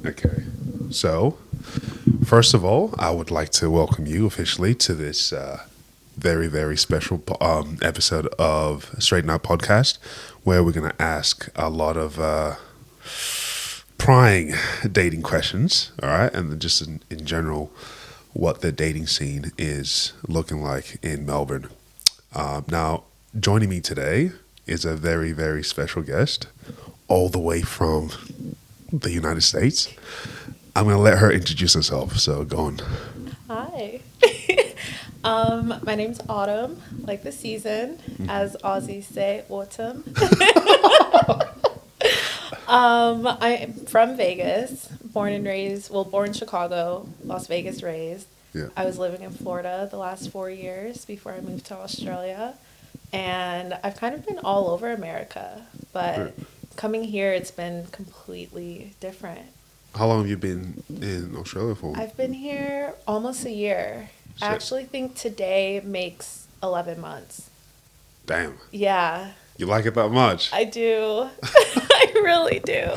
Okay. So, first of all, I would like to welcome you officially to this very, very special episode of Straighten Out Podcast, where we're going to ask a lot of prying dating questions, all right? And then just in general, what the dating scene is looking like in Melbourne. Now, joining me today is a very, very special guest, all the way from the United States. I'm going to let her introduce herself, so go on. Hi. My name's Autumn, like the season, as Aussies say, autumn. I'm from Vegas, born in Chicago, Las Vegas raised. Yeah. I was living in Florida the last 4 years before I moved to Australia. And I've kind of been all over America, but coming here, it's been completely different. How long have you been in Australia for? I've been here almost a year. I Shit. actually think today makes 11 months. Damn. Yeah, You like it that much? I do. I really do.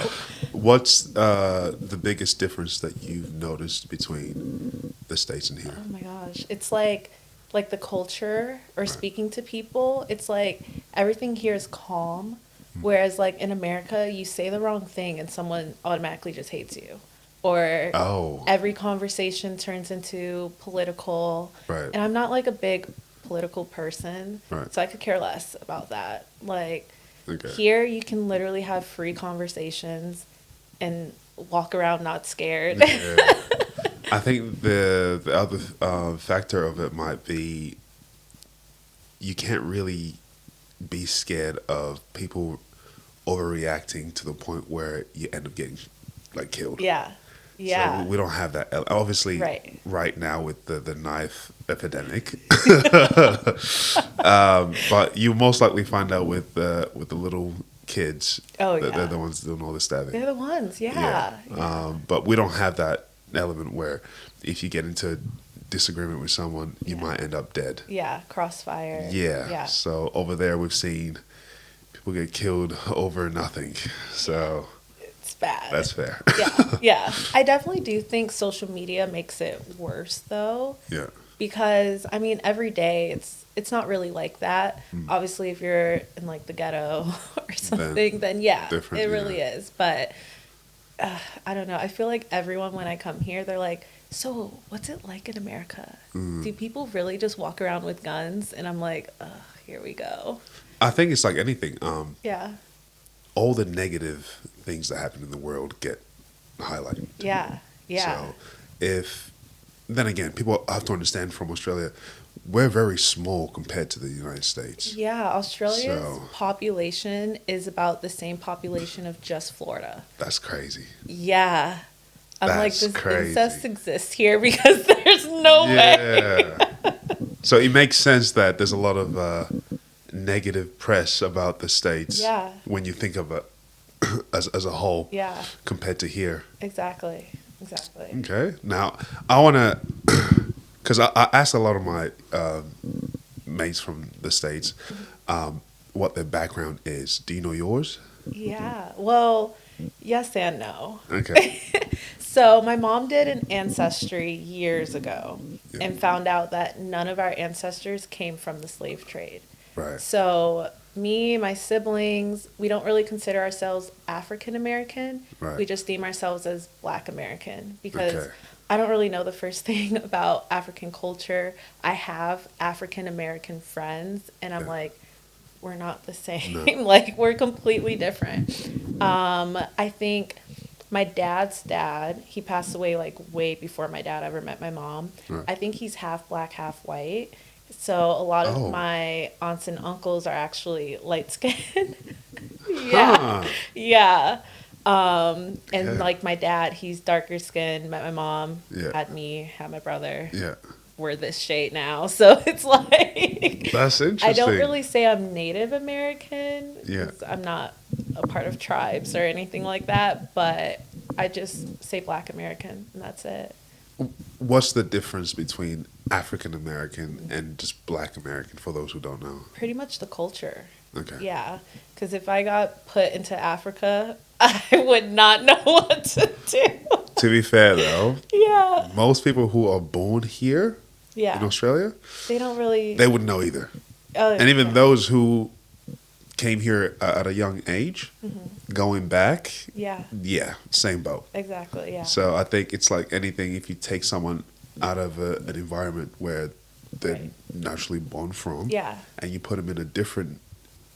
What's the biggest difference that you've noticed between the States and here? Oh my gosh. It's like the culture or speaking to people, it's like everything here is calm. Whereas like in America, you say the wrong thing and someone automatically just hates you. Or Oh, every conversation turns into political. right. And I'm not like a big political person, Right. so I could care less about that. Like Okay. here, you can literally have free conversations and walk around not scared. Yeah. I think the other factor of it might be you can't really be scared of people overreacting to the point where you end up getting like killed. Yeah, yeah. So we don't have that. Obviously, Right. now with the knife epidemic, but you most likely find out with the little kids. Oh, that yeah. They're the ones doing all the stabbing. They're the ones, yeah. But we don't have that element where if you get into disagreement with someone, you might end up dead. Yeah, crossfire. Yeah. Yeah. So over there, we've seen people get killed over nothing. So It's bad. that's fair. Yeah, yeah. I definitely do think social media makes it worse, though. Yeah. Because I mean, every day it's not really like that. Obviously, if you're in like the ghetto or something, then yeah, different, it really yeah. is. But I don't know. I feel like everyone when I come here, they're like, "So, what's it like in America? Do people really just walk around with guns?" And I'm like, "Here we go." I think it's like anything. Yeah, All the negative things that happen in the world get highlighted. yeah, yeah, So then again, people have to understand from Australia, we're very small compared to the United States. yeah. Australia's So- population is about the same population of just Florida. That's crazy. Yeah. I'm like, That's does crazy. incest exist here? Because there's no way. Yeah. So it makes sense that there's a lot of negative press about the States Yeah. when you think of it as a whole Yeah, compared to here. exactly. Exactly. Okay. Now, I want to, because I asked a lot of my mates from the States what their background is. Do you know yours? Yeah. Well, yes and no. Okay. So my mom did an ancestry years ago Yeah. and found out that none of our ancestors came from the slave trade. Right. So me, my siblings, we don't really consider ourselves African American. Right. We just deem ourselves as Black American because Okay. I don't really know the first thing about African culture. I have African American friends, and I'm like, we're not the same. No. Like, we're completely different. I think my dad's dad, he passed away like way before my dad ever met my mom. Right. I think he's half black, half white. So a lot of Oh. my aunts and uncles are actually light skinned. Yeah. Huh. Yeah. And Okay. like my dad, he's darker skinned, met my mom, Yeah. had me, had my brother. Yeah. We're this shade now. So it's like, That's interesting. I don't really say I'm Native American. Yeah. 'Cause I'm not a part of tribes or anything like that, but I just say Black American and that's it. What's the difference between African American and just Black American for those who don't know? Pretty much the culture. Okay. Yeah. Because if I got put into Africa, I would not know what to do. To be fair, though, Yeah. most people who are born here in Yeah. Australia, They don't really. they wouldn't know either. Oh, And even yeah. those who came here at a young age, Mm-hmm. going back, Yeah. yeah, same boat. Exactly. Yeah. So I think it's like anything. If you take someone out of an environment where they're Right. naturally born from, Yeah. and you put them in a different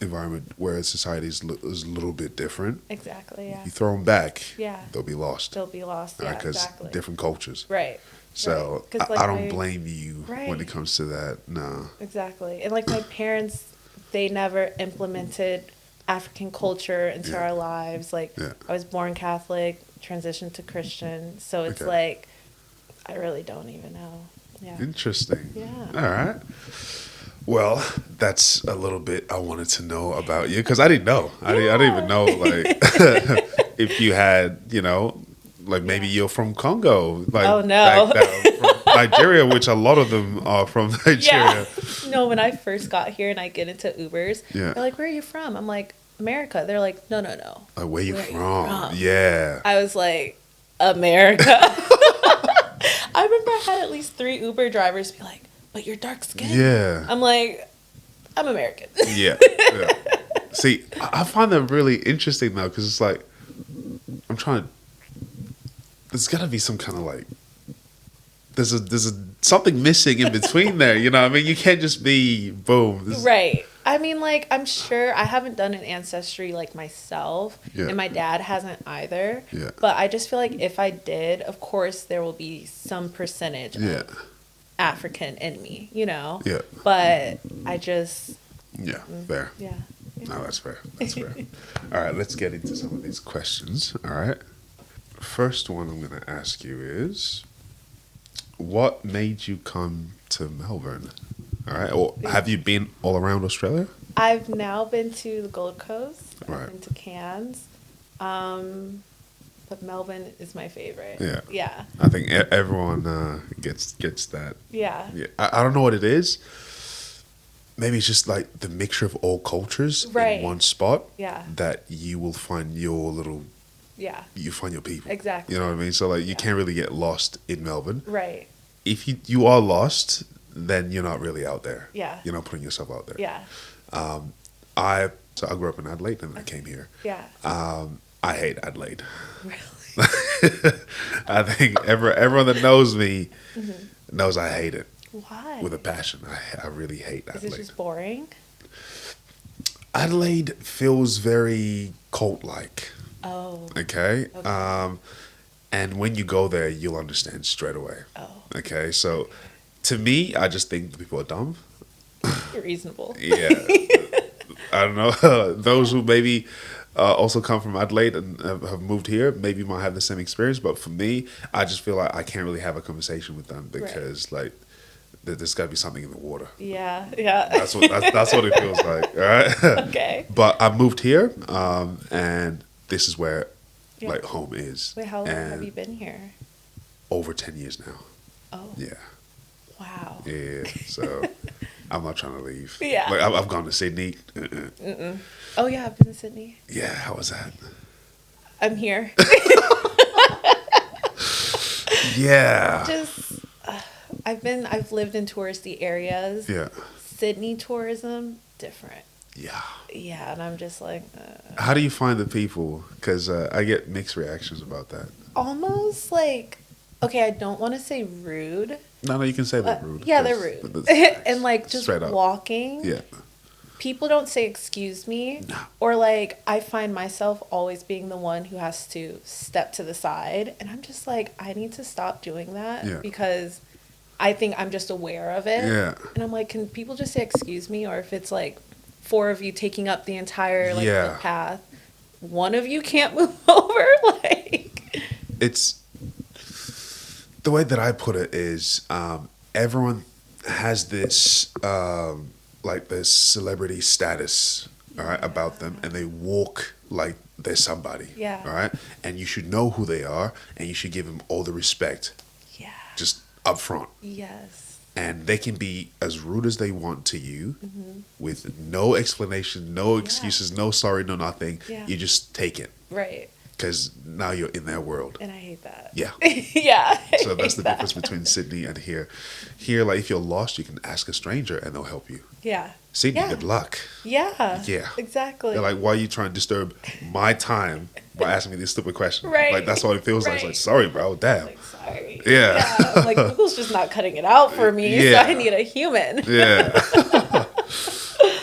environment where society is is a little bit different, Exactly. Yeah. you throw them back, Yeah. they'll be lost. They'll be lost. Yeah. Because Exactly. different cultures. Right. So Right. 'Cause, I, like, I don't my- blame you when Right. it comes to that. No. Exactly. And like my parents, they never implemented African culture into Yeah. our lives. Like Yeah. I was born Catholic, transitioned to Christian. So it's Okay. like, I really don't even know. Yeah. Interesting. Yeah. All right. Well, that's a little bit I wanted to know about you because I didn't know. I didn't even know like if you had, like maybe Yeah. you're from Congo, like Oh, no. from Nigeria, which a lot of them are from Nigeria. Yeah. No, when I first got here and I get into Ubers, Yeah. they're like, "Where are you from?" I'm like, "America." They're like, "No, no, no." Like, where you Where you from? from? Yeah. I was like, "America." I remember I had at least 3 Uber drivers be like, "But you're dark skinned." Yeah. I'm like, "I'm American." Yeah. Yeah. See, I find that really interesting though, because it's like I'm trying. There's got to be some kind of like. There's a something missing in between there. You know what I mean? You can't just be boom. This, Right. I mean, like, I'm sure I haven't done an ancestry like myself, Yeah. and my dad hasn't either. Yeah. But I just feel like if I did, of course, there will be some percentage Yeah. of African in me, you know? Yeah. But I just, Yeah. Fair. yeah. No, that's fair. That's fair. All right, let's get into some of these questions. All right. First one I'm going to ask you is, what made you come to Melbourne? All right. Or have you been all around Australia? I've now been to the Gold Coast. Right. I've been to Cairns. But Melbourne is my favorite. Yeah. Yeah. I think everyone gets that. Yeah. Yeah. I don't know what it is. Maybe it's just like the mixture of all cultures Right. in one spot Yeah. that you will find your little, Yeah. you find your people. Exactly. You know what I mean? So like you Yeah. can't really get lost in Melbourne. Right. If you are lost, then you're not really out there. Yeah. You're not putting yourself out there. Yeah. I grew up in Adelaide and I came here. Yeah. I hate Adelaide. Really? I think everyone that knows me knows I hate it Why? with a passion. I really hate Is Adelaide. it just boring? Adelaide feels very cult-like. Oh. Okay. Okay. And when you go there, you'll understand straight away. Oh. Okay. So, to me, I just think the people are dumb. Reasonable. Yeah. I don't know. Those who maybe also come from Adelaide and have moved here maybe might have the same experience. But for me, I just feel like I can't really have a conversation with them because like there's got to be something in the water. Yeah. Yeah. That's what it feels like. All right. Okay. But I moved here, and this is where Yeah. like home is. Wait, how long have And you been here? Over 10 years now. Oh. Yeah. Wow. Yeah. So I'm not trying to leave. Yeah. Like I've gone to Sydney. Oh yeah, I've been to Sydney. Yeah. How was that? I'm here. Yeah. Just I've lived in touristy areas. Yeah. Sydney tourism, different. Yeah. Yeah, and I'm just like How do you find the people? Because I get mixed reactions about that. almost like okay, I don't want to say rude. No, you can say they're rude. Yeah, they're 'cause rude. that's facts. And like just Straight up. walking. Yeah. People don't say excuse me. No. Or like I find myself always being the one who has to step to the side and I'm just like I need to stop doing that Yeah. because I think I'm just aware of it. Yeah. And I'm like, can people just say excuse me? Or if it's like 4 of you taking up the entire like Yeah. footpath, one of you can't move over, like It's the way that I put it is everyone has this like this celebrity status, all right, about them, and they walk like they're somebody, Yeah. all right, and you should know who they are, and you should give them all the respect, yeah. just up front, Yes. and they can be as rude as they want to you, with no explanation, no excuses, no sorry, no nothing. Yeah. You just take it. Right. because now you're in their world. And I hate that. Yeah. Yeah. So that's the difference between Sydney and here. Here, like if you're lost, you can ask a stranger and they'll help you. Yeah. Sydney, Yeah. good luck. Yeah. Yeah. Exactly. They're like, why are you trying to disturb my time by asking me this stupid question? Right. Like that's what it feels like. It's Right. like, sorry, bro, damn. Like, sorry. Yeah. I'm like, Google's just not cutting it out for me, Yeah. so I need a human. Yeah.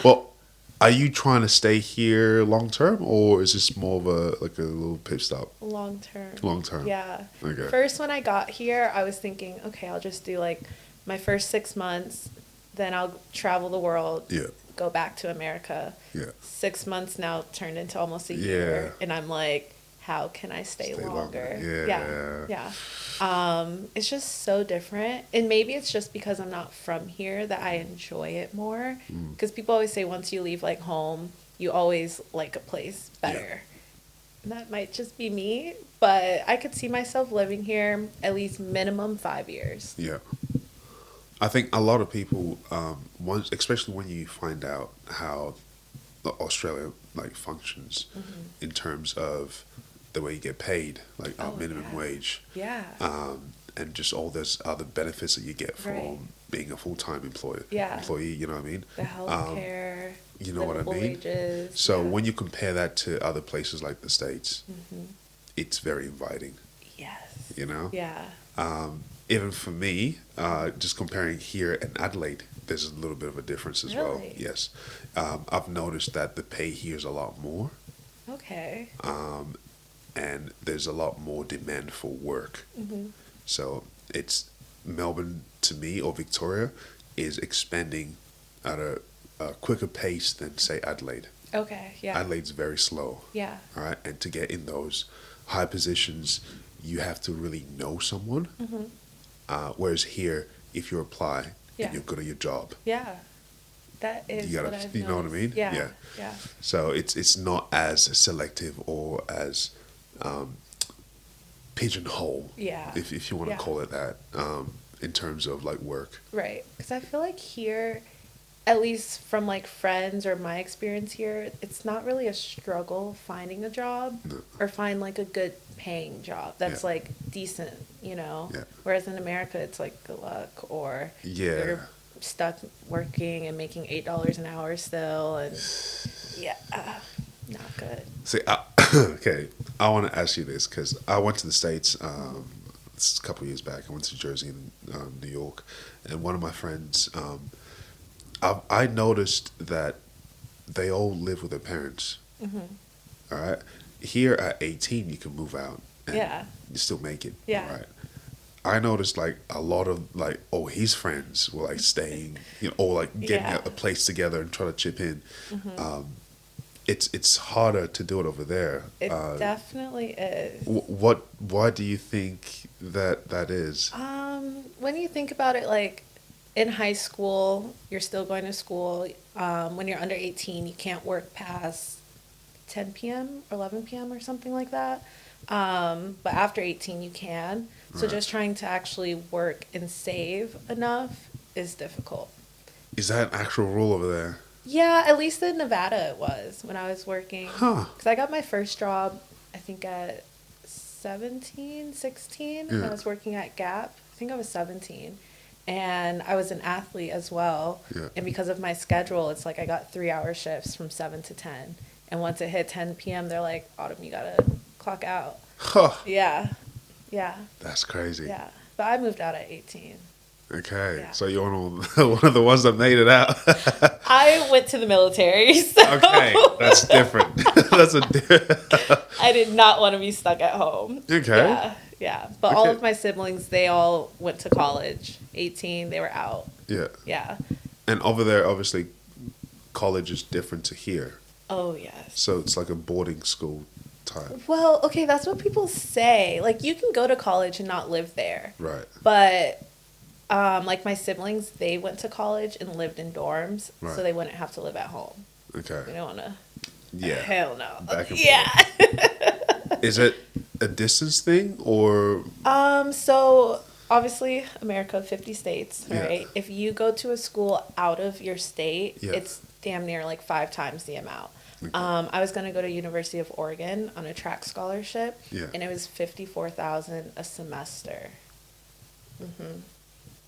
Well, are you trying to stay here long term, or is this more of a like a little pit stop? Long term. Long term. Yeah. Okay. First, when I got here, I was thinking, okay, I'll just do like my first 6 months, then I'll travel the world, Yeah. go back to America. Yeah. 6 months now turned into almost a year, Yeah. and I'm like, how can I stay longer? Yeah. Yeah. It's just so different, and maybe it's just because I'm not from here that I enjoy it more. Because people always say once you leave like home, you always like a place better. And that might just be me, but I could see myself living here at least minimum 5 years. Yeah. I think a lot of people, once, especially when you find out how Australia like functions in terms of the way you get paid, like our Oh, minimum yeah. wage, Yeah. and just all those other benefits that you get from Right. being a full-time Yeah. employee. You know what I mean? The healthcare. You know what I livable mean? Wages. So yeah. when you compare that to other places like the States, it's very inviting. Yes. You know? Yeah. Even for me, just comparing here and Adelaide, there's a little bit of a difference as well. Really? Yes. I've noticed that the pay here is a lot more, Okay. and there's a lot more demand for work. So it's Melbourne to me, or Victoria, is expanding at a quicker pace than, say, Adelaide. Okay. Yeah. Adelaide's very slow. Yeah. All right. And to get in those high positions, you have to really know someone. Whereas here, if you apply Yeah. and you're good at your job, Yeah. That is you gotta, what I've you know what I noticed. mean? Yeah. Yeah. Yeah. So it's not as selective or as pigeonhole, Yeah. if you want to Yeah. call it that, in terms of like work. Right. Because I feel like here, at least from like friends or my experience here, it's not really a struggle finding a job or find like a good paying job that's Yeah. like decent, you know? Yeah. Whereas in America, it's like good luck or Yeah. you're stuck working and making $8 an hour still. And yeah, not good. See, okay, I want to ask you this because I went to the States this is a couple of years back. I went to Jersey and New York, and one of my friends, I noticed that they all live with their parents. All right, here at 18, you can move out and Yeah. you still make it. Yeah. Right. I noticed like a lot of like, his friends were like staying, or like getting Yeah. a place together and trying to chip in. It's harder to do it over there. It definitely is. Why do you think that is? When you think about it, like in high school, you're still going to school. When you're under 18, you can't work past 10 p.m. or 11 p.m. or something like that. But after 18, you can. So Right. just trying to actually work and save enough is difficult. Is that an actual rule over there? Yeah, at least in Nevada it was when I was working. Huh. Because I got my first job, I think at 17, 16. And Yeah. I was working at Gap. I think I was 17. And I was an athlete as well. Yeah. And because of my schedule, it's like I got 3-hour shifts from 7 to 10. And once it hit 10 p.m., they're like, Autumn, you gotta clock out. Huh. Yeah. Yeah. That's crazy. Yeah. But I moved out at 18. Okay. Yeah. So you're one of the ones that made it out. I went to the military, so Okay, that's different. That's I did not want to be stuck at home. Okay. Yeah, yeah. But all Okay. of my siblings, they all went to college. 18, they were out. Yeah. Yeah. And over there, obviously, college is different to here. Oh, yes. So it's like a boarding school type. Well, okay, that's what people say. Like, you can go to college and not live there. Right. But, like, my siblings, they went to college and lived in dorms, Right. so they wouldn't have to live at home. We Okay. don't want to. Yeah. Hell no. Back and Yeah. Is it a distance thing or? So obviously America, 50 states, Yeah. right? If you go to a school out of your state, Yeah. it's damn near like 5 times the amount. I was going to go to University of Oregon on a track scholarship, Yeah. and it was 54,000 a semester.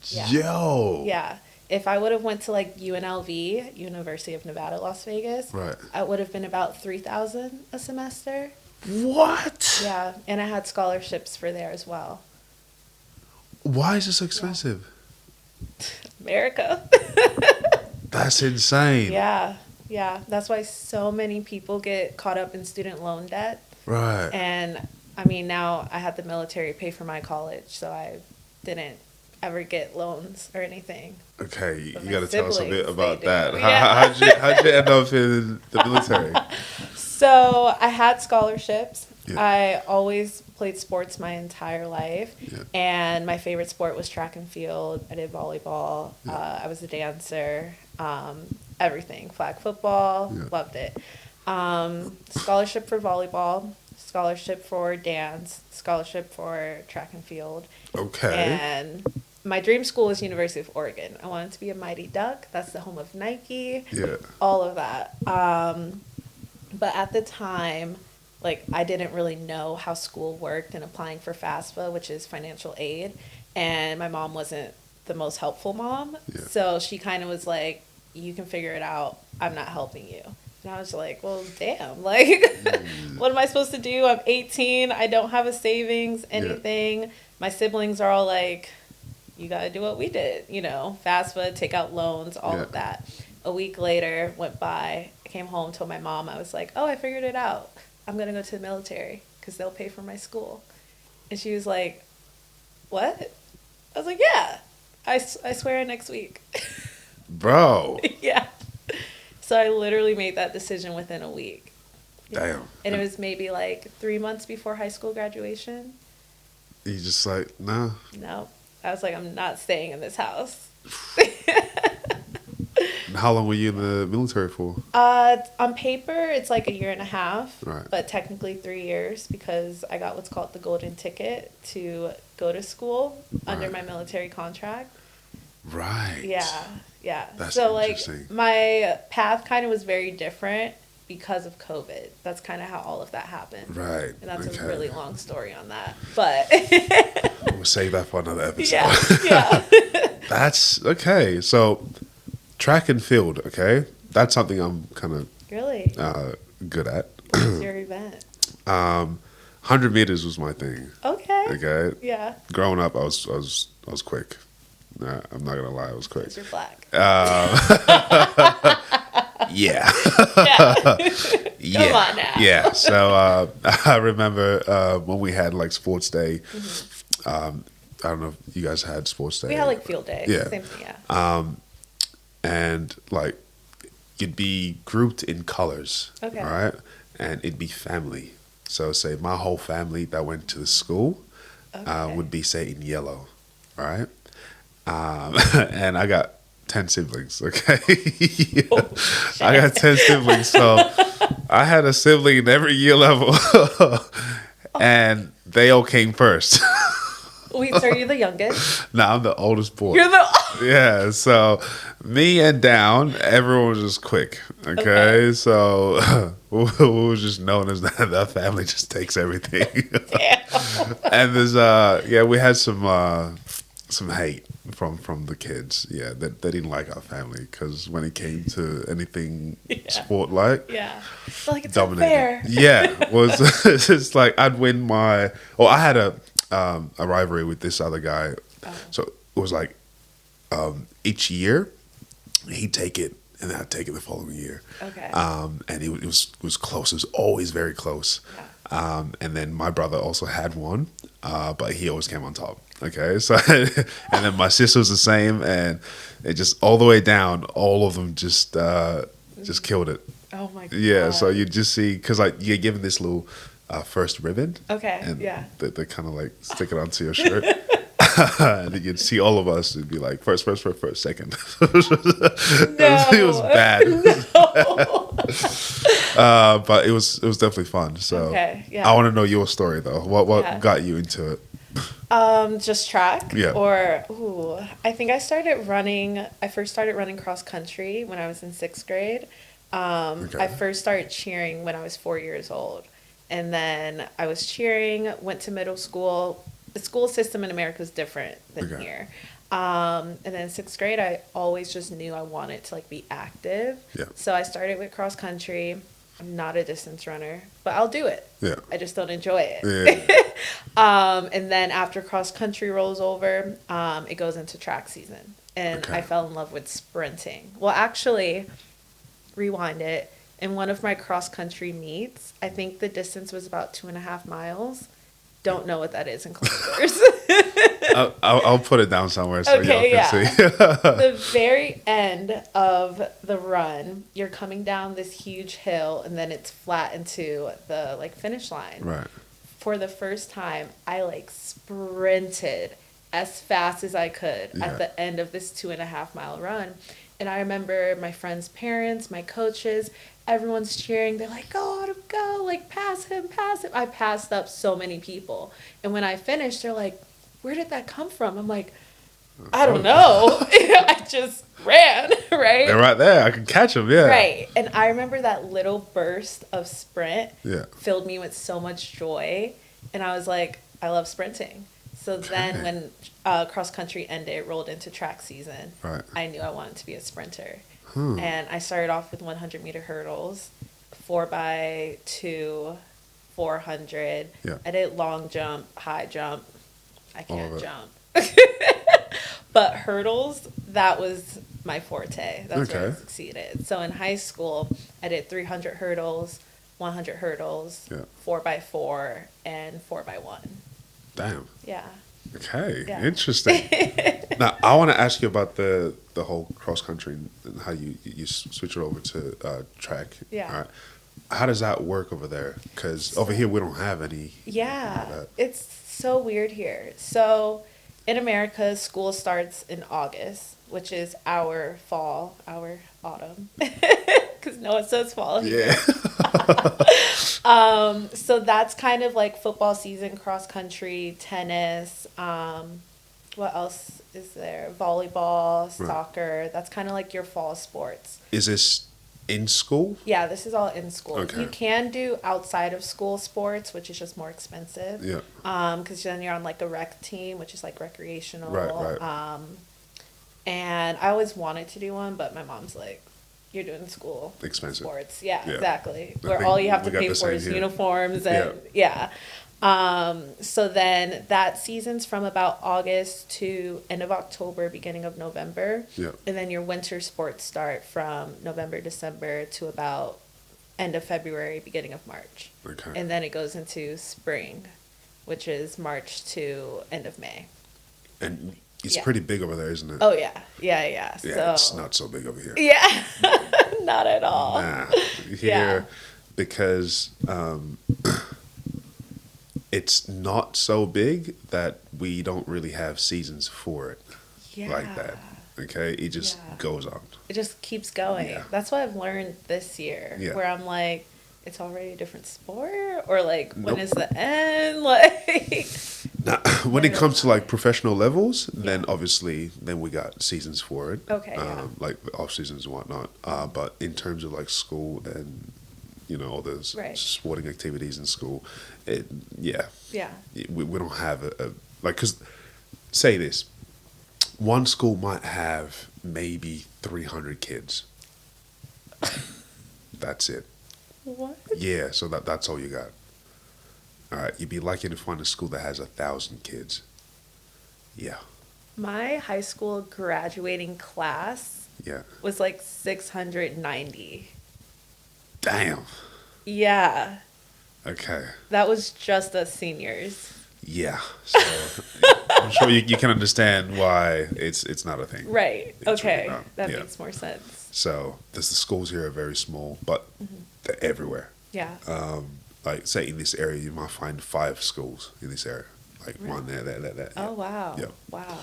Yeah. Yo. Yeah. If I would have went to like UNLV, University of Nevada, Las Vegas, Right. it would have been about 3,000 a semester. What? Yeah, and I had scholarships for there as well. Why is it so expensive? America. That's insane. Yeah, yeah. That's why so many people get caught up in student loan debt. Right. And I mean, now I had the military pay for my college, so I didn't ever get loans or anything. Okay, But you my got to tell us a siblings, bit about they that. do. Yeah. How'd you end up in the military? So I had scholarships. Yeah. I always played sports my entire life. Yeah. And my favorite sport was track and field. I did volleyball. Yeah. I was a dancer. Everything. Flag football. Yeah. Loved it. Scholarship for volleyball. Scholarship for dance. Scholarship for track and field. Okay. And my dream school was University of Oregon. I wanted to be a Mighty Duck. That's the home of Nike. Yeah. All of that. But at the time, like, I didn't really know how school worked and applying for FAFSA, which is financial aid. And my mom wasn't the most helpful mom. Yeah. So she kind of was like, you can figure it out. I'm not helping you. And I was like, well, damn. Like, what am I supposed to do? I'm 18. I don't have a savings, anything. Yeah. My siblings are all like, you got to do what we did. You know, FAFSA, take out loans, all of that. A week later went by. I came home, told my mom, I was like, oh, I figured it out. I'm going to go to the military because they'll pay for my school. And she was like, what? I was like, yeah, I swear next week. Bro. Yeah. So I literally made that decision within a week. Damn. And it was maybe like 3 months before high school graduation. You just like, no. No. I was like, I'm not staying in this house. How long were you in the military for? On paper, it's like 1.5 years, right. But technically 3 years because I got what's called the golden ticket to go to school under my military contract. Right. Yeah. That's so interesting. Like my path kind of was very different because of COVID. That's kind of how all of that happened. Right. And that's a really long story on that, but we'll save that for another episode. Yeah. That's okay. So. Track and field, okay? That's something I'm kind of really good at. What's your event? 100 meters was my thing. Okay. Yeah. Growing up, I was quick. Nah, I'm not gonna lie, I was quick. 'Cause you're black. Yeah. Yeah. Come on now. Yeah. So I remember when we had like sports day. I don't know if you guys had sports day. We had like field day. Yeah. Same thing. Yeah. And like you'd be grouped in colors, okay, right? And it'd be family. So say my whole family that went to the school would be say in yellow, right? And I got 10 siblings. Okay, oh, I got 10 siblings, so I had a sibling in every year level, and they all came first. Wait, so are you the youngest? No, I'm the oldest boy. You're the yeah. So me and down, everyone was just quick. Okay. So we was just known as that family just takes everything. Damn. And there's we had some hate from the kids. Yeah, that they didn't like our family because when it came to anything sport like, it's dominated. Unfair. Yeah, was it's like I'd win my. Or I had a rivalry with this other guy. So it was like each year he'd take it and I'd take it the following year. Okay. And it was close. It was always very close. Yeah. And then my brother also had one, but he always came on top. Okay. So and then my sister was the same, and it just all the way down, all of them just killed it. Oh my god. Yeah. So you just see because like you're given this little first ribbon. Okay. And yeah. They kind of like stick it onto your shirt. And then you'd see all of us. It'd be like first, second. No. It was bad. No. But it was definitely fun. So yeah. I want to know your story though. What got you into it? Just track. Yeah. I think I first started running cross country when I was in 6th grade. Okay. I first started cheering when I was 4 years old. And then I was cheering, went to middle school. The school system in America is different than Okay. here. And then sixth grade, I always just knew I wanted to like be active. Yeah. So I started with cross country. I'm not a distance runner, but I'll do it. Yeah. I just don't enjoy it. Yeah. And then after cross country rolls over, it goes into track season. And Okay. I fell in love with sprinting. Well, actually, rewind it. In one of my cross country meets, I think the distance was about 2.5 miles. Don't know what that is in kilometers. I'll put it down somewhere so Okay, y'all can yeah. see. The very end of the run, you're coming down this huge hill, and then it's flat into the like finish line. Right. For the first time, I like sprinted as fast as I could Yeah. at the end of this 2.5 mile run. And I remember my friends' parents, my coaches, everyone's cheering. They're like, go, Autumn, go, like, pass him, pass him. I passed up so many people. And when I finished, they're like, where did that come from? I'm like, I don't know. I just ran, right? They're right there. I can catch them. Yeah. Right. And I remember that little burst of sprint Yeah. filled me with so much joy. And I was like, I love sprinting. So then when cross country ended, it rolled into track season. Right. I knew I wanted to be a sprinter. And I started off with 100-meter hurdles, 4x2, 400. Yeah. I did long jump, high jump. I All can't of it. jump. But hurdles, that was my forte. That's where I Okay. succeeded. So in high school, I did 300 hurdles, 100 hurdles, Yeah. 4x4, and 4x1. Damn. Yeah. Okay. Yeah. Interesting. Now I want to ask you about the whole cross country and how you switch it over to track. Yeah. All right. How does that work over there? Because over here we don't have any. Yeah, of that. it's so weird here. So in America, school starts in August, which is our fall, our autumn, because no one says fall here. Yeah. So that's kind of like football season, cross country, tennis. What else is there? Volleyball, soccer. That's kind of like your fall sports. Is this in school? Yeah, this is all in school. Okay. You can do outside of school sports, which is just more expensive. Yeah. Because then you're on like a rec team, which is like recreational. Right. And I always wanted to do one, but my mom's like, "You're doing school Expensive. sports." Yeah, Yeah. exactly. I Where think all you have we to got pay the for same is here. uniforms and yeah. So then that season's from about August to end of October, beginning of November. Yeah. And then your winter sports start from November, December to about end of February, beginning of March. Okay. And then it goes into spring, which is March to end of May. And it's Yeah. pretty big over there, isn't it? Oh, yeah. Yeah. Yeah, So, it's not so big over here. yeah. Not at all. Nah, here Yeah. because it's not so big that we don't really have seasons for it Yeah. like that. Okay, it just Yeah. goes on. It just keeps going. Yeah. That's what I've learned this year. Yeah. Where I'm like, it's already a different sport, or like, when Nope. is the end? Like, Now, when it comes to like professional levels, then obviously then we got seasons for it. Okay, yeah. Like the off seasons and whatnot. But in terms of like school and all those Right. sporting activities in school, yeah. we don't have a like, because say this, one school might have maybe 300 kids. That's it. What? Yeah, so that's all you got. All right, you'd be lucky to find a school that has 1,000 kids. Yeah, My high school graduating class yeah. was like 690. Damn. Yeah. Okay. That was just us seniors. Yeah. So I'm sure you can understand why it's not a thing. Right. It's Okay. really not. That Yeah. makes more sense. So the schools here are very small, but they're everywhere. Yeah. Like say in this area, you might find 5 schools in this area. Like one there. Yeah. Oh, wow. Yeah. Wow.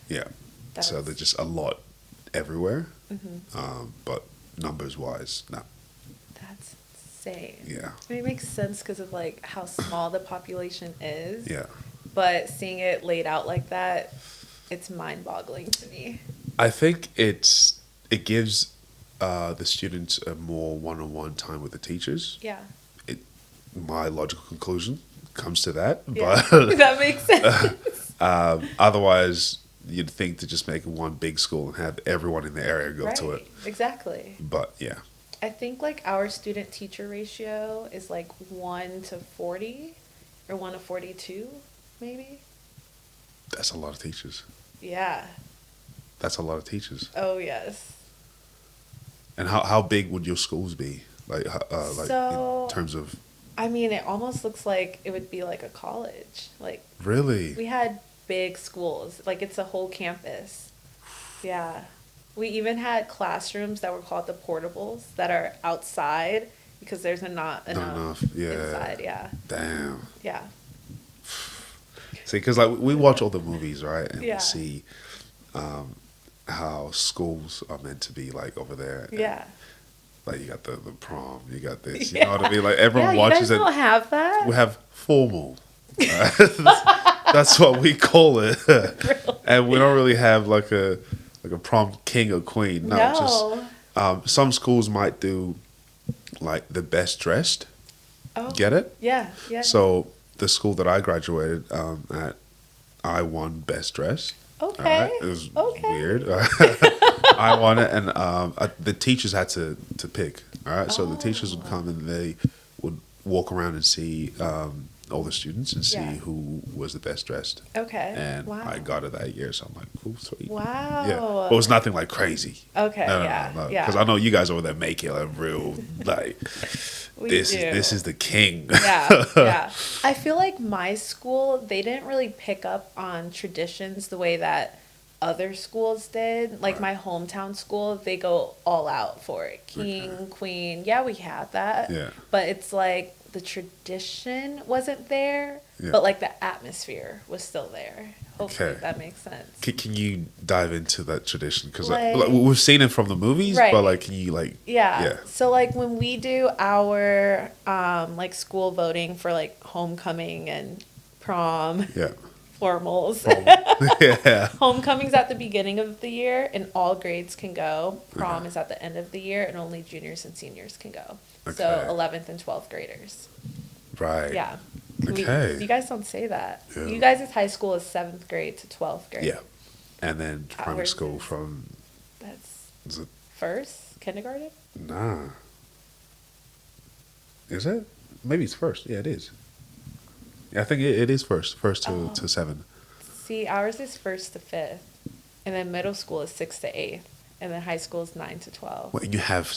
Yeah. So That's- there's just a lot everywhere. But numbers wise, no. That's insane. Yeah. I mean, it makes sense because of like how small the population is. Yeah. But seeing it laid out like that, it's mind-boggling to me. I think it gives the students are more one-on-one time with the teachers. Yeah. It, my logical conclusion comes to that, Yeah. but That makes sense. otherwise, you'd think to just make one big school and have everyone in the area go to it. Exactly. But yeah, I think like our student teacher ratio is like 1 to 40 or 1 to 42, maybe. that's a lot of teachers. Yeah. That's a lot of teachers. Oh, yes. And how big would your schools be? Like So- in terms of I mean, it almost looks like it would be like a college. Like, really? we had big schools. Like, it's a whole campus. Yeah. We even had classrooms that were called the portables that are outside because there's not enough Yeah. inside. Yeah. Damn. Yeah. See, because like we watch all the movies, right, and Yeah. we see how schools are meant to be like over there. And, Yeah. like you got the prom, you got this. You Yeah. know what I mean? Like everyone Yeah, watches you guys it. don't have that? We have formal. That's what we call it. And we don't really have like a prom king or queen. No, just some schools might do like the best dressed. Oh. Get it? Yeah. Yeah. So the school that I graduated at, I won best dressed. Okay. It was Okay. weird. I won it, and the teachers had to pick. All right, so the teachers would come and they would walk around and see all the students and see Yeah. who was the best dressed. Okay. And Wow. I got it that year, so I'm like, "Ooh, sweet." Wow. Yeah, but it was nothing like crazy. Okay. No, Yeah. because I know you guys over there make it like real like We this do. is the king. Yeah, yeah. I feel like my school, they didn't really pick up on traditions the way that other schools did. Like my hometown school, they go all out for it. King, queen. Yeah, we have that. Yeah. But it's like the tradition wasn't there, Yeah. but like the atmosphere was still there. Hopefully Okay. that makes sense. Can you dive into that tradition? Because Like- we've seen it from the movies, Right. but like, can you like? Yeah. Yeah. So like when we do our like school voting for like homecoming and prom Yeah. formals. Yeah. Homecoming's at the beginning of the year and all grades can go. Prom is at the end of the year and only juniors and seniors can go. So Okay. 11th and 12th graders. Right. Yeah. Okay. You guys don't say that. Yeah. You guys' high school is 7th grade to 12th grade. Yeah. And then primary Ours school is- from That's is it first kindergarten? nah. Is it? Maybe it's first. Yeah, it is. Yeah, I think it is first. First to 7. See, ours is 1st to 5th. And then middle school is 6th to 8th. And then high school is 9 to 12. Wait, you have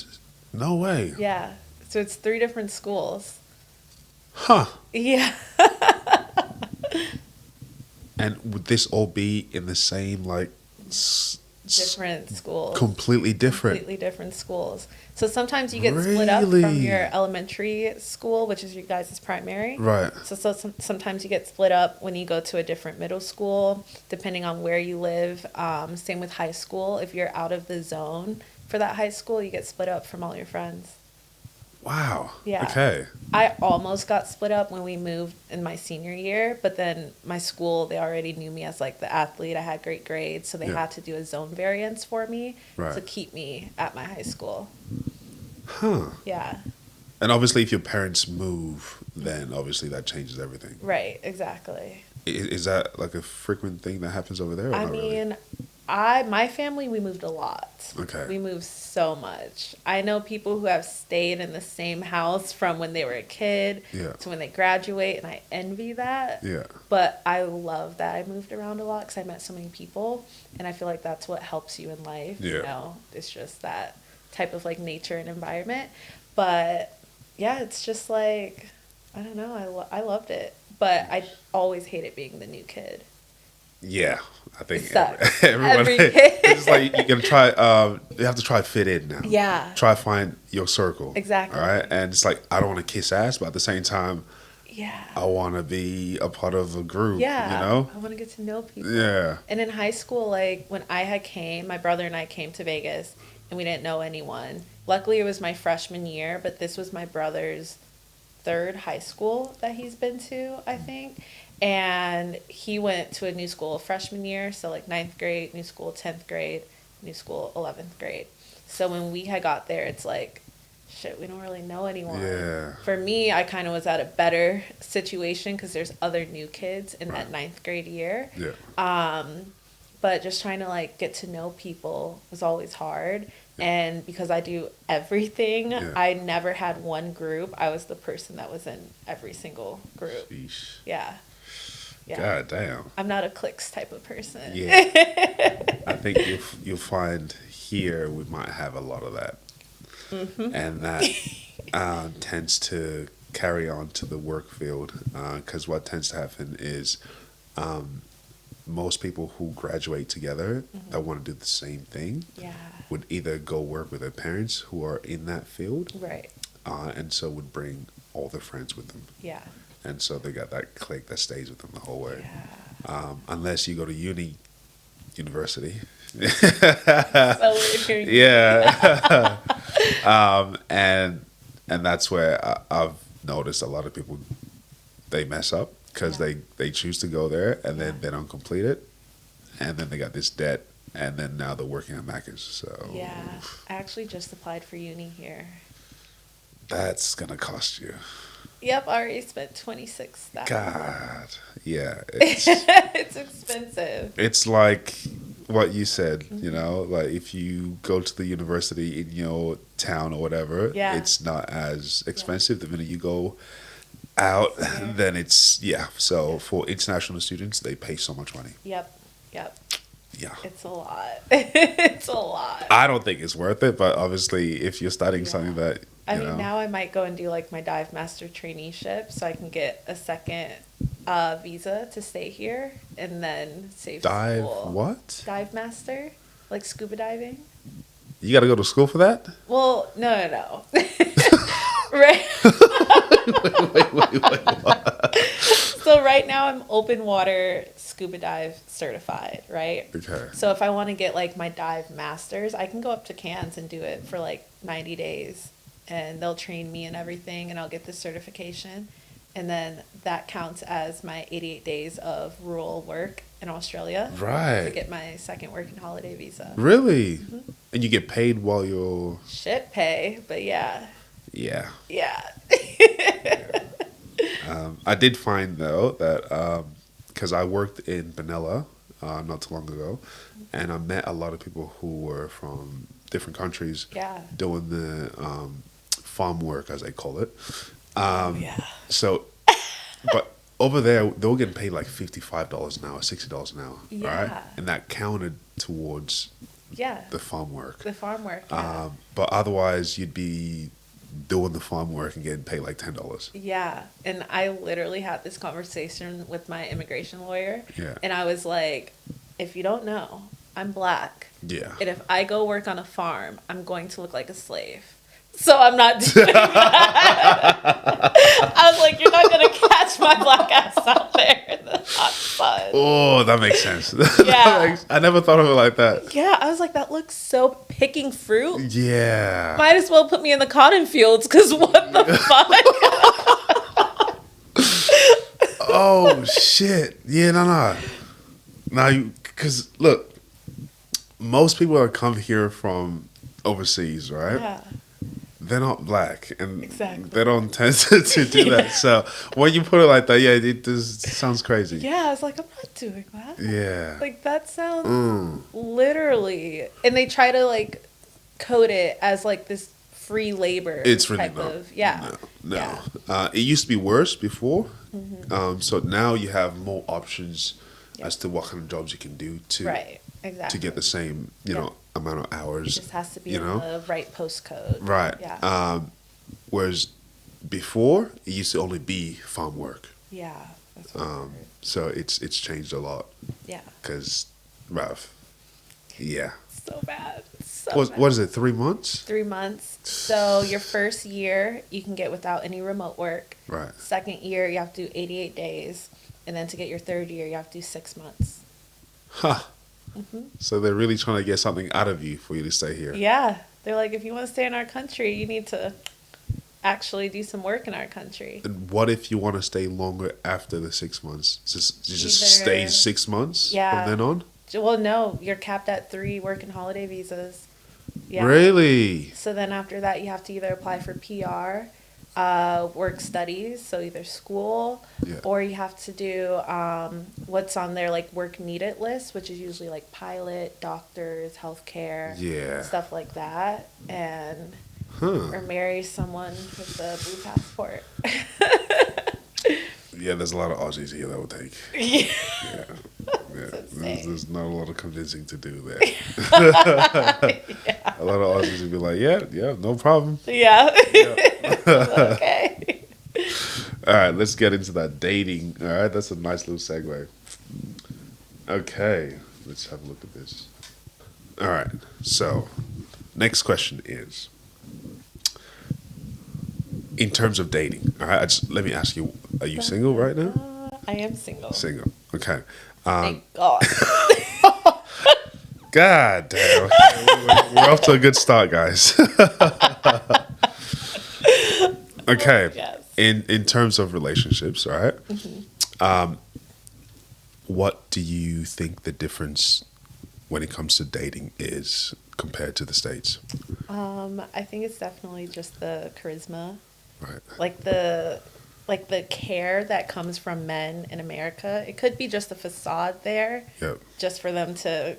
no way. Yeah. So it's 3 different schools. Huh. Yeah. And would this all be in the same like Different schools. completely different? Completely different schools. So sometimes you get split up from Really? your elementary school, which is your guys' primary. Right. So sometimes you get split up when you go to a different middle school, depending on where you live. Same with high school. If you're out of the zone for that high school, you get split up from all your friends. Wow. Yeah. Okay. I almost got split up when we moved in my senior year, but then my school, they already knew me as like the athlete. I had great grades, so they Yeah. had to do a zone variance for me Right. to keep me at my high school. Huh. Yeah, And obviously, if your parents move, then obviously that changes everything. right, exactly. Is that like a frequent thing that happens over there? Or I not really? mean, my family, we moved a lot. Okay. We moved so much. I know people who have stayed in the same house from when they were a kid Yeah. to when they graduate, and I envy that. Yeah. But I love that I moved around a lot because I met so many people, and I feel like that's what helps you in life. Yeah. You know, it's just that type of like nature and environment. But yeah, it's just like, I don't know, I loved it. But I always hated being the new kid. Yeah, I think It sucks. everyone. Every kid. It's like you can try. You have to try to fit in now. Yeah. Try to find your circle. Exactly. All right, and it's like I don't want to kiss ass, but at the same time, Yeah. I want to be a part of a group. Yeah. You know. I want to get to know people. Yeah. And in high school, like when I had came, my brother and I came to Vegas and we didn't know anyone. Luckily, it was my freshman year, but this was my brother's 3rd high school that he's been to, I think. And he went to a new school freshman year, so like 9th grade, new school 10th grade, new school 11th grade. So when we had got there, it's like, shit, we don't really know anyone. Yeah. For me, I kind of was at a better situation because there's other new kids in that ninth grade year. Yeah. But just trying to like get to know people was always hard. And because I do everything, I never had one group. I was the person that was in every single group. Sheesh. Yeah. God damn. I'm not a cliques type of person. Yeah. I think you'll find here we might have a lot of that. Mm-hmm. And that tends to carry on to the work field because what tends to happen is most people who graduate together that want to do the same thing would either go work with their parents who are in that field, right? And so would bring all their friends with them. Yeah. And so they got that clique that stays with them the whole way. Yeah. Unless you go to university. Yeah. And that's where I've noticed a lot of people, they mess up because they choose to go there and then they don't complete it. And then they got this debt and then now they're working at Macca's. So yeah, I actually just applied for uni here. That's going to cost you. Yep, I already spent $26,000. God, yeah. It's expensive. It's like what you said, you know, like if you go to the university in your town or whatever, it's not as expensive. The minute you go out, then it's, So for international students, they pay so much money. Yep. Yeah. It's a lot. It's a lot. I don't think it's worth it, but obviously if you're studying something that, I mean, now I might go and do like my dive master traineeship so I can get a second visa to stay here and then save dive school. What? Dive master, like scuba diving. You got to go to school for that? Well, no. Right. Wait, what? So right now I'm open water scuba dive certified, right? Okay. So if I want to get like my dive masters, I can go up to Cairns and do it for like 90 days. And they'll train me and everything, and I'll get the certification. And then that counts as my 88 days of rural work in Australia. Right. To get my second working holiday visa. Really? Mm-hmm. And you get paid while you're... Shit pay, but yeah. Yeah. Yeah. I did find, though, that... Because I worked in Benalla not too long ago, and I met a lot of people who were from different countries doing the... farm work, as they call it. So, but over there, they were getting paid like $55 an hour, $60 an hour, right? And that counted towards the farm work. The farm work, but otherwise, you'd be doing the farm work and getting paid like $10. Yeah, and I literally had this conversation with my immigration lawyer. Yeah. And I was like, if you don't know, I'm black. Yeah. And if I go work on a farm, I'm going to look like a slave. So I'm not doing that. I was like, you're not going to catch my black ass out there in the hot sun. Oh, that makes sense. Yeah. I never thought of it like that. Yeah, I was like, that looks so picking fruit. Yeah. Might as well put me in the cotton fields, because what the fuck? Oh, shit. Yeah, no. Now, because, look, most people that come here from overseas, right? Yeah. They're not black, and Exactly. they don't tend to do that. So when you put it like that, it just sounds crazy. Yeah, I was like, I'm not doing that. Yeah. Like, that sounds literally... And they try to, like, code it as, like, this free labor It's really type not. of... Yeah. No. Yeah. It used to be worse before. So now you have more options as to what kind of jobs you can do to get the same, you know, amount of hours. It just has to be in the right postcode. Right. Yeah. Whereas before, it used to only be farm work. Yeah. That's what I heard. So it's changed a lot. Yeah. Because, rough. Yeah. So bad. What is it, 3 months? 3 months. So your first year, you can get without any remote work. Right. Second year, you have to do 88 days. And then to get your third year, you have to do 6 months. Huh. So they're really trying to get something out of you for you to stay here. Yeah. They're like, if you want to stay in our country, you need to actually do some work in our country. And what if you want to stay longer after the 6 months? Just stay 6 months from then on? Well, no. You're capped at 3 work and holiday visas. Yeah. Really? So then after that, you have to either apply for PR, work studies, so either school, Yeah. or you have to do what's on their like work needed list, which is usually like pilot, doctors, healthcare, Yeah. stuff like that, and Huh. or marry someone with a blue passport. Yeah, there's a lot of Aussies here that would take. Yeah. Yeah. Yeah. That's There's insane. not a lot of convincing to do there. Yeah. A lot of Aussies would be like, yeah, yeah, no problem. Yeah. Yeah. Okay. All right, let's get into that dating. All right, that's a nice little segue. Okay, let's have a look at this. All right, so next question is in terms of dating. All right, let me ask you: are you single right now? I am single. Single. Okay. Thank God. God damn. Okay, we're off to a good start, guys. Okay. Yes. In terms of relationships, all right? What do you think the difference when it comes to dating is compared to the States? I think it's definitely just the charisma, Right. like the care that comes from men in America. It could be just a facade there, Yep. just for them to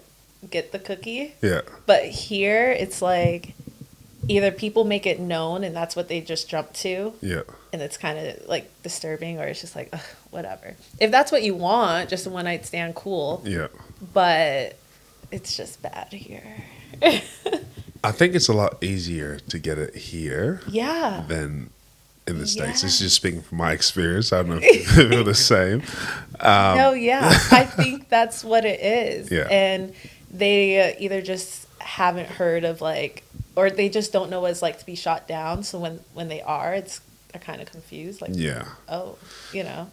get the cookie. Yeah. But here, it's like either people make it known and that's what they just jump to, Yeah. and it's kind of like disturbing, or it's just like, ugh, whatever. If that's what you want, just a one night stand, cool. Yeah. But it's just bad here. I think it's a lot easier to get it here Yeah. than in the States. Yeah. This is just speaking from my experience. I don't know if you feel the same. No, yeah. I think that's what it is. Yeah. And they either just haven't heard of like, or they just don't know what it's like to be shot down. So when they are, they're kind of confused. Like, Yeah. oh, you know.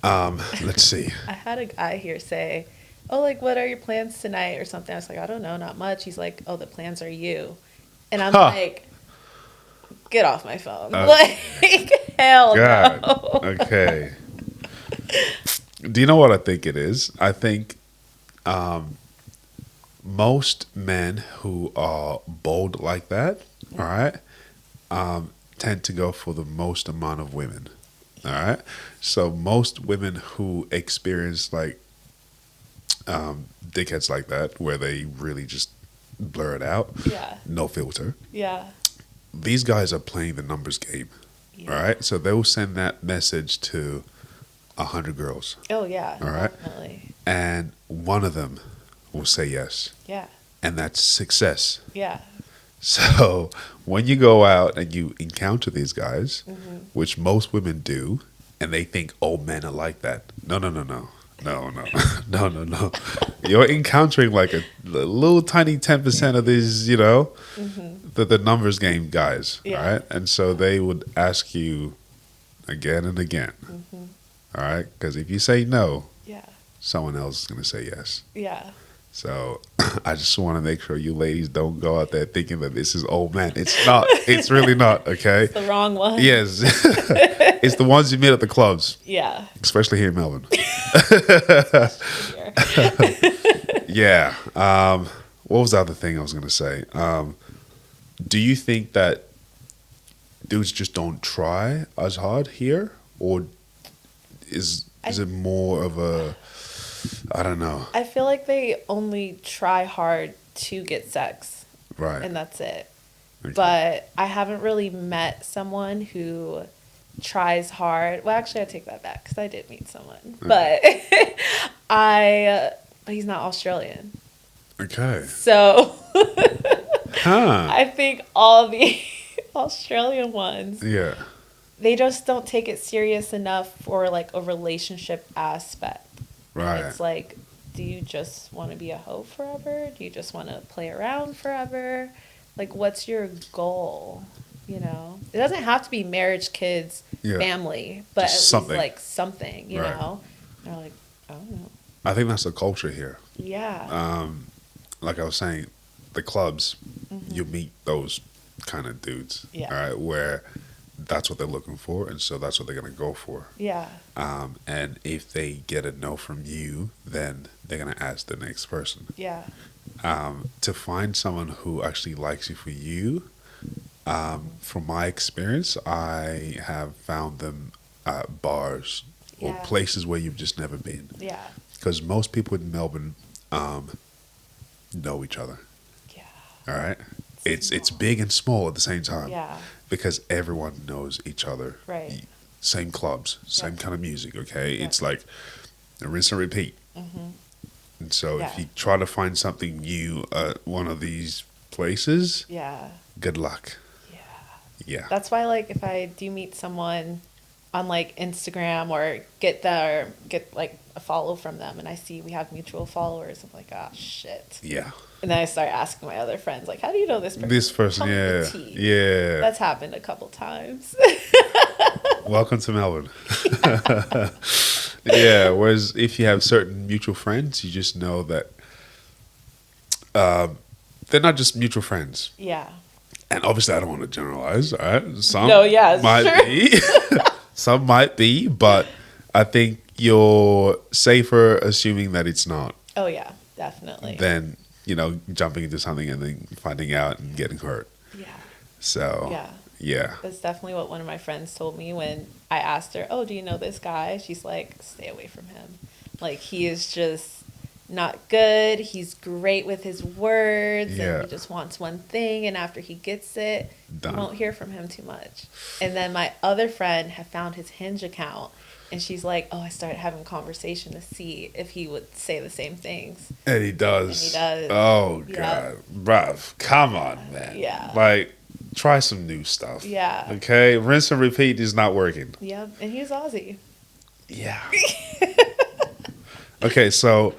Let's see. I had a guy here say, oh, like, what are your plans tonight or something? I was like, I don't know, not much. He's like, oh, the plans are you. And I'm Huh. like, get off my phone. Like, hell God. no. Okay. Do you know what I think it is? I think most men who are bold like that, all right, tend to go for the most amount of women. All right. So most women who experience like dickheads like that, where they really just blur it out, Yeah. no filter. Yeah. These guys are playing the numbers game. Yeah. All right. So they will send that message to 100 girls, Oh, yeah. All right. Definitely. and one of them will say yes, Yeah. and that's success. Yeah. So when you go out and you encounter these guys, Mm-hmm. which most women do, and they think, oh, men are like that. No, no, no, no. No, no, no, no, no. You're encountering like a little tiny 10% of these, you know, the numbers game guys, Mm-hmm. Yeah. right? And so they would ask you again and again, all right? Because if you say no, Yeah. someone else is going to say yes. Yeah. So I just want to make sure you ladies don't go out there thinking that this is old man. It's not. It's really not, okay? The wrong one. Yes. It's the ones you meet at the clubs, Yeah. especially here in Melbourne. Here. Yeah. What was the other thing I was going to say? Do you think that dudes just don't try as hard here? Or is it more of a, I don't know. I feel like they only try hard to get sex, Right. and that's it. Okay. But I haven't really met someone who tries hard. Well, actually, I take that back because I did meet someone, but but he's not Australian. Okay. So Huh. I think all the Australian ones, Yeah. they just don't take it serious enough for like a relationship aspect. And Right. it's like, do you just want to be a hoe forever? Do you just want to play around forever? Like, what's your goal? You know, it doesn't have to be marriage, kids, Yeah. family, but Just at something. least like something, you Right. know? And they're like, I don't know. I think that's the culture here. Yeah. Like I was saying, the clubs, you meet those kind of dudes, Mm-hmm. Yeah. all right, where that's what they're looking for, and so that's what they're going to go for. Yeah. And if they get a no from you, then they're going to ask the next person. Yeah. To find someone who actually likes you for you, from my experience, I have found them at bars or Yeah. places where you've just never been. Yeah. Because most people in Melbourne know each other. Yeah. All right, it's big and small at the same time. Yeah. Because everyone knows each other. Right. Same clubs, same Yep. kind of music. Okay, Yep. it's like a rinse and repeat. And so if Yeah. you try to find something new at one of these places, Yeah. good luck. Yeah. Yeah. That's why, like, if I do meet someone on like Instagram or get like a follow from them, and I see we have mutual followers, I'm like, ah, shit. Yeah. And then I start asking my other friends, like, how do you know this person? This person, Tell me the yeah. tea. Yeah. That's happened a couple times. Welcome to Melbourne. Yeah. Whereas if you have certain mutual friends, you just know that they're not just mutual friends. Yeah. And obviously, I don't want to generalize. All right, some No, yeah, might sure. be, some might be, but I think you're safer assuming that it's not Oh yeah, definitely. than jumping into something and then finding out and getting hurt. Yeah. So Yeah. yeah, That's definitely what one of my friends told me when I asked her, "Oh, do you know this guy?" She's like, "Stay away from him. Like, he is just not good. He's great with his words, Yeah. and he just wants one thing, and after he gets it, Done. you won't hear from him too much." And then my other friend had found his Hinge account, and she's like, "Oh, I started having conversation to see if he would say the same things." and he does. And he does. Oh Yeah. god, bruv, come on, man. Yeah. Like, try some new stuff. Yeah. Okay, rinse and repeat is not working. Yeah, and he's Aussie. Yeah. Okay, so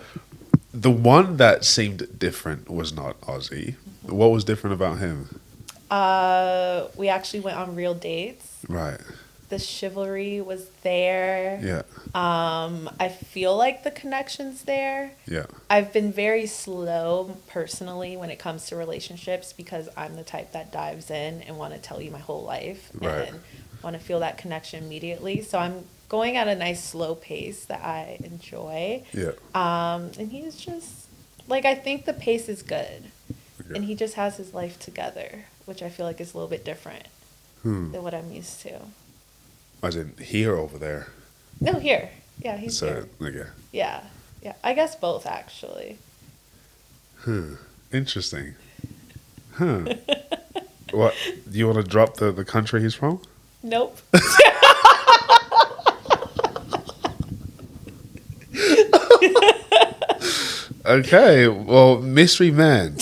the one that seemed different was not Aussie. What was different about him? We actually went on real dates. Right. The chivalry was there. Yeah. I feel like the connection's there. Yeah. I've been very slow personally when it comes to relationships because I'm the type that dives in and want to tell you my whole life Right. and want to feel that connection immediately. So I'm going at a nice slow pace that I enjoy. Yeah. And he's just like, I think the pace is good. Okay. And he just has his life together, which I feel like is a little bit different than what I'm used to. As in here or over there. No, here. Yeah, he's So here. okay. Yeah. Yeah. I guess both actually. Interesting. Huh. What? Do you want to drop the country he's from? Nope. Okay. Well, mystery man.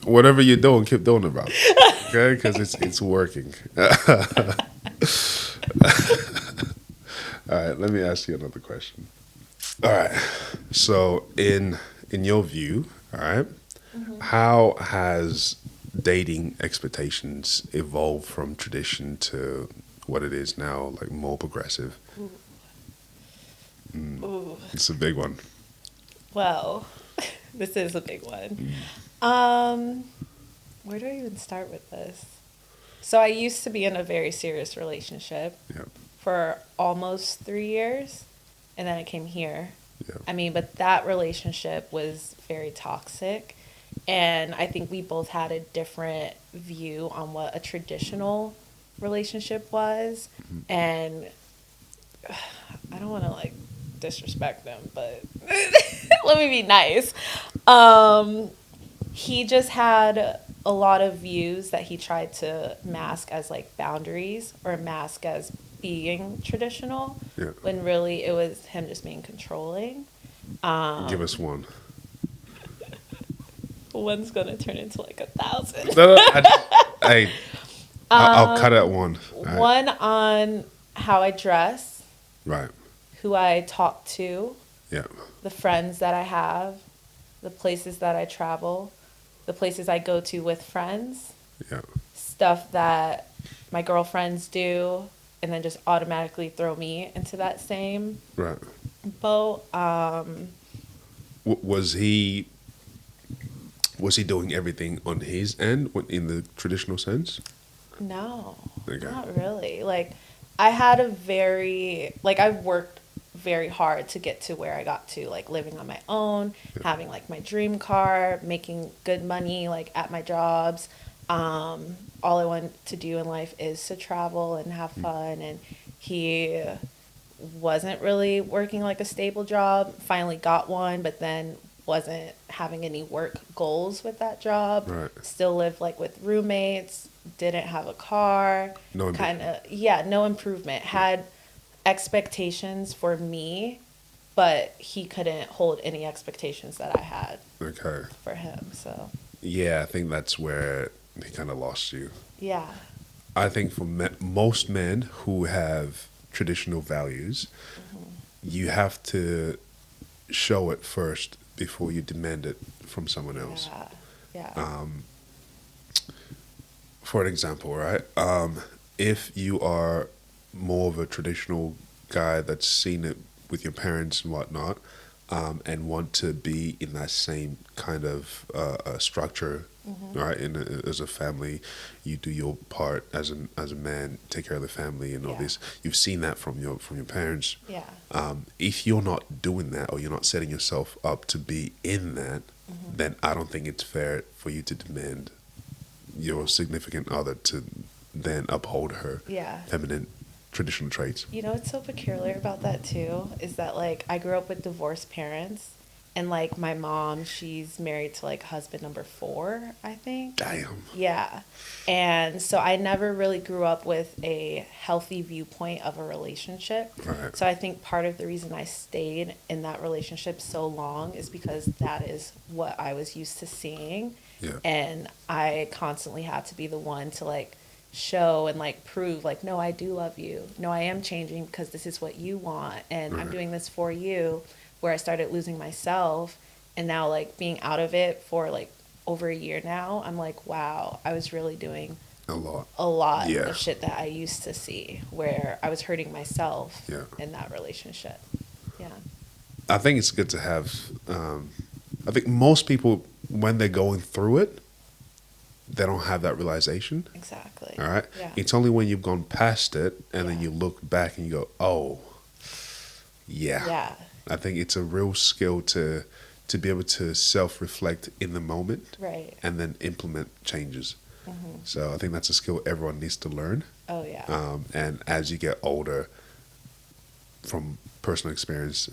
Whatever you're doing, keep doing it, bro. Okay, because it's working. All right. Let me ask you another question. All right. So, in your view, all right, how has dating expectations evolved from tradition to what it is now, like more progressive? Ooh. It's a big one. Well, this is a big one. Where do I even start with this? So I used to be in a very serious relationship Yep. for almost 3 years, and then I came here. Yep. I mean, but that relationship was very toxic, and I think we both had a different view on what a traditional relationship was, and I don't want to like disrespect them, but let me be nice. He just had a lot of views that he tried to mask as like boundaries or mask as being traditional, Yeah. when really it was him just being controlling. Give us one. One's gonna turn into like 1,000. No, hey, I'll cut at one. All right. One on how I dress, Right. who I talk to, Yeah. the friends that I have, the places that I travel, the places I go to with friends, Yeah. stuff that my girlfriends do, and then just automatically throw me into that same Right. boat. Was he doing everything on his end in the traditional sense? No, Okay. not really. Like, I had a very, like, I've worked very hard to get to where I got to, like living on my own, having like my dream car, making good money like at my jobs. All I want to do in life is to travel and have fun. And he wasn't really working like a stable job, finally got one, but then wasn't having any work goals with that job. Right. Still lived like with roommates, didn't have a car, No kind of, yeah, no improvement. Had expectations for me, but he couldn't hold any expectations that I had Okay. for him. So, Yeah, I think that's where he kind of lost you. yeah. I think for most men who have traditional values, you have to show it first before you demand it from someone else. Yeah. Yeah. For an example, right? If you are more of a traditional guy that's seen it with your parents and whatnot, and want to be in that same kind of structure, right? As a family, you do your part as a man, take care of the family and all Yeah. this. You've seen that from your parents. Yeah. If you're not doing that, or you're not setting yourself up to be in that, then I don't think it's fair for you to demand your significant other to then uphold her Yeah. feminine traditional traits. You know what's so peculiar about that too is that like I grew up with divorced parents, and like my mom, she's married to like husband number 4, I think. Damn. Yeah. And so I never really grew up with a healthy viewpoint of a relationship. Right. So I think part of the reason I stayed in that relationship so long is because that is what I was used to seeing. Yeah. And I constantly had to be the one to like show and like prove like, no, I do love you. No, I am changing because this is what you want, and I'm Right. doing this for you. Where I started losing myself, and now like being out of it for like over a year now, I'm like, wow, I was really doing A lot. a lot Yeah. of shit that I used to see where I was hurting myself Yeah. in that relationship. Yeah. I think it's good to have. I think most people, when they're going through it, they don't have that realization. Exactly. All right. Yeah. It's only when you've gone past it and then Yeah. you look back and you go, "Oh, yeah." Yeah. I think it's a real skill to be able to self-reflect in the moment Right. and then implement changes. So I think that's a skill everyone needs to learn. Oh yeah. And as you get older, from personal experience,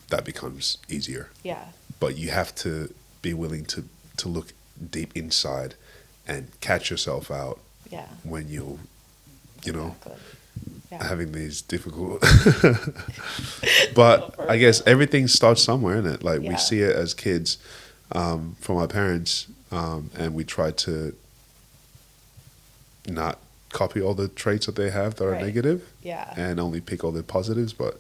that becomes easier. Yeah. But you have to be willing to look deep inside and catch yourself out Yeah. when you know, Exactly. Yeah. having these difficult. But I guess everything starts somewhere, isn't it? Like Yeah. we see it as kids from our parents, and we try to not copy all the traits that they have that are Right. negative Yeah. and only pick all the positives. But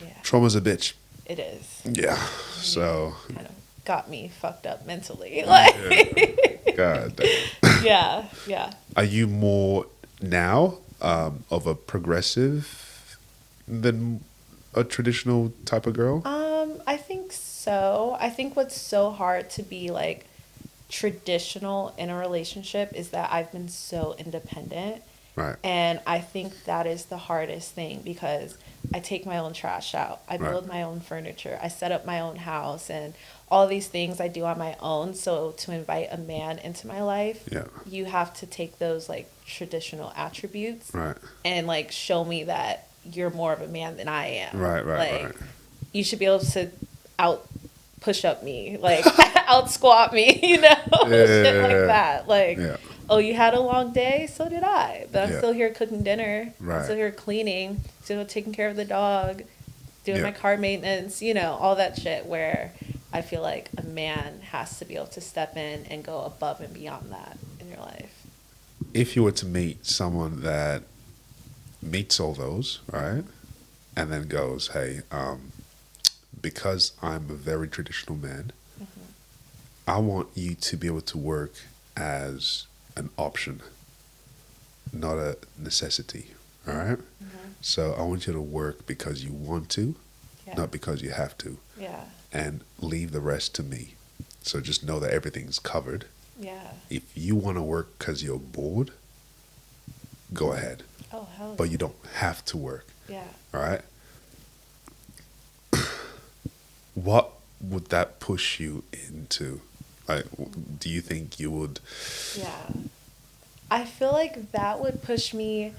Yeah. trauma's a bitch. It is. Yeah. So, Kind of got me fucked up mentally. Like, God damn. yeah. Yeah. Are you more now of a progressive than a traditional type of girl? I think so. I think what's so hard to be like traditional in a relationship is that I've been so independent. Right. And I think that is the hardest thing because I take my own trash out. I Right. build my own furniture. I set up my own house and all these things I do on my own. So to invite a man into my life, Yeah. you have to take those like traditional attributes Right. and like show me that you're more of a man than I am. Right, right, like, right. You should be able to out push up me, like out squat me, shit like that. Like, Yeah. oh, you had a long day, so did I. But I'm Yeah. still here cooking dinner. Right. I'm still here cleaning, still taking care of the dog, doing Yeah. my car maintenance, all that shit where I feel like a man has to be able to step in and go above and beyond that in your life. If you were to meet someone that meets all those, right, and then goes, "Hey, because I'm a very traditional man, I want you to be able to work as an option, not a necessity." All right? So I want you to work because you want to, Yeah. not because you have to, Yeah. and leave the rest to me. So just know that everything's covered. Yeah. If you want to work because you're bored, go ahead. Oh, hell But you don't have to work. yeah. All right? what would that push you into? Like, do you think you would? Yeah. I feel like that would push me,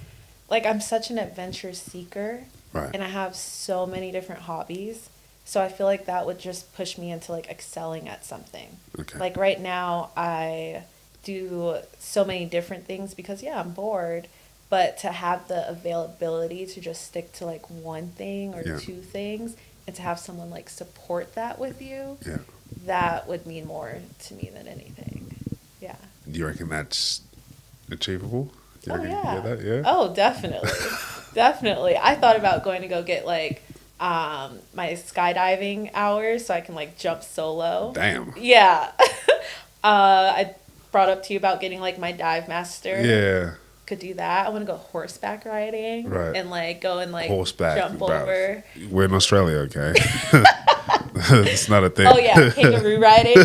like I'm such an adventure seeker Right. and I have so many different hobbies. So I feel like that would just push me into like excelling at something. Okay. Like right now I do so many different things because yeah, I'm bored, but to have the availability to just stick to like one thing or Yeah. two things and to have someone like support that with you, Yeah. that would mean more to me than anything. Yeah. Do you reckon that's achievable? Do you Oh reckon you yeah. can get that? Yeah. Oh, definitely. Definitely. I thought about going to go get like my skydiving hours so I can like jump solo. Damn. Yeah. I brought up to you about getting like my dive master. Yeah. Could do that. I want to go horseback riding Right. and like go and like Horseback. jump bro. over. We're in Australia, okay? It's not a thing. Oh yeah, kangaroo riding.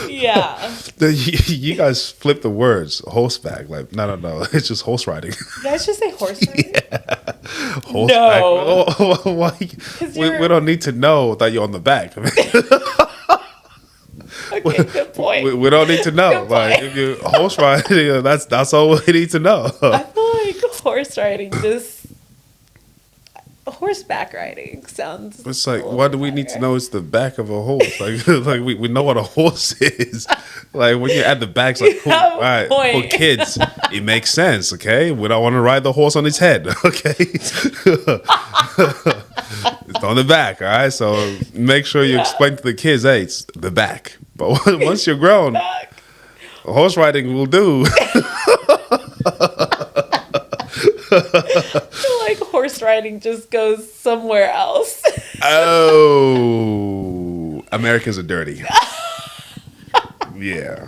Yeah. You guys flip the words horseback. Like, no. It's just horse riding. Did I just say horse riding? Horseback. No. Oh, why? 'Cause We you're- don't need to know that you're on the back. I mean, Okay, good point. we don't need to know. Good Like, point. if you're horse riding, that's all we need to know. I feel like horse riding just horseback riding sounds. It's like, a little why bit do we need to better. know it's the back of a horse? Like, like we know what a horse is. Like, when you add the back, it's like, cool. have a All right, point. for kids, it makes sense, okay? We don't want to ride the horse on its head, okay? It's on the back, all right? So make sure you explain to the kids, hey, it's the back. But once you're grown, Back. horse riding will do. I feel like horse riding just goes somewhere else. Oh, Americans are dirty. Yeah.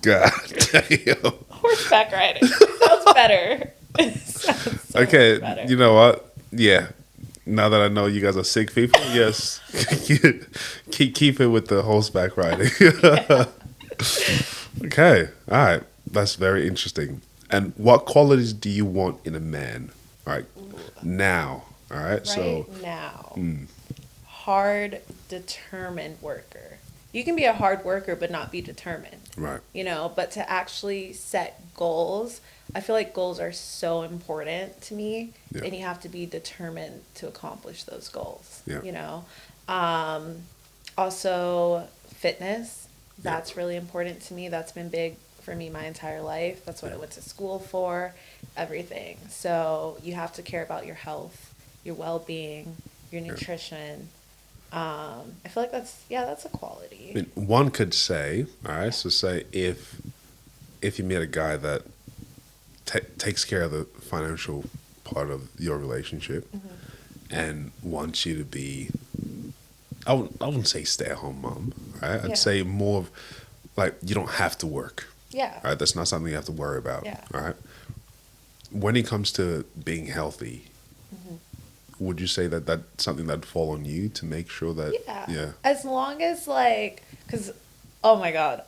God damn. Horseback riding sounds better. Sounds so Okay, much better. you know what? Yeah. Now that I know you guys are sick people, yes, keep it with the horseback riding. Okay, all right, that's very interesting. And what qualities do you want in a man? All right, now, all right. Right So, now, hard, determined worker. You can be a hard worker but not be determined. right, You know, but to actually set goals, I feel like goals are so important to me, Yeah. and you have to be determined to accomplish those goals. Yeah. You know, also fitness. That's really important to me. That's been big for me my entire life. That's what I went to school for, everything. So you have to care about your health, your well-being, your nutrition. I feel like that's a quality. I mean, one could say, all right. So, say if you meet a guy that takes care of the financial part of your relationship and wants you to be, I wouldn't say stay-at-home mom, right? I'd Yeah. say more of like you don't have to work, Yeah. right? That's not something you have to worry about, Yeah. all right? When it comes to being healthy, would you say that that's something that'd fall on you to make sure that, Yeah. As long as like, because, oh my God,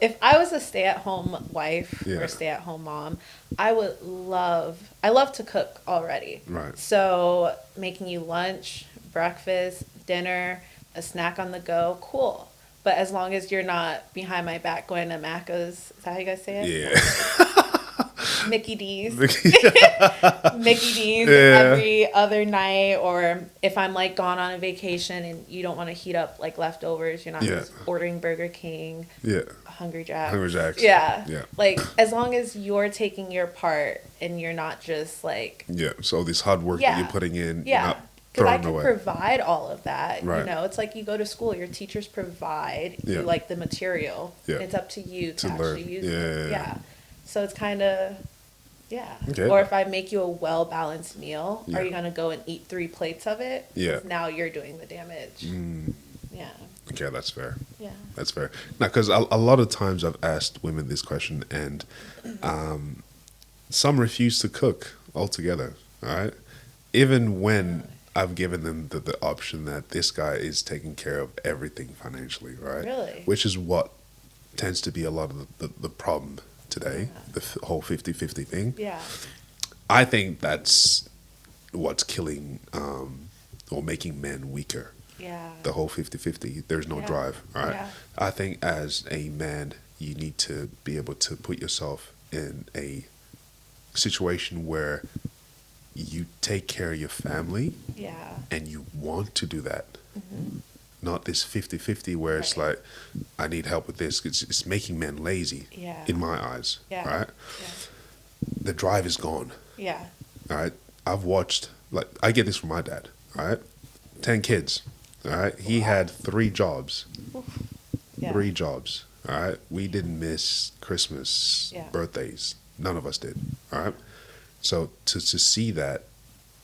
if I was a stay-at-home wife or Yeah. a stay-at-home mom, I love to cook already. Right. So making you lunch, breakfast, dinner, a snack on the go, cool. But as long as you're not behind my back going to Macca's, is that how you guys say it? Yeah. Mickey D's. Yeah. Mickey D's Yeah. every other night, or if I'm like gone on a vacation and you don't want to heat up like leftovers, you're not Yeah. just ordering Burger King, Yeah. Hungry Jack's. Hungry Jack's. Yeah. Yeah. Like as long as you're taking your part and you're not just like, Yeah. So this hard work that Yeah. you're putting in, you're yeah. not Because I throwing can away. provide all of that. Right. You know, it's like you go to school, your teachers provide Yeah. you like the material. Yeah. It's up to you to, To actually learn. use Yeah, it. yeah, yeah. So it's kind of, yeah. Okay. Or if I make you a well balanced meal, Yeah. are you going to go and eat 3 plates of it? 'Cause Yeah. Now you're doing the damage. Yeah. Okay, that's fair. Yeah. That's fair. Now, because a lot of times I've asked women this question, and some refuse to cook altogether. All right, even when I've given them the option that this guy is taking care of everything financially, right? Really? Which is what tends to be a lot of the problem today, the whole 50-50 thing. Yeah. I think that's what's killing or making men weaker. Yeah. The whole 50-50, there's no Yeah. drive. All right. Yeah. I think as a man, you need to be able to put yourself in a situation where you take care of your family Yeah. and you want to do that. Mm-hmm. Not this 50-50 where it's Right. like, I need help with this. It's making men lazy Yeah. in my eyes. Yeah. Right. Yeah. The drive is gone. Yeah. All right. I've watched, like, I get this from my dad. All right. 10 kids. All right. He had 3 jobs. Yeah. 3 jobs. All right. We didn't miss Christmas, Yeah. birthdays. None of us did. All right. So to see that,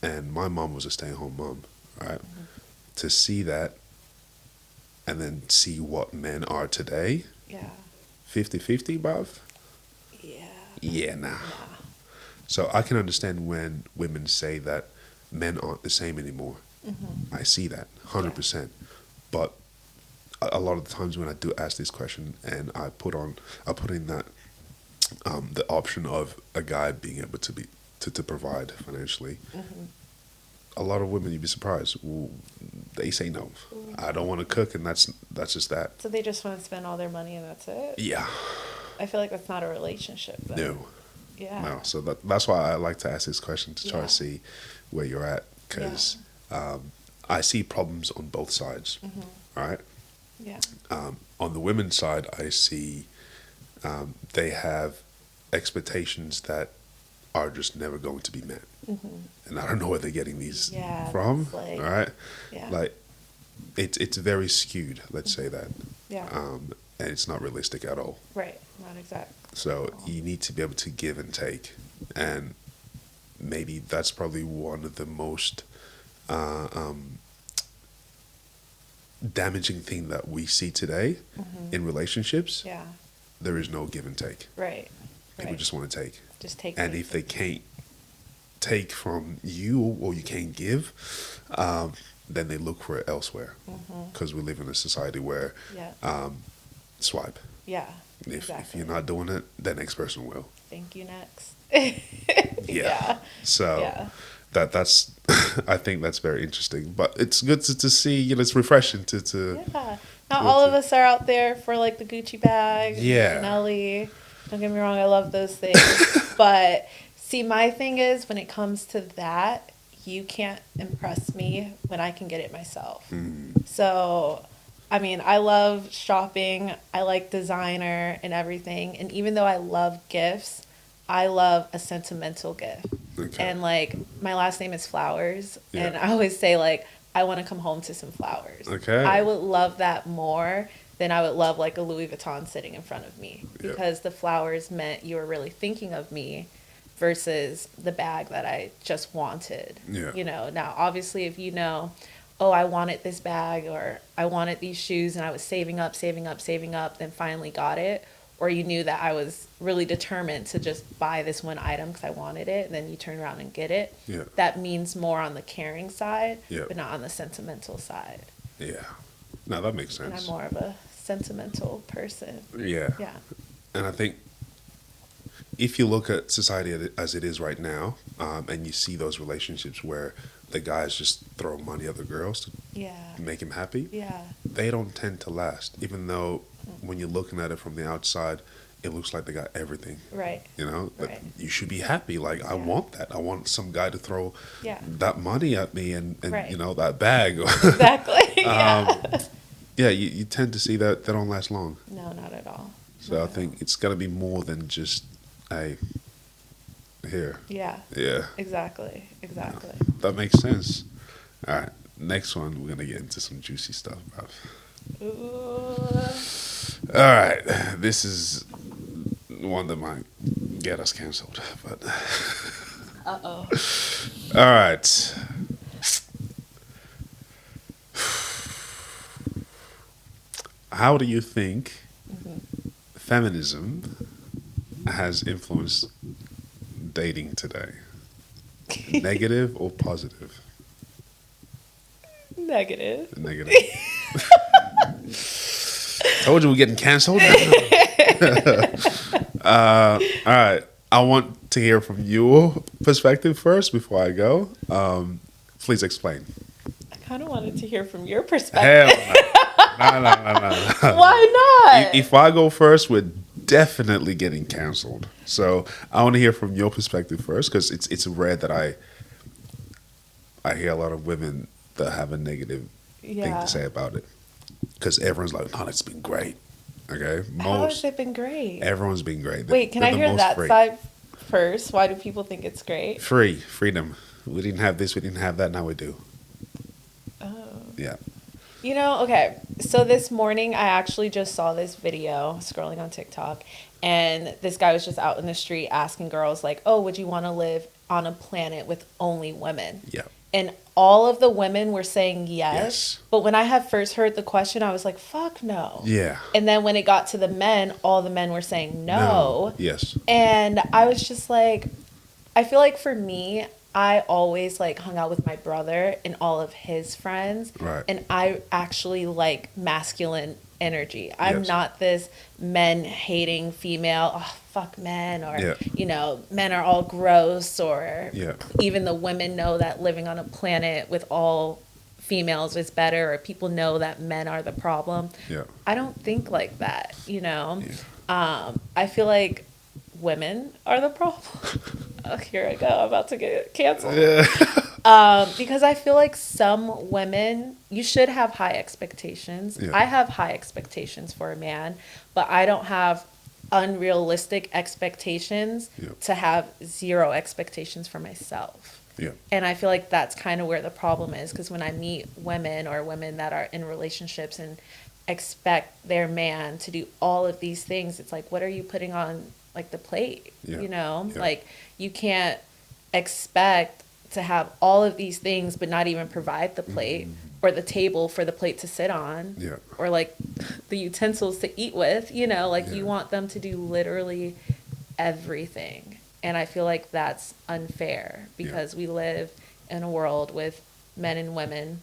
and my mom was a stay-at-home mom. All right. Mm-hmm. To see that, and then see what men are today, Yeah. 50-50, bruv? Yeah. Yeah, nah. Nah. So I can understand when women say that men aren't the same anymore. Mm-hmm. I see that 100%. But a lot of the times when I do ask this question, and I put in that the option of a guy being able to provide financially, Mm-hmm. a lot of women, you'd be surprised, they say no. I don't want to cook, and that's just that. So they just want to spend all their money and that's it? Yeah. I feel like that's not a relationship, though. No. Yeah. No. So that's why I like to ask this question, to try Yeah. to see where you're at, because I see problems on both sides. Mm-hmm. All right. Yeah. On the women's side, I see they have expectations that are just never going to be met. Mm-hmm. And I don't know where they're getting these Yeah, from. it's like- all right. Yeah. Like, it's very skewed, let's say that. Yeah. And it's not realistic at all. Right. Not exact. So you need to be able to give and take. And maybe that's probably one of the most damaging thing that we see today Mm-hmm. in relationships. Yeah. There is no give and take. Right. People Right. just want to take. Just take. And take, if they can't take from you, or you can't give, then they look for it elsewhere. Mm-hmm. Because we live in a society where Yeah. swipe. Yeah. If Exactly. you're not doing it, the next person will. Thank you. Next. Yeah. Yeah. So Yeah. that's I think that's very interesting. But it's good to see, it's refreshing to Yeah. Not all of us are out there for like the Gucci bag, Yeah. Chanel. Don't get me wrong, I love those things. But see, my thing is when it comes to that, you can't impress me when I can get it myself. So, I mean, I love shopping. I like designer and everything. And even though I love gifts, I love a sentimental gift. Okay. And like my last name is Flowers, Yeah. and I always say like I want to come home to some flowers. Okay. I would love that more than I would love like a Louis Vuitton sitting in front of me, Yeah. because the flowers meant you were really thinking of me versus the bag that I just wanted. Yeah. Now obviously if oh, I wanted this bag or I wanted these shoes and I was saving up, then finally got it, or you knew that I was really determined to just buy this one item because I wanted it, and then you turn around and get it. Yeah. That means more on the caring side, Yeah. but not on the sentimental side. Yeah. No, that makes And I'm sense. more of a sentimental person. Yeah. Yeah. And I think if you look at society as it is right now, and you see those relationships where the guys just throw money at the girls to Yeah. make them happy, Yeah. they don't tend to last. Even though when you're looking at it from the outside, it looks like they got everything. Right. But Right. you should be happy. Like, I Yeah. want that. I want some guy to throw Yeah. that money at me and Right. that bag. Exactly. Yeah. Yeah, you tend to see that they don't last long. No, not at all. So Not I at think it's got to be more than just, hey, here. all. Yeah. Yeah, Exactly. Exactly. that makes sense. All right, next one, we're going to get into some juicy stuff, bruv. Ooh. All right, this is one that might get us canceled, but Uh-oh. all right. How do you think feminism has influenced dating today? Negative or positive? Negative. Negative. Told you we're getting canceled. All right. I want to hear from your perspective first before I go. Please explain. kind of wanted to hear from your Hell perspective. no. No. Why not? If I go first, we're definitely getting canceled. So I want to hear from your perspective first, because it's rare that I hear a lot of women that have a negative thing Yeah. to say about it. Because everyone's like, "No, it's been great." Okay, How has it been great? everyone's been great. Wait, can They're I the hear most that free. side first? Why do people think it's great? Freedom. We didn't have this, we didn't have that. Now we do. Oh. Yeah. You know, okay. So this morning, I actually just saw this video scrolling on TikTok, and this guy was just out in the street asking girls, like, oh, would you want to live on a planet with only women? Yeah. And all of the women were saying yes. Yes. But when I had first heard the question, I was like, fuck no. Yeah. And then when it got to the men, all the men were saying no. Yes. And I was just like, I feel like for me, I always like hung out with my brother and all of his friends. Right. And I actually like masculine energy. I'm Yes. not this men hating female, oh, fuck men, or, Yeah. you know, men are all gross, or Yeah. even the women know that living on a planet with all females is better, or people know that men are the problem. Yeah. I don't think like that, you know? Yeah. I feel like women are the problem. Oh, here I go. I'm about to get canceled. Yeah. Because I feel like some women, you should have high expectations. Yeah. I have high expectations for a man, but I don't have unrealistic expectations Yeah. to have zero expectations for myself. Yeah. And I feel like that's kind of where the problem is, because when I meet women or women that are in relationships and expect their man to do all of these things, it's like, what are you putting on like the plate? Yeah. You know, Yeah. like you can't expect to have all of these things but not even provide the plate or the table for the plate to sit on, Yeah. or like the utensils to eat with, you know, like Yeah. you want them to do literally everything. And I feel like that's unfair because we live in a world with men and women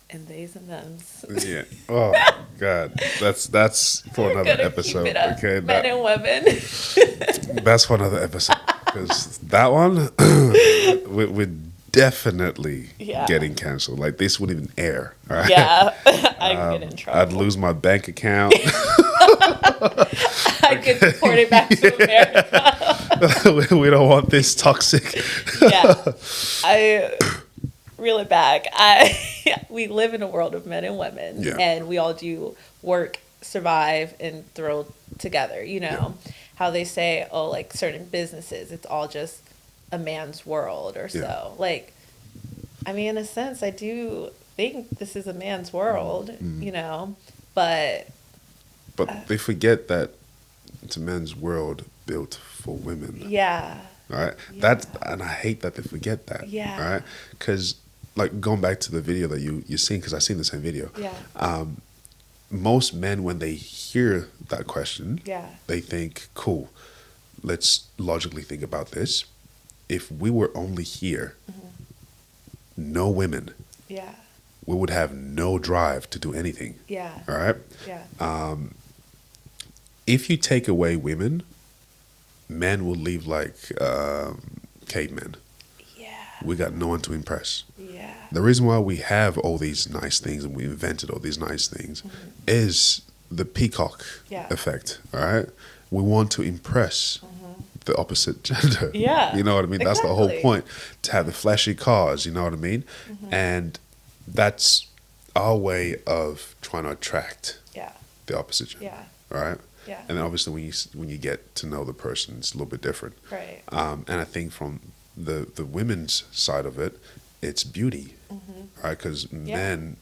and theys and thems. Yeah. Oh God, that's for another Gonna episode. keep it up. Okay, Men and women. that's for another episode, because that one we're definitely Yeah. getting canceled. Like this wouldn't even air. All right? Yeah, I can get in trouble. I'd lose my bank account. I get deported back to America. We don't want this toxic. Yeah, I reel it back. We live in a world of men and women, Yeah. and we all do work, survive, and throw together. You know how they say, oh, like certain businesses, it's all just a man's world or so. Yeah. Like, I mean, in a sense, I do think this is a man's world, you know, but But they forget that it's a man's world built for women. yeah, All right. Yeah. And I hate that they forget that. Yeah. All right. Because, like, going back to the video that you seen, because I seen the same video. yeah, Most men, when they hear that question, yeah, they think, cool, let's logically think about this. If we were only here, no women, yeah, we would have no drive to do anything. yeah, All right. yeah, If you take away women, men will live like cavemen. yeah, We got no one to impress. yeah, The reason why we have all these nice things and we invented all these nice things is the peacock Yeah. effect. All right. We want to impress the opposite gender. Yeah, You know what I mean? That's the whole exactly. point, to have the flashy cars. You know what I mean? And that's our way of trying to attract yeah, the opposite gender. yeah, All right. yeah, And then obviously when you get to know the person, it's a little bit different. right, And I think from the women's side of it, it's beauty, right? Because men,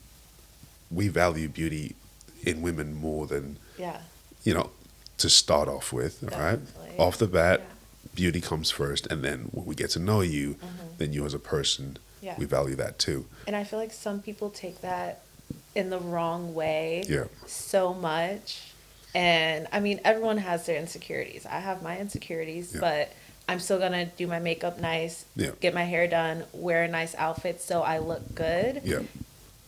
we value beauty in women more than, yeah, to start off with, all right? Definitely. Off the bat, Yeah. beauty comes first, and then when we get to know you, then you as a person, Yeah. we value that too. And I feel like some people take that in the wrong way Yeah. so much. And I mean, everyone has their insecurities. I have my insecurities, Yeah. but I'm still gonna do my makeup nice, Yeah. get my hair done, wear a nice outfit so I look good, Yeah.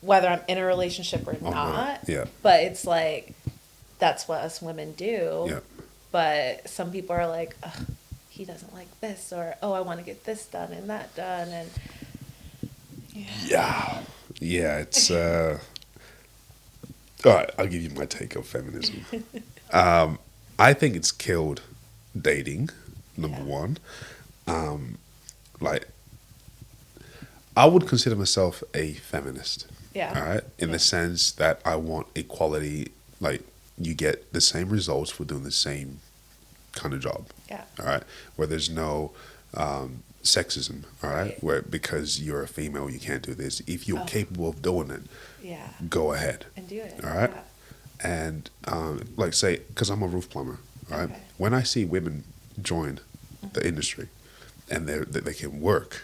whether I'm in a relationship or Oh, not. yeah. But it's like, that's what us women do. Yeah. But some people are like, ugh, he doesn't like this, or oh, I want to get this done and that done, and Yeah. Yeah, it's all right. I'll give you my take of feminism. I think it's killed dating. Number Yeah. one, like I would consider myself a feminist. Yeah. All right, in the sense that I want equality. Like you get the same results for doing the same kind of job. Yeah. All right, where there's no sexism. All right, Right. where because you're a female you can't do this. If you're capable of doing it, Yeah. go ahead. And do it. All right. Yeah. And like say, because I'm a roof plumber, right? Okay. When I see women join the industry and they can work,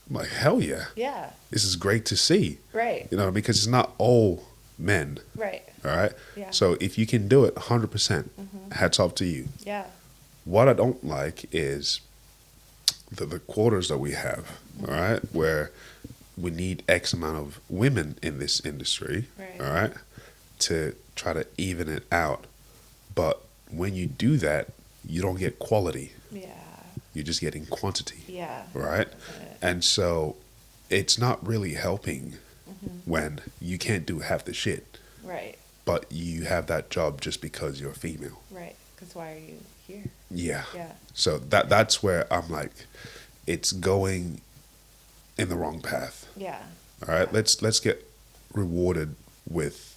I'm like, hell yeah, Yeah. this is great to see. Right. You know, because it's not all men. Right. All right. Yeah. So if you can do it 100%, hats off to you. Yeah. What I don't like is the quotas that we have. All right, where we need X amount of women in this industry. Right. All right, to try to even it out. But when you do that, you don't get quality. Yeah. You're just getting quantity. Yeah. Right? Definite. And so it's not really helping when you can't do half the shit, Right. but you have that job just because you're female. Right. Because why are you here? Yeah. Yeah. So that's where I'm like, it's going in the wrong path. Yeah. All right, let's get rewarded with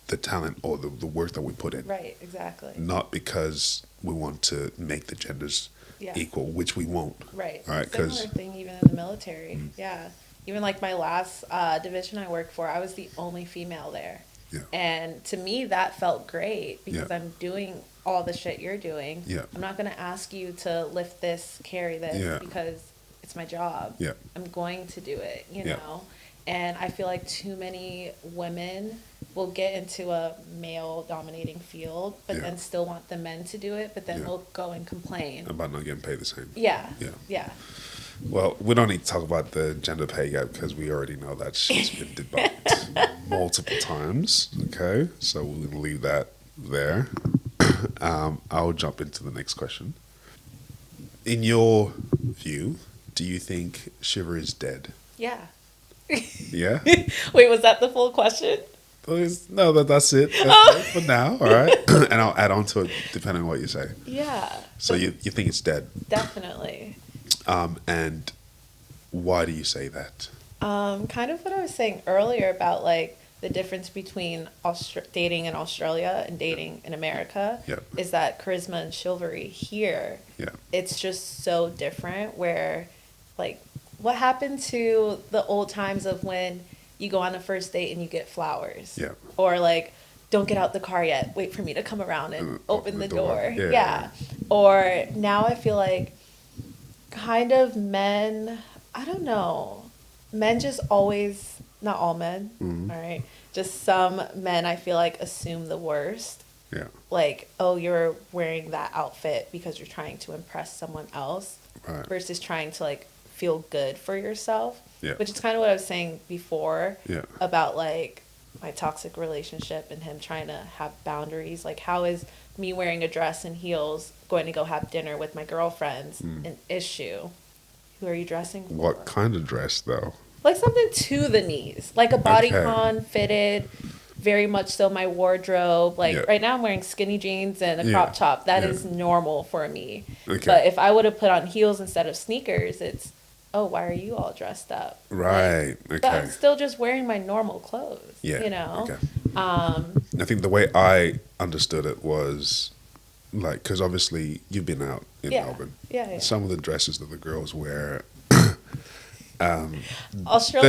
the talent or the work that we put in, Right. Exactly. not because we want to make the genders Yeah. equal, which we won't. Right. All right, Similar 'cause- thing even in the military. Yeah. Even like my last division I worked for, I was the only female there. Yeah. And to me, that felt great because Yeah. I'm doing all the shit you're doing. Yeah. I'm not going to ask you to lift this, carry this Yeah. because it's my job. Yeah. I'm going to do it, you Yeah. know? And I feel like too many women will get into a male dominating field, but Yeah. then still want the men to do it, but then Yeah. will go and complain. About not getting paid the same. Yeah. Yeah. Yeah. Well, we don't need to talk about the gender pay gap because we already know that shit's been debunked multiple times. Okay, so we're gonna leave that there. I'll jump into the next question. In your view, do you think Shiver is dead? Yeah. Yeah. Wait, was that the full question? No, that's it. That's it for now. All right, and I'll add on to it depending on what you say. Yeah. So you think it's dead? Definitely. And why do you say that? Kind of what I was saying earlier about like the difference between dating in Australia and dating in America Yep. is that charisma and chivalry here. Yeah. It's just so different where like what happened to the old times of when you go on a first date and you get flowers? Yeah. Or like don't get out the car yet. Wait for me to come around and open the door. Yeah. Yeah. Or now I feel like kind of men, I don't know. Men just always, not all men, all right? Just some men I feel like assume the worst. Yeah. Like, oh, you're wearing that outfit because you're trying to impress someone else Right. versus trying to like feel good for yourself. Yeah. Which is kind of what I was saying before Yeah. about like my toxic relationship and him trying to have boundaries. Like, how is me wearing a dress and heels going to go have dinner with my girlfriends an issue? Who are you dressing for? What kind of dress though? Like something to the knees, like a Okay. bodycon fitted, very much so my wardrobe. Like Yeah. right now I'm wearing skinny jeans and a Yeah. crop top. That Yeah. is normal for me. Okay. But if I would have put on heels instead of sneakers, it's, oh, why are you all dressed up? Right. But Okay. I'm still just wearing my normal clothes. Yeah. You know? Okay. I think the way I understood it was like, because obviously you've been out in Yeah. Melbourne. Yeah. Some of the dresses that the girls wear, Australian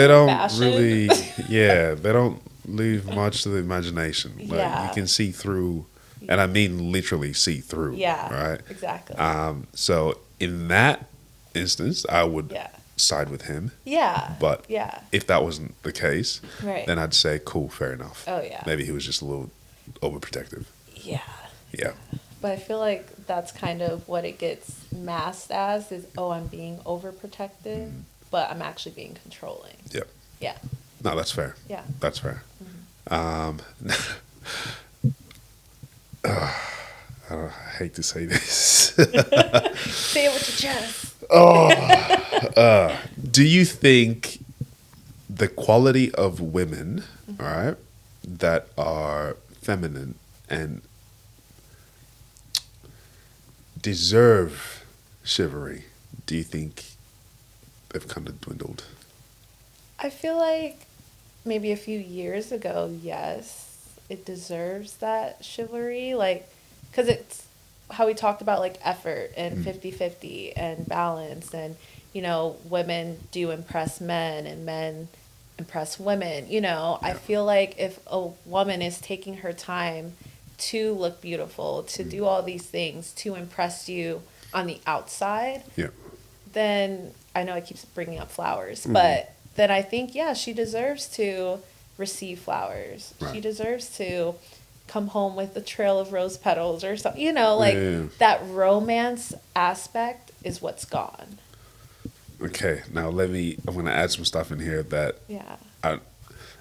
they don't fashion. really, yeah, they don't leave much to the imagination. Like Yeah. you can see through, and I mean literally see through. Yeah. Right. Exactly. So in that instance, I would yeah. side with him. Yeah. But yeah. if that wasn't the case, Right. then I'd say, cool, fair enough. Oh, yeah. Maybe he was just a little overprotective. Yeah. Yeah. But I feel like that's kind of what it gets masked as is, oh, I'm being overprotective, but I'm actually being controlling. Yep. Yeah. No, that's fair. Yeah. That's fair. I hate to say this. Say it with your chest. Do you think the quality of women, all right, that are feminine and deserve chivalry, do you think they've kind of dwindled? I feel like maybe a few years ago, yes, it deserves that chivalry. Like, because it's how we talked about like effort and 50-50 and balance. And, women do impress men and men impress women. I feel like if a woman is taking her time to look beautiful, to do all these things, to impress you on the outside, Yeah. then I know I keep bringing up flowers, but then I think, yeah, she deserves to receive flowers. Right. She deserves to come home with a trail of rose petals or something. Yeah. That romance aspect is what's gone. Okay, now I'm going to add some stuff in here that Yeah. I'm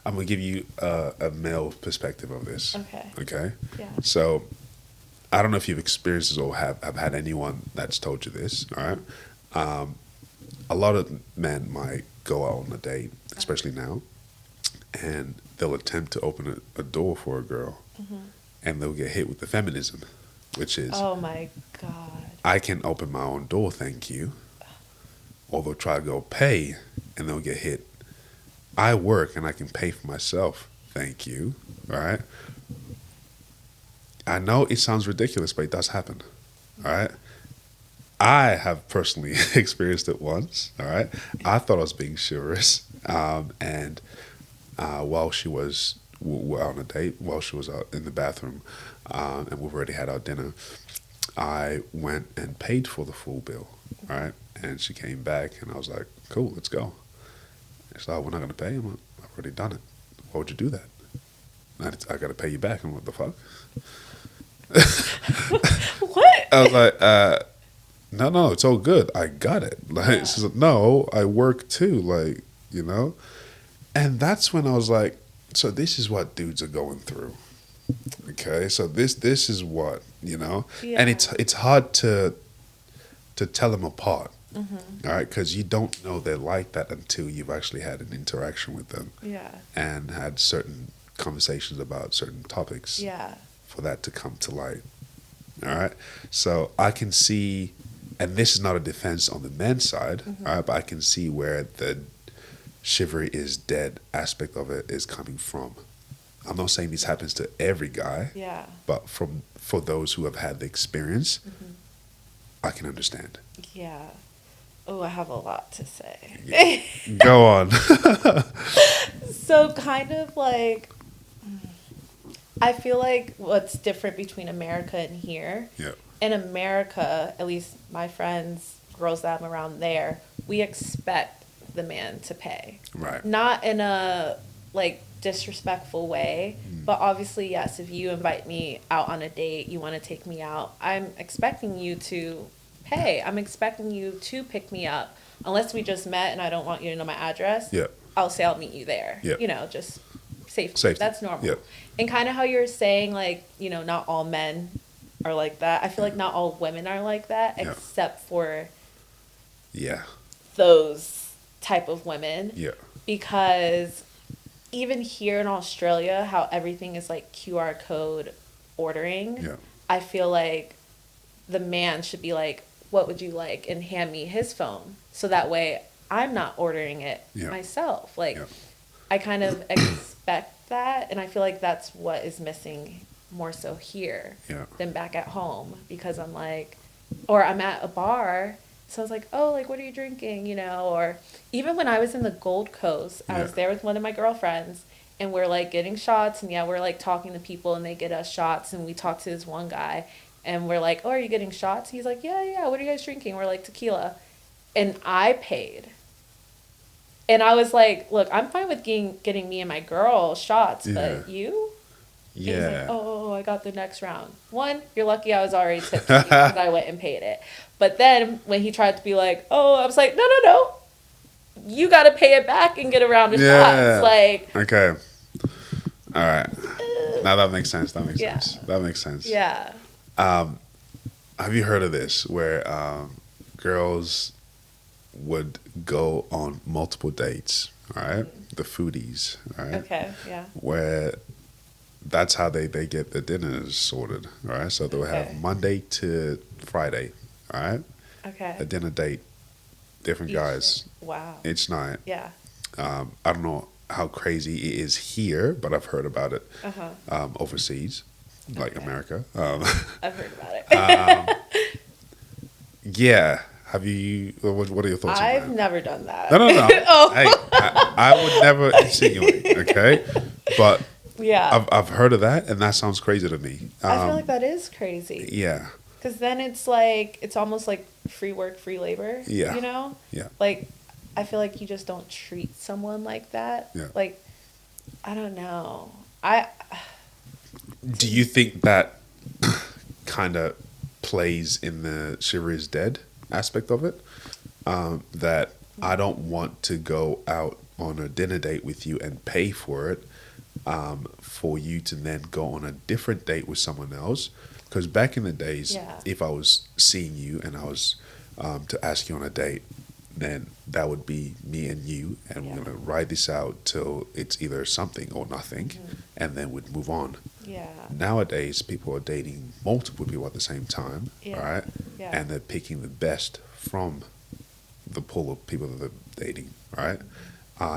going to give you a male perspective of this. Okay. Okay? Yeah. So, I don't know if you've experienced this or have had anyone that's told you this, all right? A lot of men might go out on a date, especially now, and they'll attempt to open a door for a girl, and they'll get hit with the feminism, which is, Oh my God. I can open my own door, thank you. Or they'll try to go pay, and they'll get hit. I work, and I can pay for myself, thank you, all right? I know it sounds ridiculous, but it does happen, all right? I have personally experienced it once, all right? I thought I was being chivalrous, and while she was we're on a date, while she was out in the bathroom, and we've already had our dinner, I went and paid for the full bill, all right? And she came back, and I was like, cool, let's go. She's like, we're not going to pay? I'm like, I've already done it. Why would you do that? I got to pay you back. I'm like, what the fuck? What? I was like, no, it's all good. I got it. Like, she's like, no, I work too. Like, and that's when I was like, so this is what dudes are going through. Okay, so this is what, and it's hard to tell them apart. All right, because you don't know they're like that until you've actually had an interaction with them. Yeah. And had certain conversations about certain topics. Yeah. For that to come to light. All right. So I can see, and this is not a defense on the men's side, all right, but I can see where the chivalry is dead aspect of it is coming from. I'm not saying this happens to every guy. Yeah. But for those who have had the experience, I can understand. Yeah. Oh, I have a lot to say. Go on. So kind of like, I feel like what's different between America and here. Yeah. In America, at least my friends, girls that I'm around there, we expect the man to pay. Right. Not in a disrespectful way, but obviously, yes, if you invite me out on a date, you want to take me out, I'm expecting you to pay. I'm expecting you to pick me up. Unless we just met and I don't want you to know my address, Yeah. I'll say I'll meet you there. Yeah. Just safety. Safety. That's normal. Yeah. And kind of how you're saying, not all men are like that. I feel like not all women are like that, except for those type of women. Yeah. Because even here in Australia, how everything is like QR code ordering, I feel like the man should be like, what would you like? And hand me his phone. So that way I'm not ordering it myself. I kind of expect that. And I feel like that's what is missing more so here than back at home. Because I'm like, or I'm at a bar. So I was like, oh, what are you drinking? Or even when I was in the Gold Coast, I was there with one of my girlfriends. And we're getting shots. And we're talking to people and they get us shots. And we talk to this one guy. And we're like, oh, are you getting shots? He's like, yeah. What are you guys drinking? We're like, tequila. And I paid. And I was like, look, I'm fine with getting me and my girl shots, but you? Yeah. And he's like, oh, I got the next round. One, you're lucky I was already tipped because I went and paid it. But then when he tried to be like, oh, I was like, no. You got to pay it back and get a round of shots. Okay. All right. Now that makes sense. That makes sense. Yeah. Have you heard of this where girls would go on multiple dates, all right? The foodies, all right? Okay. Yeah. Where that's how they get the dinners sorted, all right? So they'll have Okay. Monday to Friday, all right? Okay. A dinner date, different Each guys day. Wow. each night. Yeah. I don't know how crazy it is here, but I've heard about it Uh huh. overseas, like Okay. America. I've heard about it. Yeah. Have you? What are your thoughts on I've that? never done that. No, no, no. Oh. Hey, I would never insinuate. Okay, but Yeah. I've heard of that, and that sounds crazy to me. I feel like that is crazy. Yeah, Because then it's almost like free work, free labor. Yeah. You know? Yeah. Like, I feel like you just don't treat someone like that. Yeah. Like, I don't know. Do you think that kind of plays in the Shiver is Dead aspect of it? That I don't want to go out on a dinner date with you and pay for it, for you to then go on a different date with someone else. Because back in the days, Yeah. if I was seeing you and I was to ask you on a date, then that would be me and you, and we're Yeah. gonna ride this out till it's either something or nothing, Mm-hmm. and then we'd move on. Yeah. Nowadays, people are dating multiple people at the same time, Yeah. all right? Yeah. And they're picking the best from the pool of people that they're dating, right?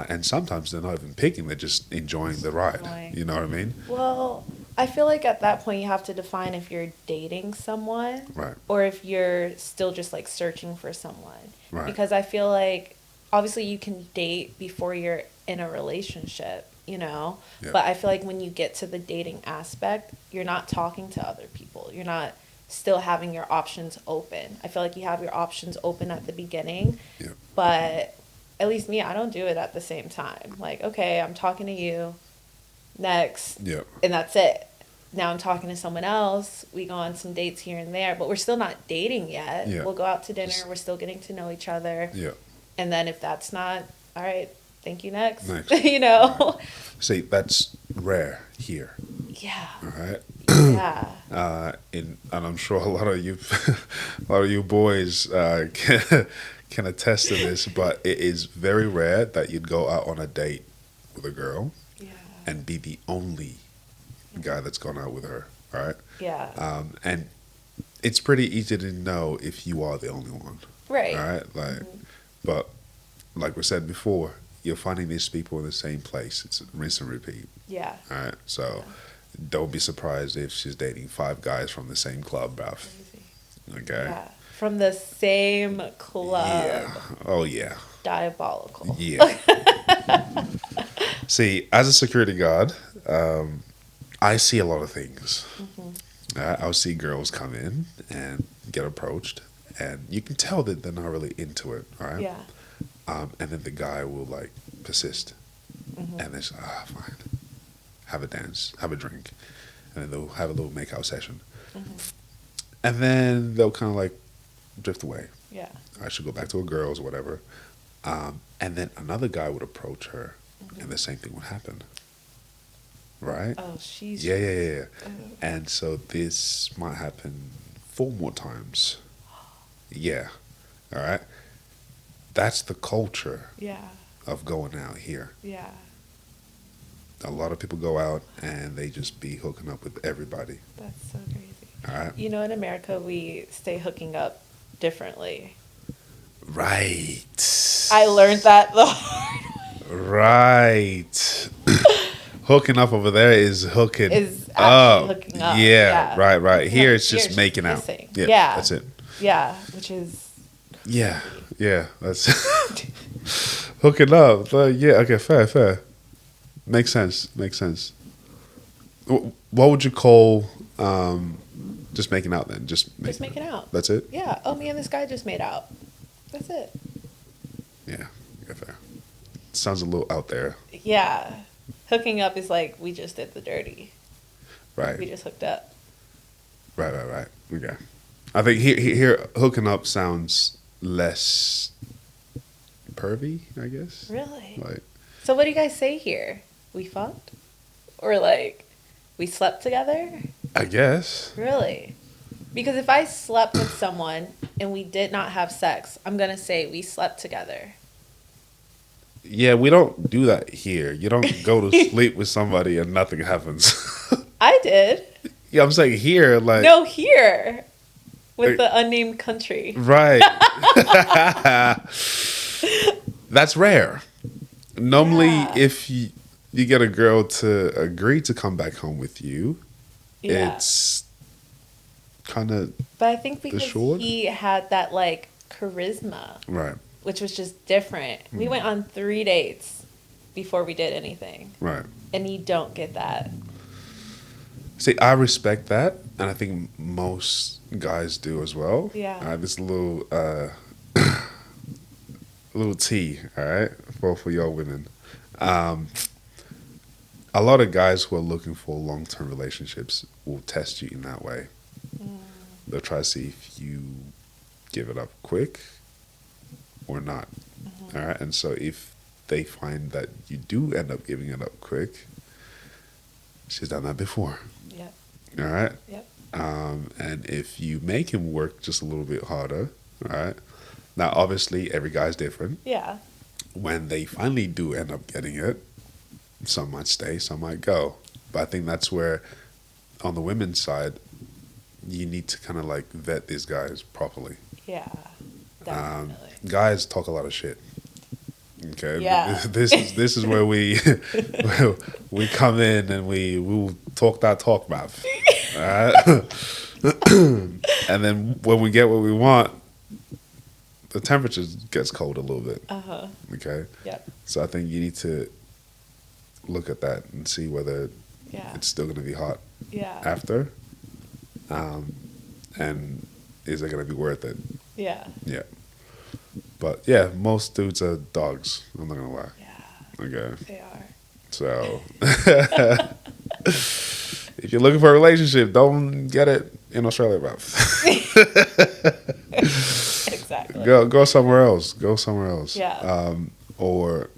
And sometimes they're not even picking; they're just enjoying the ride. Enjoying. You know what I mean? Well, I feel like at that point you have to define if you're dating someone Right. or if you're still just like searching for someone. Right. Because I feel like obviously you can date before you're in a relationship, you know? Yeah. But I feel like when you get to the dating aspect, you're not talking to other people. You're not still having your options open. I feel like you have your options open at the beginning. Yeah. But at least me, I don't do it at the same time. Like, okay, I'm talking to you. Next. Yeah. And that's it. Now I'm talking to someone else. We go on some dates here and there, but we're still not dating yet. Yeah. We'll go out to dinner. We're still getting to know each other. Yeah. And then if that's not, all right, thank you, next. Next. You know? See, that's rare here. Yeah. All right. Yeah. And I'm sure a lot of you boys can attest to this, but it is very rare that you'd go out on a date with a girl Yeah. and be the only guy that's gone out with her. All right. Yeah. And it's pretty easy to know if you are the only one. Right. All right. Like, but like we said before, you're finding these people in the same place. It's rinse and repeat. Yeah. All right. So don't be surprised if she's dating 5 guys from the same club, bruv. Crazy. Okay. Yeah. From the same club. Yeah. Oh yeah. Diabolical. Yeah. See, as a security guard, I see a lot of things. I'll see girls come in and get approached, and you can tell that they're not really into it, all right? Yeah. And then the guy will like persist, and they say, fine, have a dance, have a drink, and then they'll have a little makeout session, and then they'll kind of like drift away. Yeah. I should go back to a girl's or whatever. And then another guy would approach her, and the same thing would happen. Right? Oh, she's. Yeah. And so this might happen 4 more times. Yeah. All right. That's the culture Yeah. of going out here. Yeah. A lot of people go out and they just be hooking up with everybody. That's so crazy. All right. You know, in America, we stay hooking up differently. Right. I learned that the hard way. Right. Hooking up over there is hooking Is actually up. hooking up, Yeah, yeah. right. Here No, it's here just it's making out. kissing. Yeah, Yeah. that's it. Yeah, which is Yeah, that's hooking up. Yeah, okay, fair. Makes sense. What would you call just making out then? Just making out. That's it? Yeah. Oh, me and this guy just made out. That's it. Yeah, fair. Sounds a little out there. Yeah. Hooking up is like we just did the dirty. Right. We just hooked up. Right. Okay. I think here hooking up sounds less pervy, I guess. Really? Like, So what do you guys say here? We fucked? Or like we slept together? I guess. Really? Because if I slept with someone and we did not have sex, I'm going to say we slept together. Yeah, we don't do that here. You don't go to sleep with somebody and nothing happens. I did. Yeah, I'm saying here, like, No, here with Uh, the unnamed country. right. That's rare. Normally, Yeah. if you get a girl to agree to come back home with you, Yeah. it's kind of But I think because short. he had that like charisma, right, which was just different. We went on 3 dates before we did anything. right. And you don't get that. See, I respect that, and I think most guys do as well. Yeah. This little little tea, all right, for your women. Um, a lot of guys who are looking for long-term relationships will test you in that way. They'll try to see if you give it up quick or not. All right, and so if they find that you do end up giving it up quick, she's done that before. Yep. All right. Yep. And if you make him work just a little bit harder, all right. Now, obviously, every guy's different. Yeah. When they finally do end up getting it, some might stay, some might go. But I think that's where, on the women's side, you need to kind of like vet these guys properly. Yeah. Definitely. Guys talk a lot of shit. Okay. Yeah. This is where we we come in and we will talk that talk mouth. All right. And then when we get what we want, the temperature gets cold a little bit. Okay. Yep. So I think you need to look at that and see whether Yeah. it's still going to be hot Yeah. after, and is it going to be worth it? Yeah. Yeah. But yeah, most dudes are dogs. I'm not gonna lie. Yeah. Okay. They are. So if you're looking for a relationship, don't get it in Australia, bro. Exactly. Go somewhere else. Go somewhere else. Yeah. Or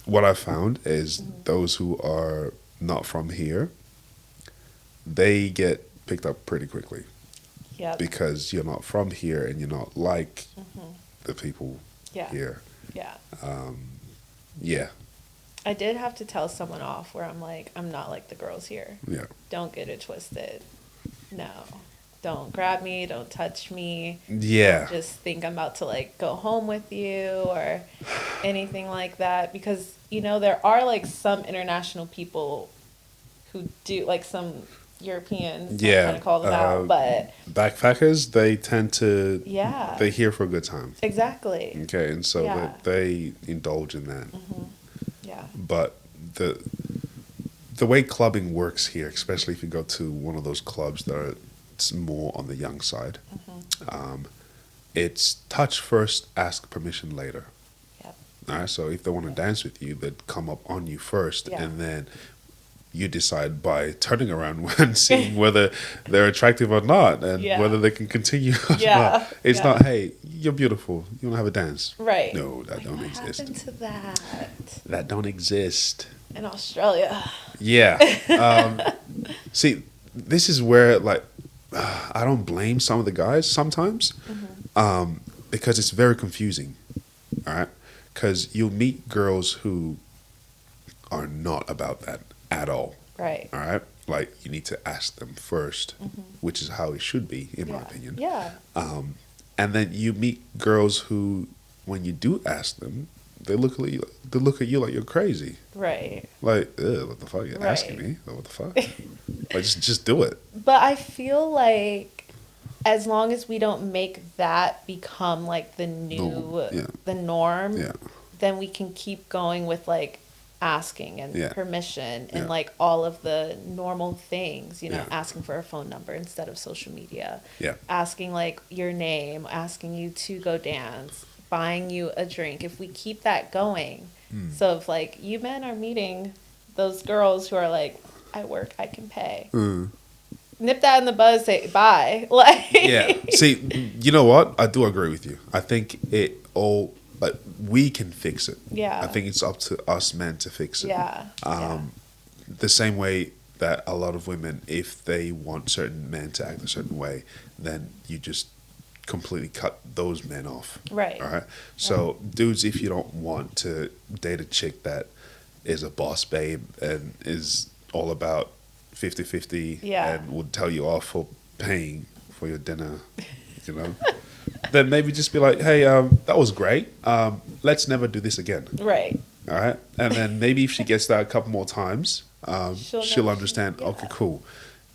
what I found is those who are not from here, they get picked up pretty quickly Yep. because you're not from here and you're not like the people Yeah. here. Yeah. Yeah. I did have to tell someone off where I'm like, I'm not like the girls here. Yeah. Don't get it twisted. No. Don't grab me. Don't touch me. Yeah. Just think I'm about to like go home with you or anything like that. Because, you know, there are like some international people who do, like some Europeans. Yeah, I'm trying to call them out. But backpackers, they tend to, yeah. they're here for a good time. Exactly. Okay, and so Yeah. they indulge in that. Yeah. But the way clubbing works here, especially if you go to one of those clubs that are more on the young side, it's touch first, ask permission later. Yep. All right, so if they want to dance with you, they'd come up on you first, Yeah. and then you decide by turning around and seeing whether they're attractive or not, and Yeah. whether they can continue or Yeah. not. It's Yeah. not, hey, you're beautiful. You want to have a dance? Right. No, that don't What exist. happened to that That don't exist. in Australia? Yeah. See, this is where like I don't blame some of the guys sometimes, because it's very confusing. All right, because you'll meet girls who are not about that at all. Right. All right, like you need to ask them 1st, which is how it should be, in my Yeah. opinion. Yeah. And then you meet girls who, when you do ask them, they look at you. They look at you like you're crazy. Right. Like, ugh, what the fuck? You're asking Right. me? Like, what the fuck? Like, just do it. But I feel like as long as we don't make that become like the new, Yeah. the norm, Yeah. then we can keep going with like asking and Yeah. permission and Yeah. like all of the normal things, you know, Yeah. asking for a phone number instead of social media, Yeah. asking like your name, asking you to go dance, buying you a drink. If we keep that going, so if like you men are meeting those girls who are like, I work, I can pay. Nip that in the bud, say bye. Like, Yeah. See, you know what? I do agree with you. I think it all, like, we can fix it. Yeah. I think it's up to us men to fix it. Yeah. Yeah. The same way that a lot of women, if they want certain men to act a certain way, then you just completely cut those men off. Right. All right. So, dudes, if you don't want to date a chick that is a boss babe and is all about 50-50 Yeah. and would tell you off for paying for your dinner, you know, then maybe just be like, hey, that was great. Let's never do this again. Right. All right. And then maybe if she gets that a couple more times, she'll know understand, yeah. okay, cool.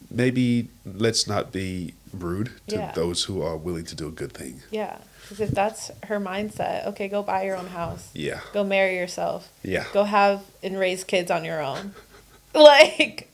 Maybe let's not be rude to Yeah. those who are willing to do a good thing. Yeah. Because if that's her mindset, okay, go buy your own house. Yeah. Go marry yourself. Yeah. Go have and raise kids on your own. Like,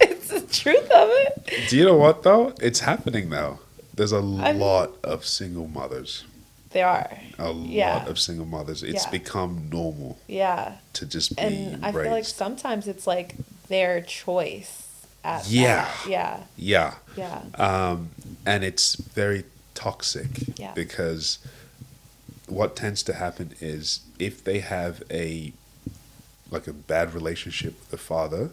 it's the truth of it. Do you know what, though? It's happening now. There's a mean- lot of single mothers. They are. A Yeah. lot of single mothers. It's Yeah. become normal Yeah. to just be And I feel like raised. sometimes it's like their choice at Yeah. that. Yeah. Yeah. Yeah. And it's very toxic Yeah. because what tends to happen is if they have a bad relationship with the father,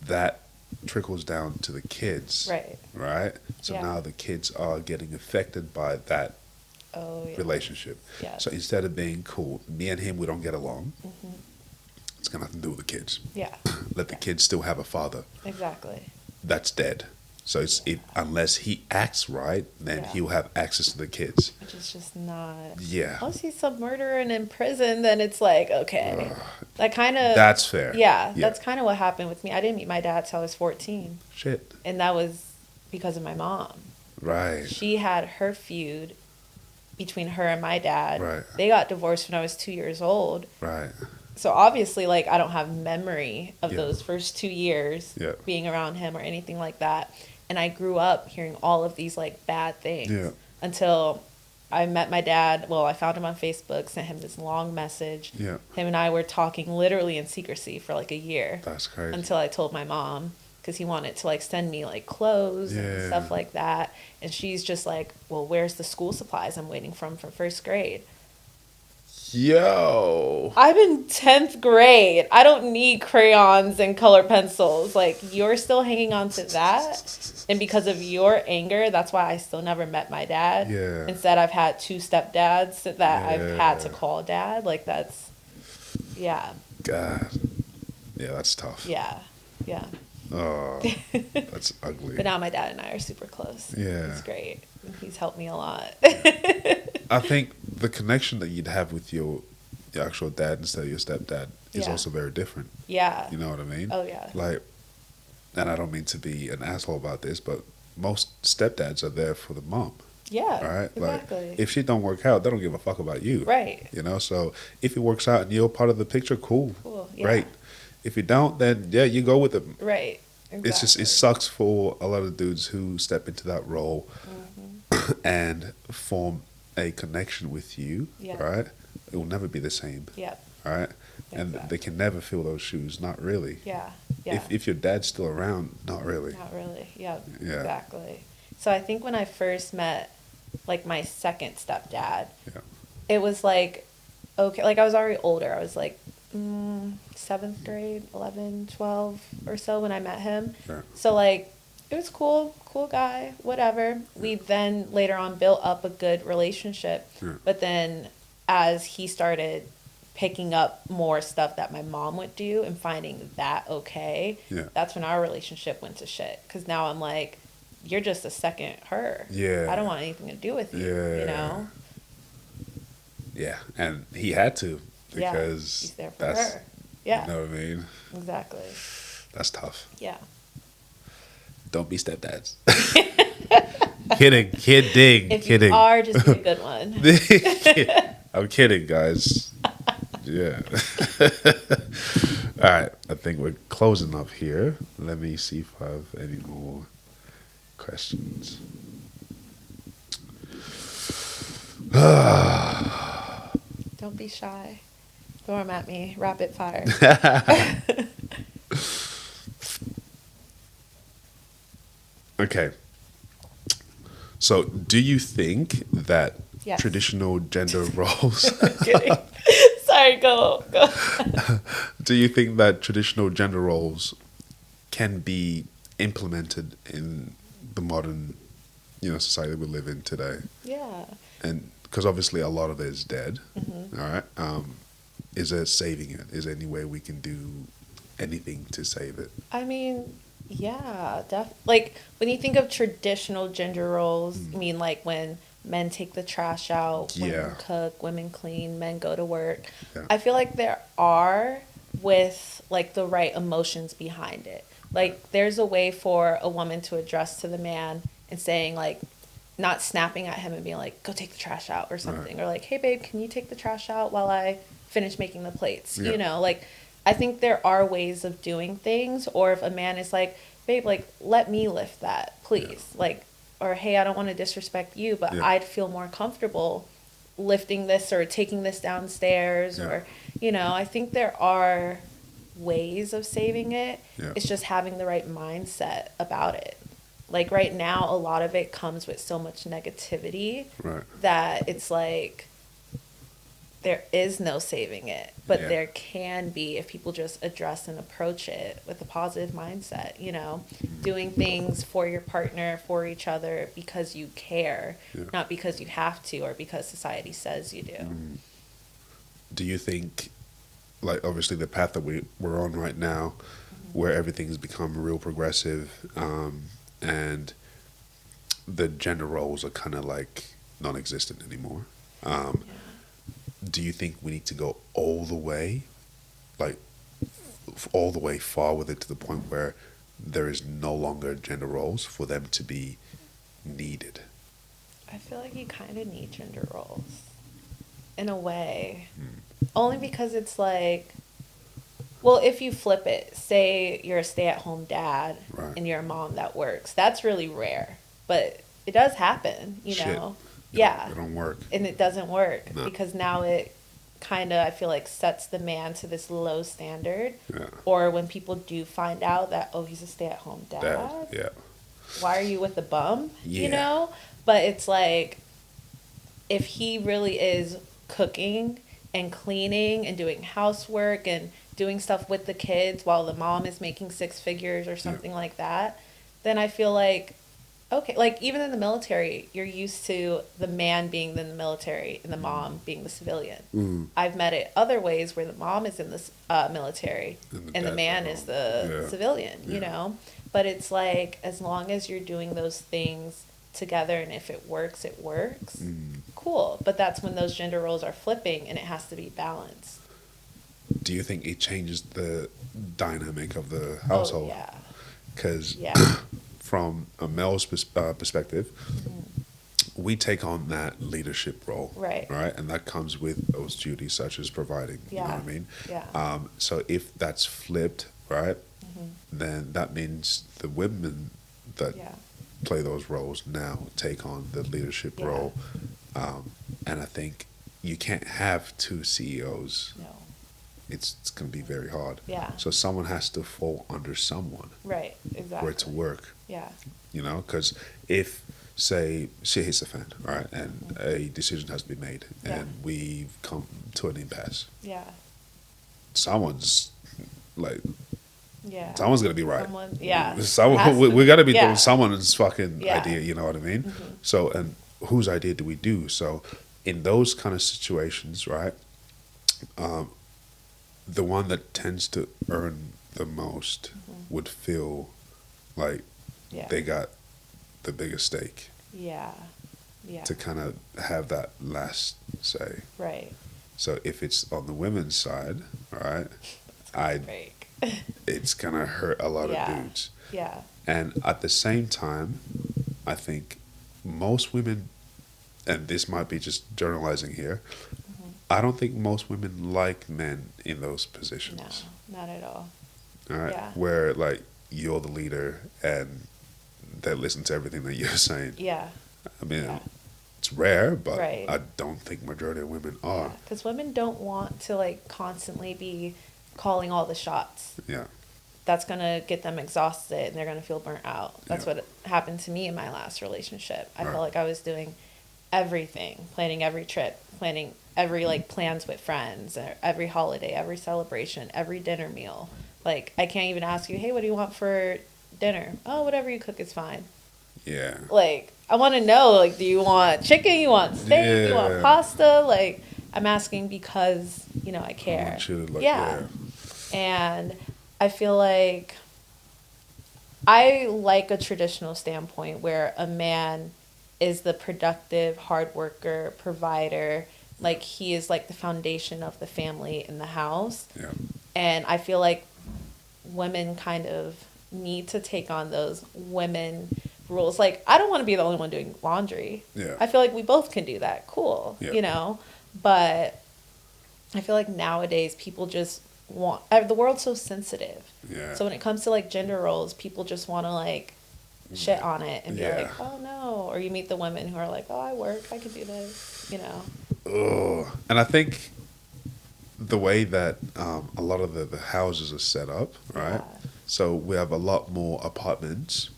that trickles down to the kids. Right. Right? So Yeah. now the kids are getting affected by that Oh, yeah. relationship. Yeah. So instead of being cool, me and him, we don't get along, it's got nothing to do with the kids. Yeah. Let the kids still have a father. Exactly. That's dead. So unless he acts right, then Yeah. he'll have access to the kids. Which is just not. Yeah. Unless he's some murderer and in prison, then it's like, okay. That kind of. That's fair. Yeah. That's kind of what happened with me. I didn't meet my dad till I was 14. Shit. And that was because of my mom. Right. She had her feud between her and my dad. Right. They got divorced when I was 2 years old. Right. So obviously, like, I don't have memory of Yeah. those first 2 years Yeah. being around him or anything like that. And I grew up hearing all of these, like, bad things Yeah. until I met my dad. Well, I found him on Facebook, sent him this long message. Yeah. Him and I were talking literally in secrecy for, like, a year That's crazy. until I told my mom because he wanted to, like, send me, like, clothes Yeah. and stuff like that. And she's just like, well, where's the school supplies I'm waiting for first grade? Yo. I'm in 10th grade. I don't need crayons and color pencils. Like, you're still hanging on to that. And because of your anger, that's why I still never met my dad. Yeah. Instead, I've had 2 stepdads that I've had to Yeah. call dad. Like, that's, yeah, God. Yeah, that's tough. yeah, yeah. Oh, that's ugly. But now my dad and I are super close. Yeah. It's great. He's helped me a lot. I think the connection that you'd have with your actual dad instead of your stepdad is Yeah. also very different. Yeah. You know what I mean? Oh, yeah. Like, and I don't mean to be an asshole about this, but most stepdads are there for the mom. Yeah. All right. Exactly. Like, if shit don't work out, they don't give a fuck about you. Right. You know. So if it works out and you're part of the picture, cool. Cool. Yeah. Great. If you don't, then yeah, you go with it. Right. Exactly. It's just it sucks for a lot of dudes who step into that role and form a connection with you. Yeah. Right. It will never be the same. Yep. All right. And Exactly. they can never fill those shoes. Not really. Yeah. Yeah. If your dad's still around, not really. Not really. Yeah. Yeah. Exactly. So I think when I first met, like, my second stepdad, Yeah. it was like, okay, like, I was already older. I was like 7th grade, 11, 12 or so when I met him. Yeah. So, like, it was cool guy, whatever. We then later on built up a good relationship. Yeah. But then as he started picking up more stuff that my mom would do and finding that okay, Yeah. that's when our relationship went to shit. Because now I'm like, you're just a second her. Yeah. I don't want anything to do with you, Yeah. you know? Yeah. And he had to Yeah, because he's there for that's her. Yeah, you know what I mean? exactly. That's tough. Yeah. Don't be stepdads. Kidding. If Kidding. you are, just be a good one. I'm kidding, guys. Yeah. All right. I think we're closing up here. Let me see if I have any more questions. Don't be shy. Throw them at me. Rapid fire. Okay. So, do you think that Yes. traditional gender roles? Kidding. Sorry, go. Do you think that traditional gender roles can be implemented in the modern society we live in today. Yeah. And because obviously a lot of it is dead. Hmm. All right. Is there saving it? Is there any way we can do anything to save it? I mean, yeah, like when you think of traditional gender roles, I mean like when men take the trash out, women Yeah. cook, women clean, men go to work. Yeah. I feel like there are, with like the right emotions behind it. Like there's a way for a woman to address to the man and saying like, not snapping at him and being like, go take the trash out or something, or like, hey babe, can you take the trash out while I finish making the plates? Yeah. You know, like I think there are ways of doing things. Or if a man is like, babe, like let me lift that, please, like, or hey, I don't want to disrespect you, but Yeah. I'd feel more comfortable lifting this or taking this downstairs. Yeah. Or I think there are ways of saving it. Yeah. It's just having the right mindset about it. Like right now, a lot of it comes with so much negativity Right. that it's like there is no saving it, but Yeah. there can be if people just address and approach it with a positive mindset, doing things for your partner, for each other because you care, Yeah. not because you have to or because society says you do. Do you think, like, obviously the path that we're on right now, where everything's become real progressive, and the gender roles are kind of like non-existent anymore? Do you think we need to go all the way, like all the way far with it to the point where there is no longer gender roles for them to be needed? I feel like you kind of need gender roles in a way. Only because it's like, well, if you flip it, say you're a stay-at-home dad Right. and you're a mom that works, that's really rare. But it does happen, Shit. know? It Yeah. don't work. And it doesn't work No. because now it kind of, I feel like, sets the man to this low standard. Yeah. Or when people do find out that, oh, he's a stay-at-home dad, Dad. Yeah. why are you with the bum? Yeah. But it's like, if he really is cooking and cleaning and doing housework and doing stuff with the kids while the mom is making six figures or something like that, then I feel like, okay, like even in the military, you're used to the man being in the military and the mom being the civilian. I've met it other ways where the mom is in the military and the dad's man at is home. the Yeah. civilian, Yeah. But it's like, as long as you're doing those things together and if it works, cool. But that's when those gender roles are flipping and it has to be balanced. Do you think it changes the dynamic of the household? Oh, yeah. Because Yeah. from a male's perspective, we take on that leadership role, Right. Right, and that comes with those duties such as providing. You know what I mean? Yeah. So if that's flipped, right, then that means the women that Yeah. play those roles now take on the leadership Yeah. role, and I think you can't have two CEOs. No. It's going to be very hard. Yeah. So someone has to fall under someone Right. Exactly. for it to work. Yeah. Because if, say, shit hits the fan, right, and a decision has to be made, Yeah. and we've come to an impasse, Yeah. someone's like, Yeah. someone's gonna be right. Someone, yeah. Someone, Has to we got to be yeah. doing someone's fucking Yeah. idea. You know what I mean? So, and whose idea do we do? So, in those kind of situations, right, the one that tends to earn the most would feel like Yeah. they got the biggest stake Yeah. Yeah. to kind of have that last say. Right. So if it's on the women's side, all right, Right. it's gonna hurt a lot Yeah. of dudes. Yeah. And at the same time, I think most women, and this might be just generalizing here, I don't think most women like men in those positions. No, not at all. All right, Yeah. where like you're the leader and they listen to everything that you're saying. Yeah. I mean, Yeah. it's rare, but Right. I don't think majority of women are. Because women don't want to like constantly be calling all the shots. Yeah. That's gonna get them exhausted and they're gonna feel burnt out. That's Yeah. what happened to me in my last relationship. I Right. felt like I was doing everything, planning every trip, planning every like plans with friends, every holiday, every celebration, every dinner meal. Like I can't even ask you, hey, what do you want for dinner? Oh, whatever you cook is fine. Yeah. Like I want to know, like, do you want chicken? You want steak? You want pasta? Like, I'm asking because, you know, I care. I want you to, like, yeah. And I feel like I like a traditional standpoint where a man is the productive, hard worker, provider. Like, he is like the foundation of the family in the house. Yeah. And I feel like women kind of need to take on those women rules. Like, I don't want to be the only one doing laundry. Yeah. I feel like we both can do that. Cool. Yeah. You know? But I feel like nowadays people just want, the world's so sensitive. Yeah. So when it comes to like gender roles, people just want to like shit on it and be like, oh no. Or you meet the women who are like, oh, I work, I can do this, you know? Oh, and I think the way that a lot of the houses are set up, right? Yeah. So we have a lot more apartments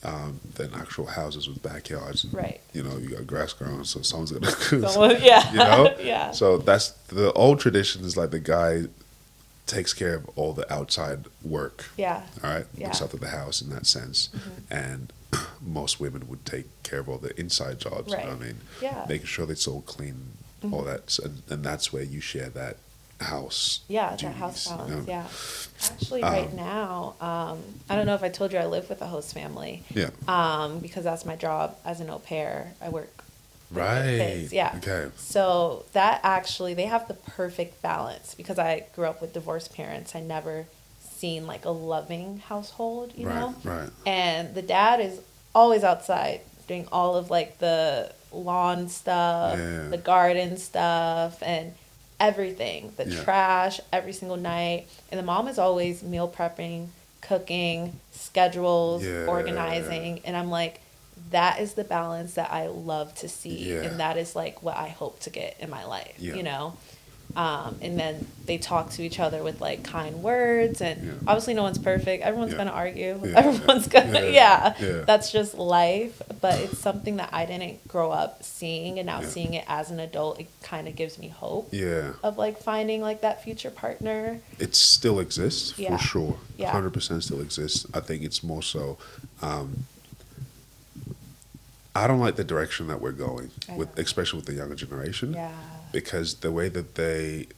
than actual houses with backyards. Right. You know, you got grass growing, so someone's gonna. Yeah. You know. Yeah. So that's the old tradition is like the guy takes care of all the outside work. Yeah. All right. Yeah. Looks after the house in that sense, and most women would take care of all the inside jobs. Right. You know what I mean? Yeah. Making sure it's all clean, all that, and that's where you share that house. Yeah, duties, that house balance. you know? Yeah. Actually, right now, I don't know if I told you I live with a host family. Yeah. Because that's my job as an au pair. I work with Right. kids. Yeah. Okay. So that actually, they have the perfect balance because I grew up with divorced parents. I never seen like a loving household, you know? Right. And the dad is always outside doing all of like the lawn stuff, the garden stuff, and everything, the trash every single night. And the mom is always meal prepping, cooking, schedules, organizing. And I'm like, that is the balance that I love to see. And that is like what I hope to get in my life, you know? And then they talk to each other with like kind words, and obviously no one's perfect. Everyone's gonna argue. Everyone's gonna that's just life. But it's something that I didn't grow up seeing, and now seeing it as an adult, it kind of gives me hope. Of like finding like that future partner. It still exists for sure. 100% still exists. I think it's more so. I don't like the direction that we're going with, especially with the younger generation. Because the way that they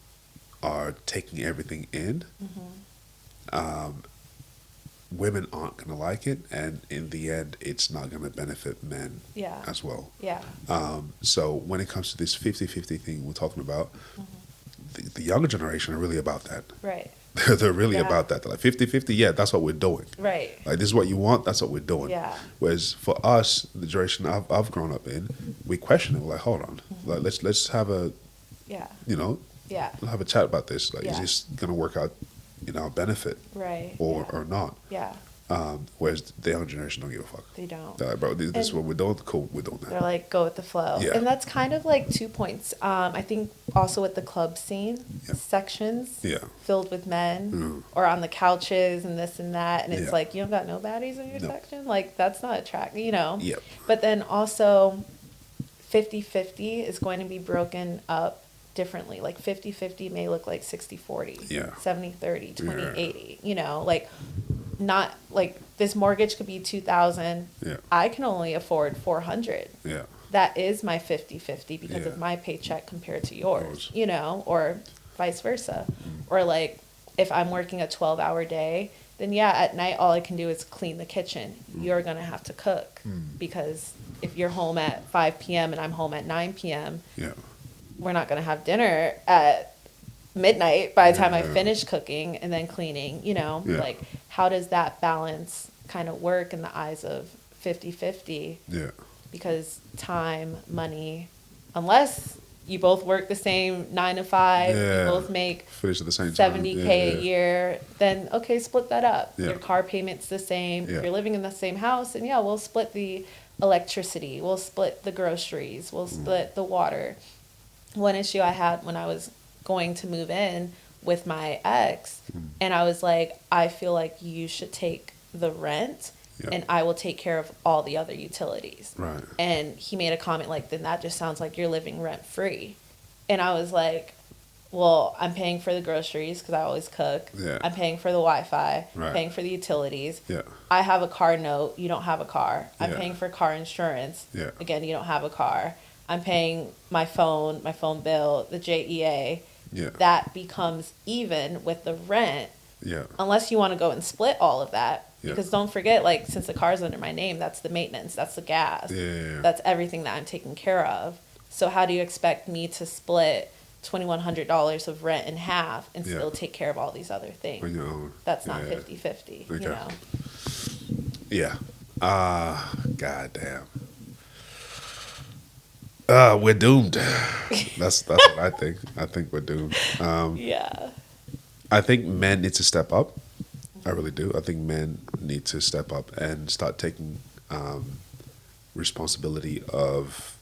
are taking everything in, women aren't going to like it, and in the end, it's not going to benefit men as well. So when it comes to this 50-50 thing we're talking about, the younger generation are really about that. They're really about that. They're like 50-50, that's what we're doing. Like, this is what you want, that's what we're doing. Whereas for us, the generation I've grown up in, we question it. We're like, hold on, like let's have a you know, have a chat about this. Like, is this gonna work out in our benefit, or not? Whereas the younger generation don't give a fuck. They don't. They're like, bro, this is what we're doing. Cool, we're doing that. They're like, go with the flow. And that's kind of like 2 points. I think also with the club scene, sections filled with men or on the couches and this and that. And it's like, you don't got no baddies in your section? Like, that's not attractive, you know? But then also 50-50 is going to be broken up differently. Like 50-50 may look like 60-40, 70-30, 20-80, you know, like not like this mortgage could be 2,000. I can only afford 400. That is my 50-50 because of my paycheck compared to yours, you know, or vice versa. Or like if I'm working a 12-hour day, then at night all I can do is clean the kitchen. You're going to have to cook because if you're home at 5 p.m. and I'm home at 9 p.m., we're not going to have dinner at midnight by the time I finish cooking and then cleaning, you know, like how does that balance kind of work in the eyes of 50-50? Because time, money, unless you both work the same 9 to 5, you both make finish at the same $70K a year, then okay, split that up. Your car payment's the same. If you're living in the same house, and we'll split the electricity, we'll split the groceries, we'll split the water. One issue I had when I was going to move in with my ex, and I was like, I feel like you should take the rent and I will take care of all the other utilities. And he made a comment like, then that just sounds like you're living rent free. And I was like, well, I'm paying for the groceries because I always cook. Yeah. I'm paying for the Wi-Fi, Right. paying for the utilities. Yeah. I have a car note. You don't have a car. I'm Yeah. paying for car insurance. Yeah. Again, you don't have a car. I'm paying my phone bill, the JEA. Yeah. That becomes even with the rent, Yeah. unless you want to go and split all of that. Yeah. Because don't forget, like, since the car's under my name, that's the maintenance, that's the gas, Yeah. that's everything that I'm taking care of. So how do you expect me to split $2,100 of rent in half and Yeah. still take care of all these other things? On your own. That's not Yeah. 50-50, Okay. you know? Yeah. Goddamn. We're doomed. That's what I think. I think we're doomed. Yeah. I think men need to step up. I really do. I think men need to step up and start taking responsibility of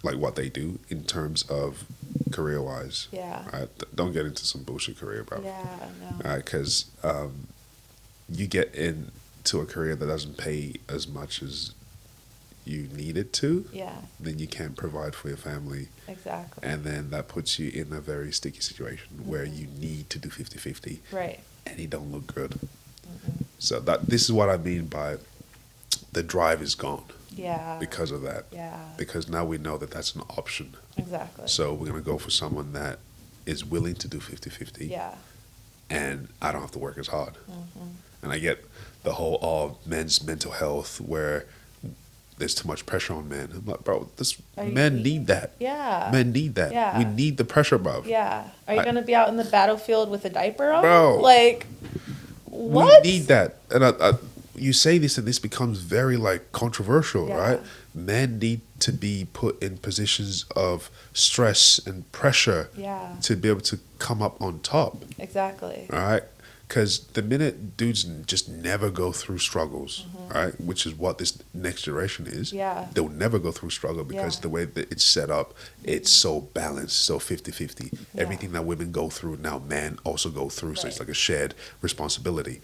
like what they do in terms of career wise. Yeah. Right? Don't get into some bullshit career, bro. Yeah, no. All right, because you get into a career that doesn't pay as much as you need it to, Yeah, then you can't provide for your family. exactly. And then that puts you in a very sticky situation where you need to do 50-50 Right. and it don't look good. So this is what I mean by the drive is gone Yeah. because of that. Yeah, Because now we know that that's an option. exactly. So we're going to go for someone that is willing to do 50-50 Yeah. and I don't have to work as hard. And I get the whole men's mental health where there's too much pressure on men. I'm like, bro, men need that. Yeah. Men need that. Yeah. We need the pressure, bro. Yeah. Are you going to be out in the battlefield with a diaper on? Bro. Like, what? We need that. And you say this and this becomes very like controversial, Yeah. right? Men need to be put in positions of stress and pressure Yeah. to be able to come up on top, Exactly. all right? Because the minute dudes just never go through struggles, right, which is what this next generation is, Yeah. they'll never go through struggle because Yeah. the way that it's set up, it's so balanced, so 50-50. Yeah. Everything that women go through, now men also go through, so it's Right. like a shared responsibility.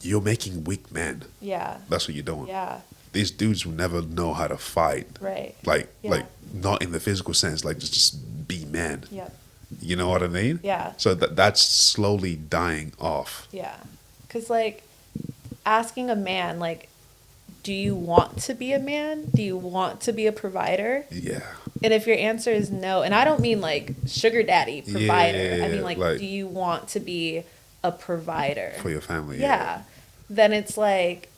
You're making weak men. Yeah. That's what you're doing. Yeah. These dudes will never know how to fight. Right. Like, Yeah. not in the physical sense, like just be men. Yep. You know what I mean? Yeah. So that's slowly dying off. Yeah. Because, like, asking a man, like, do you want to be a man? Do you want to be a provider? Yeah. And if your answer is no, and I don't mean like sugar daddy provider, I mean like, do you want to be a provider For your family. Yeah. Then it's like,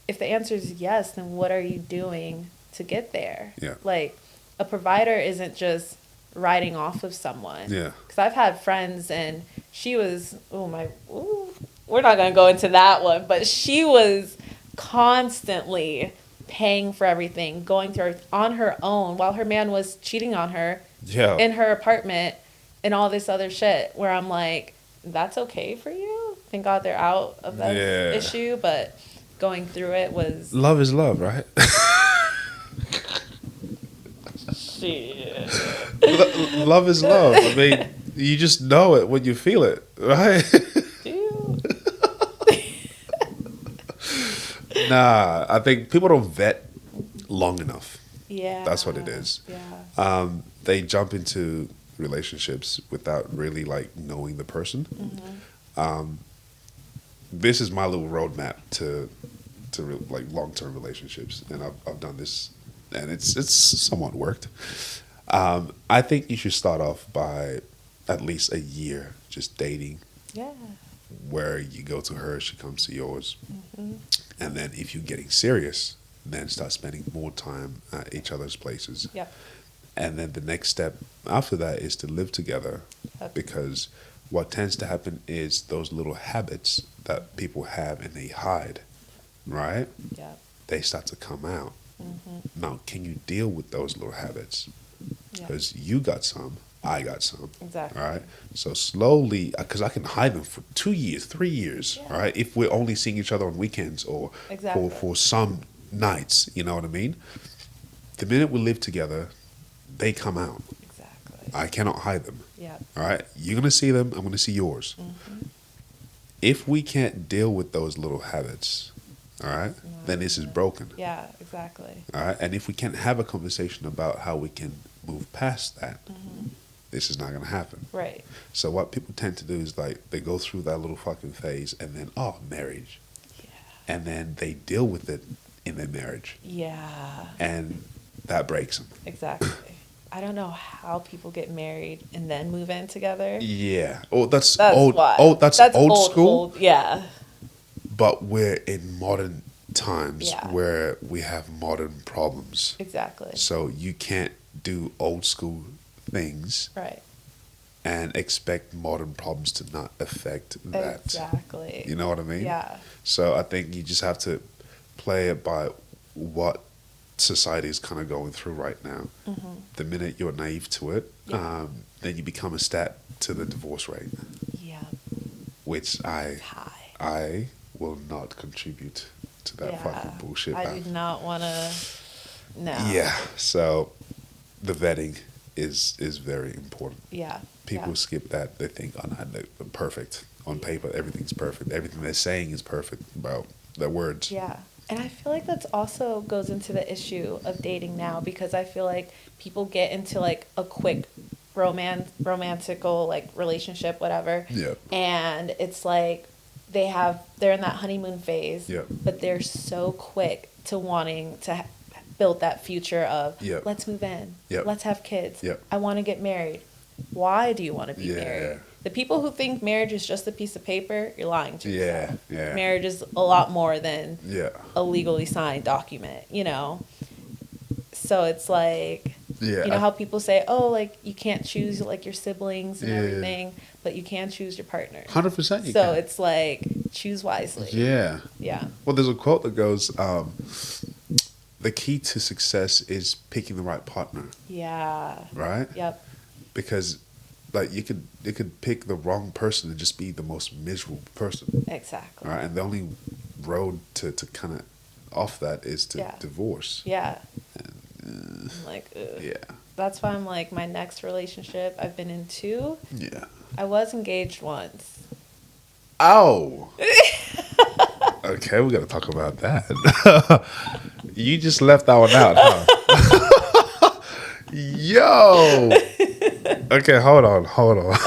if the answer is yes, then what are you doing to get there? Yeah. Like, a provider isn't just riding off of someone. Yeah. Because I've had friends and she was, we're not going to go into that one, but she was constantly paying for everything, going through on her own while her man was cheating on her Yeah. in her apartment and all this other shit, where I'm like, that's okay for you? Thank God they're out of that issue, but going through it was... Love is love, right? Shit. Love is love. I mean, you just know it when you feel it, right? Do you? Nah, I think people don't vet long enough. Yeah. That's what it is. Yeah. They jump into relationships without really like knowing the person. This is my little roadmap to like long-term relationships, and I've done this, and it's somewhat worked. I think you should start off by at least a year just dating, Yeah. where you go to her, she comes to yours, and then if you're getting serious, then start spending more time at each other's places. Yep. And then the next step after that is to live together, Okay. because what tends to happen is those little habits that people have and they hide, right? Yep. They start to come out. Now, can you deal with those little habits? Yeah. Because you got some, I got some. Exactly. All right. So slowly, because I can hide them for 2 years, 3 years. Yeah. All right. If we're only seeing each other on weekends or Exactly. for some nights, you know what I mean? The minute we live together, they come out. Exactly. I cannot hide them. Yep. All right. You're going to see them. I'm going to see yours. If we can't deal with those little habits, all right, then this is broken. Yeah, exactly. All right. And if we can't have a conversation about how we can move past that, this is not going to happen. Right. So what people tend to do is like they go through that little fucking phase and then marriage, Yeah. and then they deal with it in their marriage, Yeah. and that breaks them. Exactly. I don't know how people get married and then move in together. Yeah. Oh, that's That's old. why. Oh, that's old school. Old, yeah. But we're in modern times Yeah. where we have modern problems. Exactly. So you can't do old school things Right. and expect modern problems to not affect that. Exactly. You know what I mean? Yeah. So I think you just have to play it by what society is kind of going through right now. Mm-hmm. The minute you're naive to it, Yeah. then you become a stat to the divorce rate, Yeah. which It's high. I will not contribute to that fucking bullshit. I do not want to. No. Yeah. So the vetting is very important. Yeah. People Yeah. skip that. They think, oh, no, they're perfect. On paper, everything's perfect. Everything they're saying is perfect. Bro, their words. Yeah. And I feel like that's also goes into the issue of dating now, because I feel like people get into like a quick romantical like relationship, whatever. Yeah. And it's like they're in that honeymoon phase, Yeah. but they're so quick to wanting to build that future of Yeah. let's move in, Yeah. let's have kids, Yeah. I want to get married. Why do you want to be Yeah. married? The people who think marriage is just a piece of paper, you're lying to yourself. Yeah. Marriage is a lot more than Yeah. a legally signed document, So it's like, Yeah. you know how people say, oh, like you can't choose like your siblings and Yeah. everything, but you can choose your partner. 100% you So can. it's like, choose wisely. Yeah. Yeah. Well, there's a quote that goes, the key to success is picking the right partner, Yeah. right? Yep. Because like you could pick the wrong person and just be the most miserable person, Exactly. right? And the only road to kind of off that is to Yeah. divorce. Yeah. I'm like, ugh. Yeah. That's why I'm like, my next relationship, I've been in 2. Yeah. I was engaged once. Oh. Okay, we got to talk about that. You just left that one out, huh? Yo. Okay, hold on.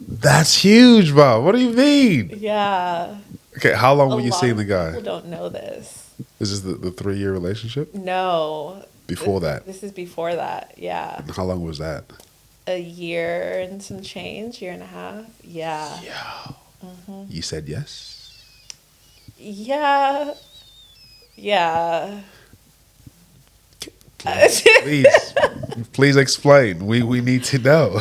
That's huge, bro. What do you mean? Yeah. Okay, how long A were you lot seeing of the guy? People don't know this. This is the 3-year relationship? No. Before that? This is before that. Yeah. And how long was that? A year and some change, year and a half. Yeah. Yo. Mm-hmm. You said yes? Yeah. Yeah. Please explain. We need to know.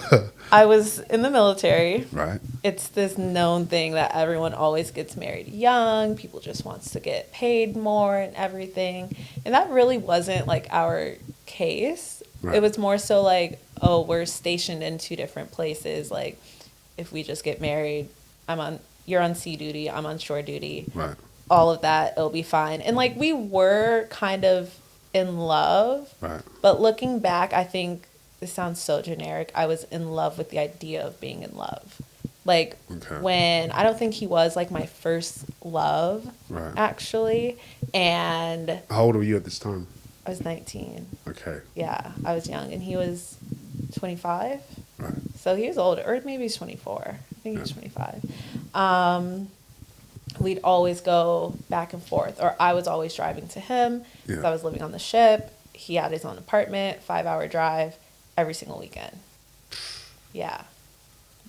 I was in the military. Right. It's this known thing that everyone always gets married young. People just wants to get paid more and everything. And that really wasn't like our case. Right. It was more so like, oh, we're stationed in 2 different places. Like if we just get married, you're on sea duty, I'm on shore duty. Right. All of that, it'll be fine. And like we were kind of in love. Right. But looking back, I think this sounds so generic. I was in love with the idea of being in love. Like when I don't think he was like my first love, Right. actually. And How old were you at this time? I was 19. Okay. Yeah, I was young, and he was 25. Right. So he was older, or maybe he's 24. I think he was 25. We'd always go back and forth, or I was always driving to him because I was living on the ship. He had his own apartment, 5-hour drive every single weekend. Yeah.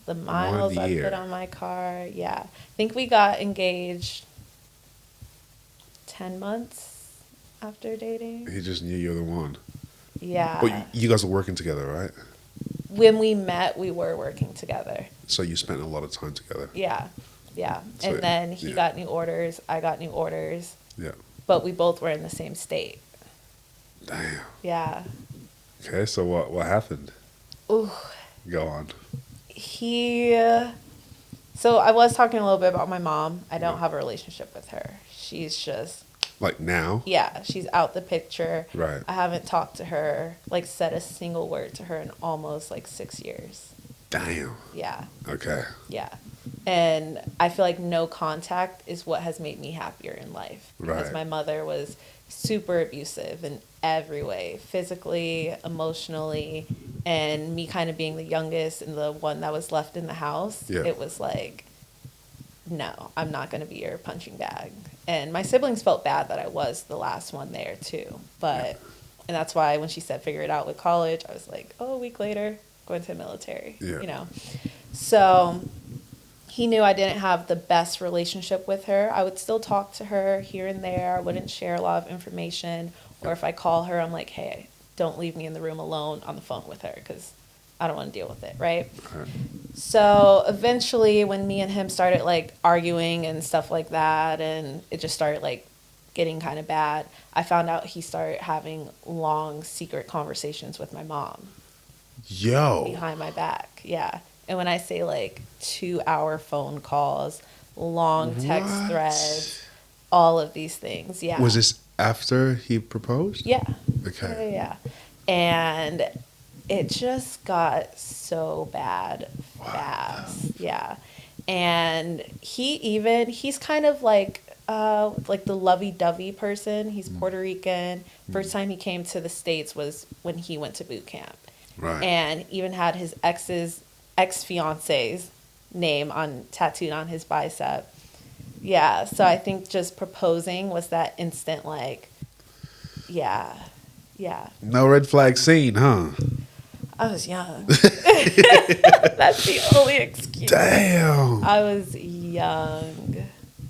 The miles I put on my car. Yeah. I think we got engaged 10 months after dating. He just knew you were the one. Yeah. But you guys were working together, right? When we met, we were working together. So you spent a lot of time together. Yeah. Yeah. So, and then he got new orders. I got new orders. Yeah. But we both were in the same state. Damn. Yeah. Okay, so what happened? Ooh. Go on. So I was talking a little bit about my mom. I don't have a relationship with her. She's just... Like now? Yeah, she's out the picture. Right. I haven't talked to her, like said a single word to her in almost like 6 years. Damn. Yeah. Okay. Yeah. And I feel like no contact is what has made me happier in life. Because Right. my mother was super abusive in every way, physically, emotionally, and me kind of being the youngest and the one that was left in the house, Yeah. it was like, no, I'm not going to be your punching bag. And my siblings felt bad that I was the last one there too. But, and that's why when she said figure it out with college, I was like, oh, a week later, going to the military, Yeah. you know. So he knew I didn't have the best relationship with her. I would still talk to her here and there. I wouldn't share a lot of information. Or if I call her, I'm like, hey, don't leave me in the room alone on the phone with her because I don't want to deal with it, right? Right. So eventually when me and him started like arguing and stuff like that, and it just started like getting kind of bad, I found out he started having long secret conversations with my mom Yo. behind my back. Yeah. And when I say like 2-hour phone calls, long text What? threads, all of these things. Yeah. Was this after he proposed? Yeah. Okay. Yeah. And it just got so bad fast. Yeah. And he's kind of like the lovey-dovey person. He's Puerto Rican. First time he came to the States was when he went to boot camp. Right. And even had his ex-fiance's name tattooed on his bicep. Yeah. So I think just proposing was that instant like, yeah. Yeah. No red flag scene, huh? I was young. That's the only excuse. Damn. I was young.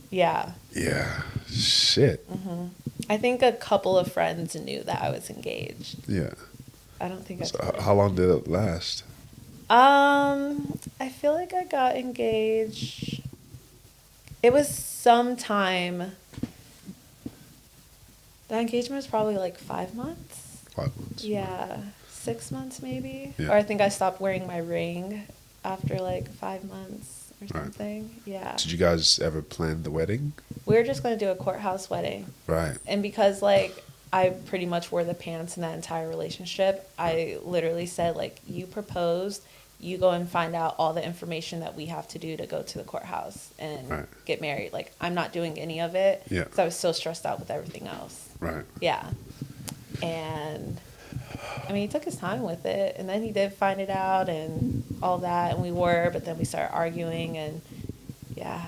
Yeah. Yeah. Shit. I think a couple of friends knew that I was engaged. Yeah. I don't think I So told how long did it last? I feel like I got engaged. It was sometime. The engagement was probably like 5 months. 5 months. Yeah. 6 months maybe. Yeah. Or I think I stopped wearing my ring after like 5 months or Right. something. Yeah. Did you guys ever plan the wedding? We were just going to do a courthouse wedding. Right. And because like I pretty much wore the pants in that entire relationship, I literally said like, you proposed, you go and find out all the information that we have to do to go to the courthouse and Right. get married. Like I'm not doing any of it. Yeah. Because I was so stressed out with everything else. Right. Yeah. And I mean, he took his time with it, and then he did find it out and all that, and but then we started arguing, and yeah.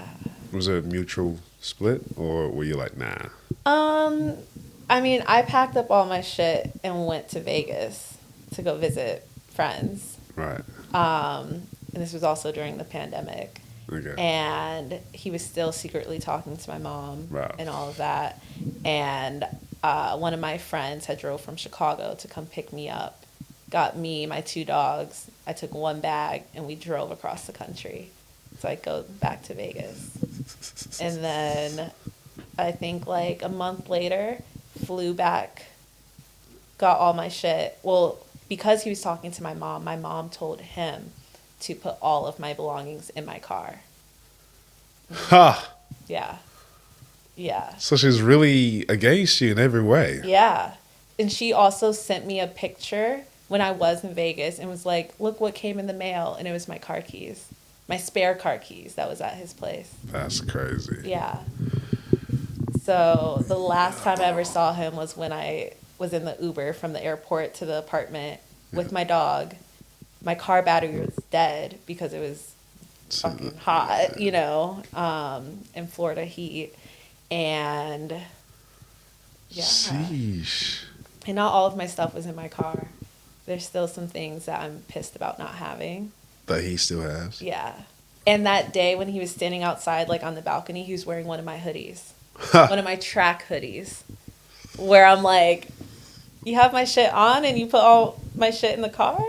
Was it a mutual split, or were you like, nah? I mean, I packed up all my shit and went to Vegas to go visit friends. Right. And this was also during the pandemic. Okay. And he was still secretly talking to my mom Wow. and all of that. And one of my friends had drove from Chicago to come pick me up, got me, my 2 dogs. I took one bag, and we drove across the country. So I go back to Vegas. And then I think like a month later, flew back, got all my shit. Well, because he was talking to my mom told him to put all of my belongings in my car. Ha! Yeah. Yeah. So she's really against you in every way. Yeah. And she also sent me a picture when I was in Vegas and was like, look what came in the mail. And it was my car keys, my spare car keys that was at his place. That's crazy. Yeah. So the last time I ever saw him was when I was in the Uber from the airport to the apartment with my dog. My car battery was dead because it was fucking hot, you know, in Florida heat. And yeah. Sheesh. And not all of my stuff was in my car. There's still some things that I'm pissed about not having. That he still has? Yeah. And that day when he was standing outside, like on the balcony, he was wearing one of my hoodies. One of my track hoodies. Where I'm like, you have my shit on and you put all my shit in the car?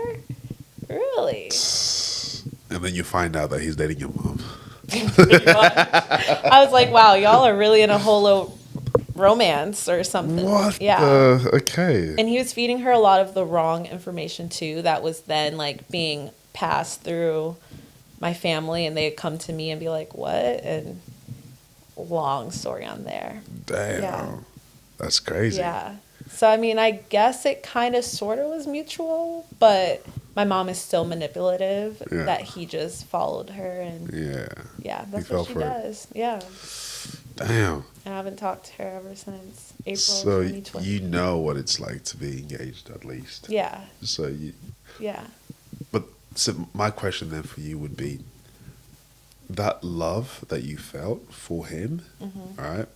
Really? And then you find out that he's dating your mom. Pretty much. I was like, wow, y'all are really in a holo romance or something. What? Yeah. Okay. And he was feeding her a lot of the wrong information too that was then like being passed through my family, and they'd come to me and be like, what? And long story on there. Damn. Yeah. That's crazy. Yeah. So I mean, I guess it kind of sort of was mutual, but my mom is still manipulative. Yeah. That he just followed her, and Yeah. yeah, that's fell what she for it. does. Yeah. Damn. I haven't talked to her ever since April So 2020. you know what it's like to be engaged, at least. Yeah, So you, yeah. but so my question then for you would be that love that you felt for him, Mhm. right?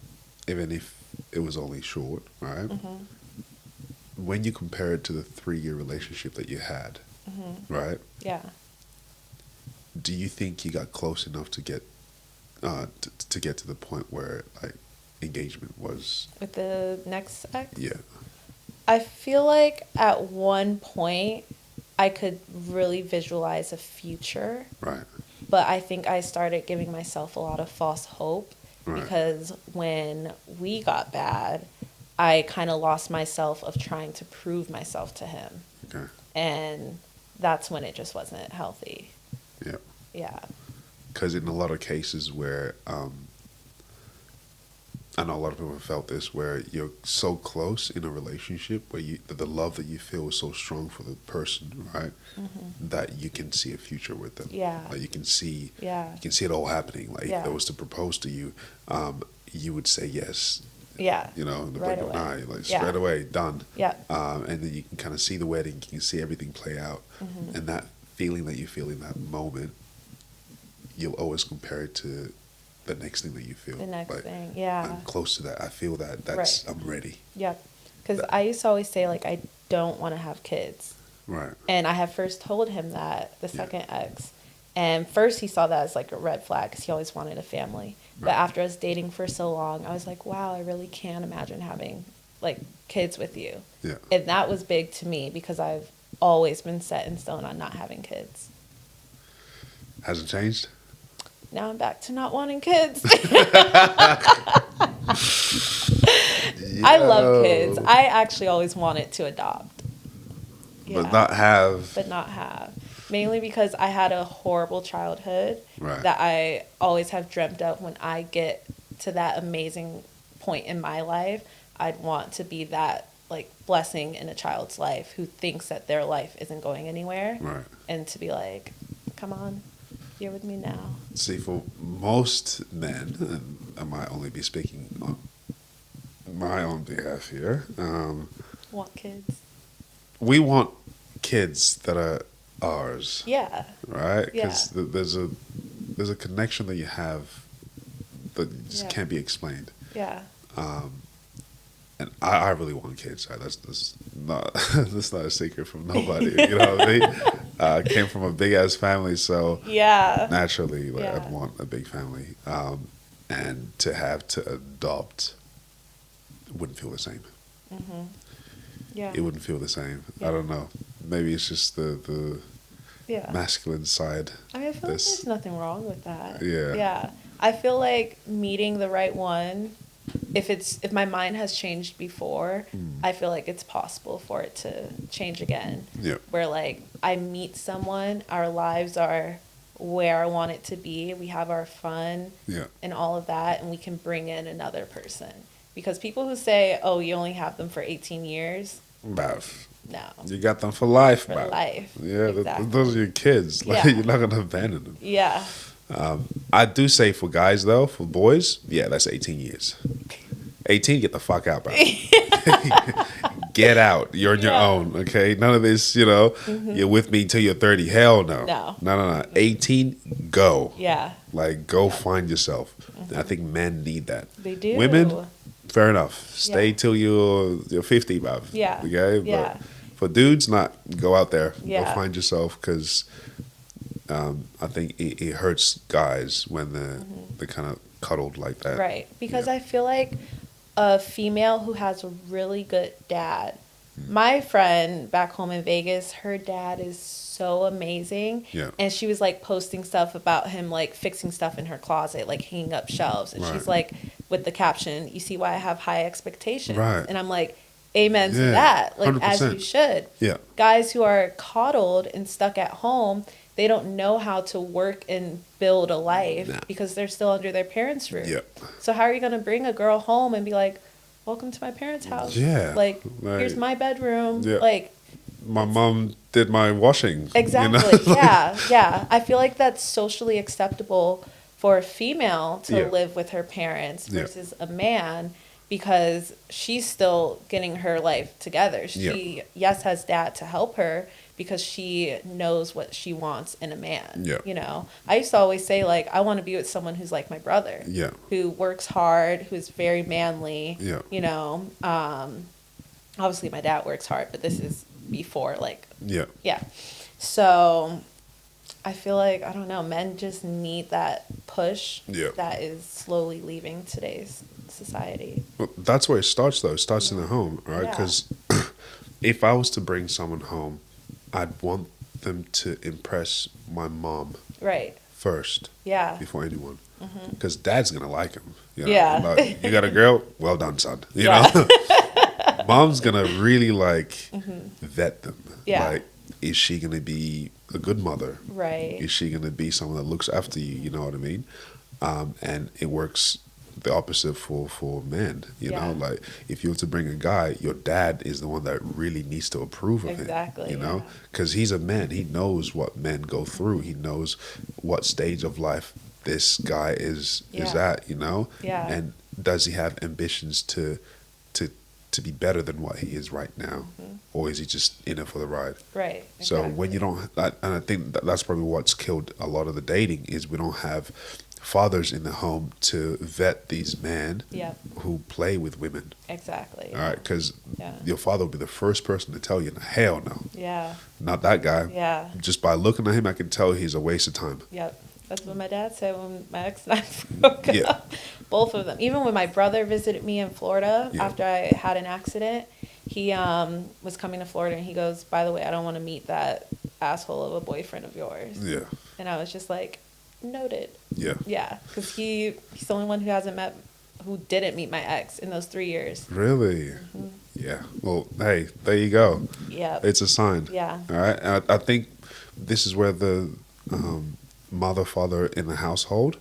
Even if it was only short, right? Mhm. When you compare it to the 3 year relationship that you had, Mhm. right? Yeah. Do you think you got close enough to get to get to the point where like engagement was? With the next ex, Yeah, I feel like at one point I could really visualize a future, right, but I think I started giving myself a lot of false hope right, because when we got bad, I kind of lost myself of trying to prove myself to him. okay, And that's when it just wasn't healthy. yeah. Yeah. Because in a lot of cases where I know a lot of people have felt this, where you're so close in a relationship where the love that you feel is so strong for the person, right? That you can see a future with them. Yeah. Like Yeah. you can see it all happening. Like if Yeah. they was to propose to you, you would say yes. Yeah. You know, in the Right blink of an away. eye, like Yeah. straight away, done. Yeah. And then you can kind of see the wedding, you can see everything play out, and that feeling that you feel in that moment, you'll always compare it to the next thing that you feel. The next like, thing. Yeah. I'm close to that. I feel that. That's Right. I'm ready. Yep. Because I used to always say, like, I don't want to have kids. Right. And I had first told him that, the Yeah. second ex. And first he saw that as like a red flag because he always wanted a family. But Right. after us dating for so long, I was like, wow, I really can imagine having like kids with you. Yeah. And that was big to me because I've always been set in stone on not having kids. Hasn't changed. Now I'm back to not wanting kids. I love kids. Yo. I actually always wanted to adopt. But not have. But not have. Mainly because I had a horrible childhood Right. that I always have dreamt of when I get to that amazing point in my life. I'd want to be that like blessing in a child's life who thinks that their life isn't going anywhere. Right. And to be like, come on, you're with me now. See, for most men, and I might only be speaking on my own behalf here, Want kids. we want kids that are ours, Yeah. right? Yeah. Because there's a connection that you have that just Yeah. can't be explained. Yeah. And I really want kids. Right? That's not that's not a secret from nobody. You know what I mean? Came from a big ass family, so Yeah. naturally, like, Yeah. I'd want a big family. And to have to adopt wouldn't feel the same. Yeah. It wouldn't feel the same. Yeah. I don't know. Maybe it's just the Yeah. masculine side. I mean, I feel like This- there's nothing wrong with that. Yeah. Yeah. I feel like meeting the right one, if my mind has changed before, I feel like it's possible for it to change again. Yeah. Where like I meet someone, our lives are where I want it to be. We have our fun Yeah. and all of that, and we can bring in another person. Because people who say, "Oh, you only have them for 18 years," Bruv. no, You got them for life, for bruv. life. Yeah, Exactly. those are your kids. Like, Yeah. you're not gonna abandon them. Yeah. I do say for guys though, for boys, yeah, that's 18 years. 18, get the fuck out, bro. Get out. You're on your Yeah. own, okay? None of this, you're with me till you're 30. Hell no. No. No. 18, go. Yeah. Like, go find yourself. I think men need that. They do. Women, fair enough. Stay Yeah. till you're 50, bruv. Yeah. Okay? Yeah. But for dudes, go out there. Go Yeah. find yourself, because I think it hurts guys when they're kind of cuddled like that. Right. Because Yeah. I feel like a female who has a really good dad. My friend back home in Vegas, her dad is so amazing. Yeah. And she was like posting stuff about him like fixing stuff in her closet, like hanging up shelves. And Right. she's like with the caption, "You see why I have high expectations." Right. And I'm like, amen to Yeah, that. Like as 100%. you should. Yeah. Guys who are coddled and stuck at home, they don't know how to work and build a life Nah. because they're still under their parents' roof. Yep. So how are you going to bring a girl home and be like, "Welcome to my parents' house"? Yeah, Like, like- here's my bedroom. Yeah. Like, My mom did my washing. exactly. Yeah. Yeah. I feel like that's socially acceptable for a female to Yeah. live with her parents Yeah. versus a man, because she's still getting her life together. She, yes, has dad to help her because she knows what she wants in a man. Yeah. You know, I used to always say, like, I want to be with someone who's like my brother, Yeah. who works hard, who's very manly. Yeah. You know, obviously my dad works hard, but this is before, like, Yeah. yeah. So I feel like, I don't know, men just need that push Yeah. that is slowly leaving today's society. Well, that's where it starts, though. It starts in the home, right? Yeah. Because if I was to bring someone home, I'd want them to impress my mom Right. first Yeah. before anyone. Because dad's going to like him. You know? Yeah. Like, you got a girl? Well done, son. You Yeah. know? Mom's going to really, like, vet them. Yeah. Like, is she going to be a good mother? Right. Is she going to be someone that looks after you? You know what I mean? And it works the opposite for men. You know, Yeah. like if you were to bring a guy, your dad is the one that really needs to approve of Exactly, him. You know, yeah. because he's a man. He knows what men go through. He knows what stage of life this guy is Yeah. at. You know, Yeah. and does he have ambitions to be better than what he is right now, or is he just in it for the ride? Right. So when exactly. you don't, and I think that's probably what's killed a lot of the dating is we don't have fathers in the home to vet these men Yep. who play with women. Exactly. All right, because Yeah. your father will be the first person to tell you, hell no, Yeah. not that guy. Yeah. Just by looking at him, I can tell he's a waste of time. Yep. That's what my dad said when my ex and I broke Yeah. up. Both of them. Even when my brother visited me in Florida Yeah. after I had an accident, he was coming to Florida and he goes, "By the way, I don't want to meet that asshole of a boyfriend of yours." Yeah, And I was just like, noted. yeah, Yeah, because he's the only one who didn't meet my ex in those 3 years. really. Yeah. Well, hey, there you go. Yeah. It's a sign. Yeah. All right. And I think this is where the mother father in the household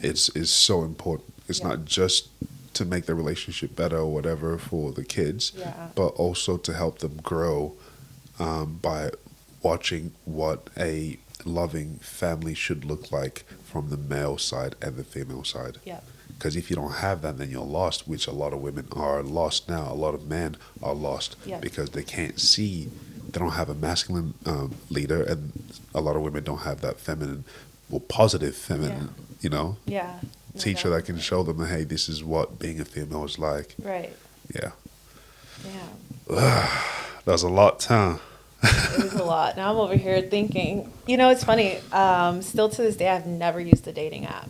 is so important. It's Yeah. not just to make the relationship better or whatever for the kids, Yeah. but also to help them grow by watching what a loving family should look like from the male side and the female side. Yeah. Because if you don't have that, then you're lost, which a lot of women are lost now. A lot of men are lost Yeah. because they can't see, they don't have a masculine leader, and a lot of women don't have that feminine or positive feminine, you know, Yeah. No teacher doubt. that can show them, hey, this is what being a female is like. Right. Yeah. Yeah. That's a lot, huh? It was a lot. Now I'm over here thinking, it's funny. Still to this day, I've never used a dating app.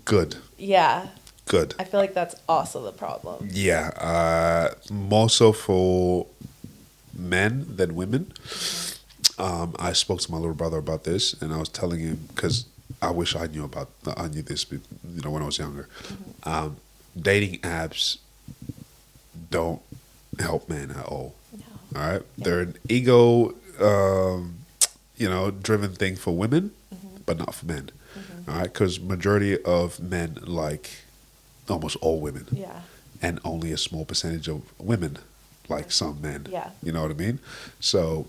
Good. Yeah. Good. I feel like that's also the problem. Yeah. More so for men than women. I spoke to my little brother about this, and I was telling him, because I wish I knew this, when I was younger. Dating apps don't help men at all. No. All right, they're an ego, driven thing for women, but not for men. All right, because majority of men like almost all women, Yeah. and only a small percentage of women like some men. Yeah. You know what I mean? So,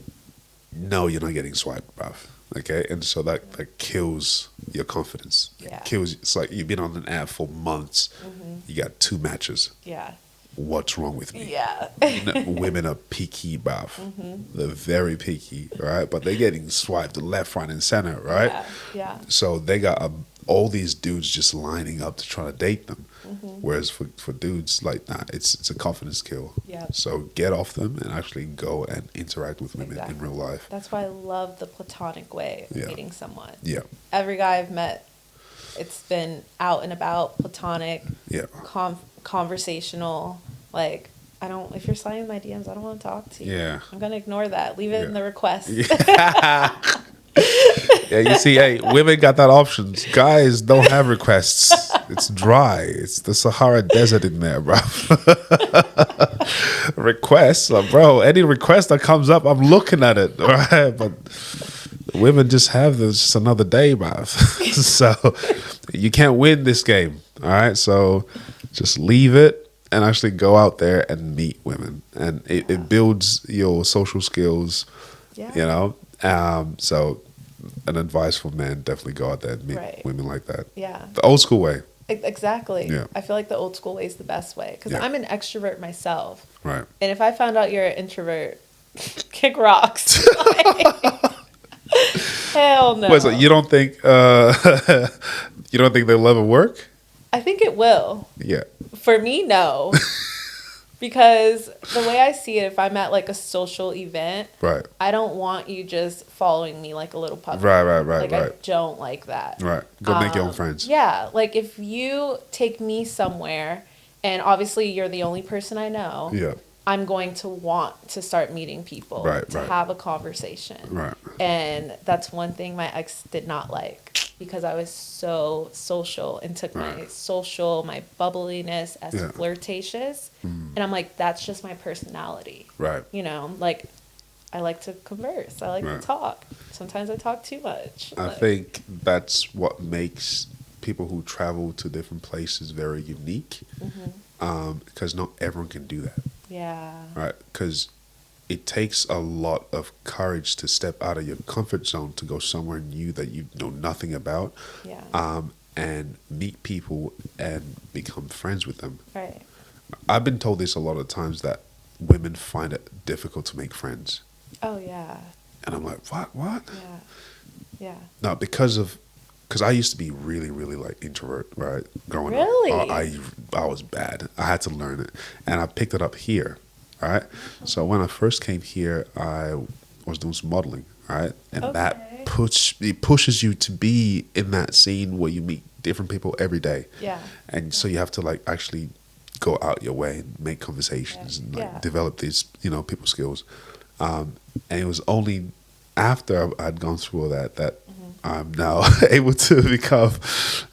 no, you're not getting swiped, bruv. Okay, and so that kills your confidence. Yeah. It kills. It's like you've been on an app for months. You got 2 matches. Yeah. What's wrong with me? Yeah. Women are picky, bruv. They're very picky, right? But they're getting swiped left, right, and center, right? Yeah. Yeah. So they got all these dudes just lining up to try to date them. Whereas for dudes, like, nah, it's a confidence kill. Yeah. So get off them and actually go and interact with women in Exactly. real life. That's why I love the platonic way of Yeah. meeting someone. Yeah, Every guy I've met, it's been out and about, platonic, yeah. conversational. Like, if you're sliding in my DMs, I don't want to talk to you. Yeah. I'm going to ignore that. Leave it in Yeah. the request. Yeah, you see, hey, women got that options. Guys don't have requests. It's dry. It's the Sahara Desert in there, bro. Requests, bro. Any request that comes up, I'm looking at it, all right? But women just have this just another day, bro. So you can't win this game, all right? So just leave it and actually go out there and meet women. And it builds your social skills, Yeah. you know? So an advice for men, definitely go out there and meet Right. women like that. Yeah. The old school way. Exactly. Yeah. I feel like the old school way is the best way because Yeah. I'm an extrovert myself. Right. And if I found out you're an introvert, kick rocks. Hell no. Wait, so you don't think you don't think they'll ever work? I think it will. Yeah. For me, no. Because the way I see it, if I'm at like a social event, Right. I don't want you just following me like a little puppy. Right. Like I don't like that. Right. Go make your own friends. Yeah, like if you take me somewhere, and obviously you're the only person I know, Yeah. I'm going to want to start meeting people to have a conversation. Right. And that's one thing my ex did not like because I was so social and took my bubbliness as flirtatious. And I'm like, that's just my personality. Right. You know, like I like to converse. I like to talk. Sometimes I talk too much. I think that's what makes people who travel to different places very unique. Because not everyone can do that. Yeah. Right. Because it takes a lot of courage to step out of your comfort zone to go somewhere new that you know nothing about. Yeah. And meet people and become friends with them. Right. I've been told this a lot of times that women find it difficult to make friends. Oh, yeah. And I'm like, what? Yeah. Yeah. No, because I used to be really, really like introvert, right? Growing Really? up. I was bad. I had to learn it. And I picked it up here, right? So when I first came here, I was doing some modeling, right? And that pushes you to be in that scene where you meet different people every day. Yeah. And so you have to like actually go out your way and make conversations and like develop these, people skills. And it was only after I'd gone through all that I'm now able to become,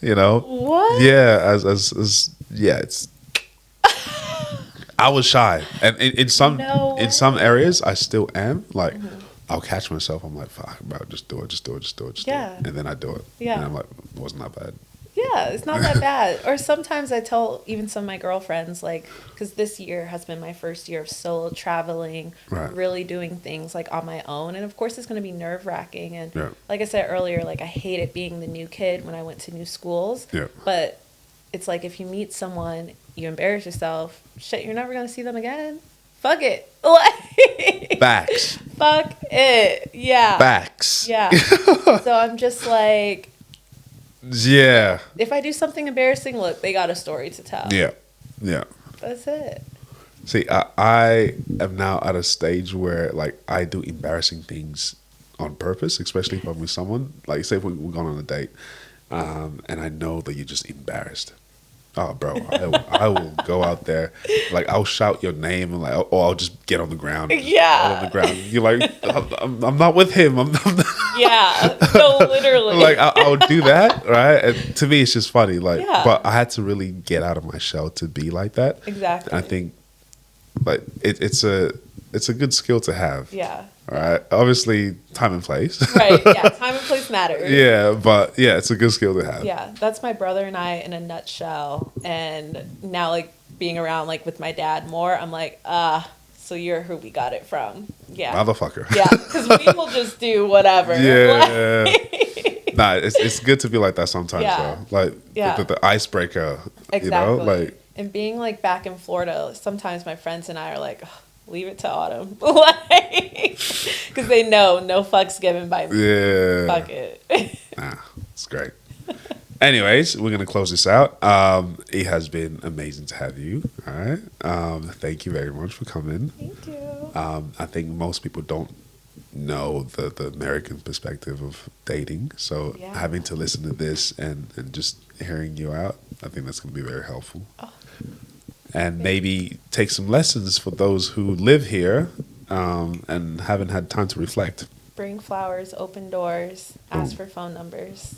What? Yeah, it's. I was shy, and in some areas I still am. Like, I'll catch myself. I'm like, fuck, bro, just do it. And then I do it. Yeah. And I'm like, it wasn't that bad. Yeah, it's not that bad. Or sometimes I tell even some of my girlfriends, like, because this year has been my first year of solo traveling, really doing things like on my own. And of course, it's going to be nerve wracking. And like I said earlier, like I hated being the new kid when I went to new schools. Yeah. But it's like if you meet someone, you embarrass yourself, shit, you're never going to see them again. Fuck it. Facts. Fuck it. Yeah. Facts. Yeah. So I'm just like, yeah. if I do something embarrassing, look, they got a story to tell. Yeah. Yeah. That's it. See, I am now at a stage where like I do embarrassing things on purpose, especially if I'm with someone. Like, say if we're going on a date, and I know that you're just embarrassed. Oh, bro, I will go out there, like I'll shout your name and like, or I'll just get on the ground. Yeah. On the ground. You're like, I'm not with him. I'm not. Yeah. No, literally. Like I'll do that, right? And to me, it's just funny. Like, but I had to really get out of my shell to be like that. Exactly. I think, like, it's a good skill to have. Yeah. All right. Obviously, time and place. Right. Yeah. Time and place matters. Yeah, but yeah, it's a good skill to have. Yeah. That's my brother and I in a nutshell. And now, like, being around, like, with my dad more, I'm like, so you're who we got it from. Yeah. Motherfucker. Yeah. Because we will just do whatever. Yeah. Nah, it's good to be like that sometimes, though. Like, the icebreaker, Exactly. Like. And being, like, back in Florida, sometimes my friends and I are like, leave it to Autumn. Like, because they know no fucks given by me. Yeah. Fuck it. Nah, it's great. Anyways, we're going to close this out. It has been amazing to have you. All right. Thank you very much for coming. Thank you. I think most people don't know the American perspective of dating. So having to listen to this and just hearing you out, I think that's going to be very helpful. Oh. And maybe take some lessons for those who live here and haven't had time to reflect. Bring flowers, open doors, ask for phone numbers.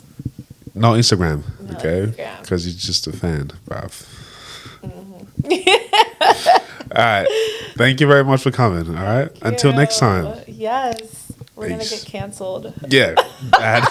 No Instagram, No okay? Instagram. Because you're just a fan, bruv. Mm-hmm. All right. Thank you very much for coming, all right? Until next time. Yes. We're going to Peace. get canceled. Yeah, bad.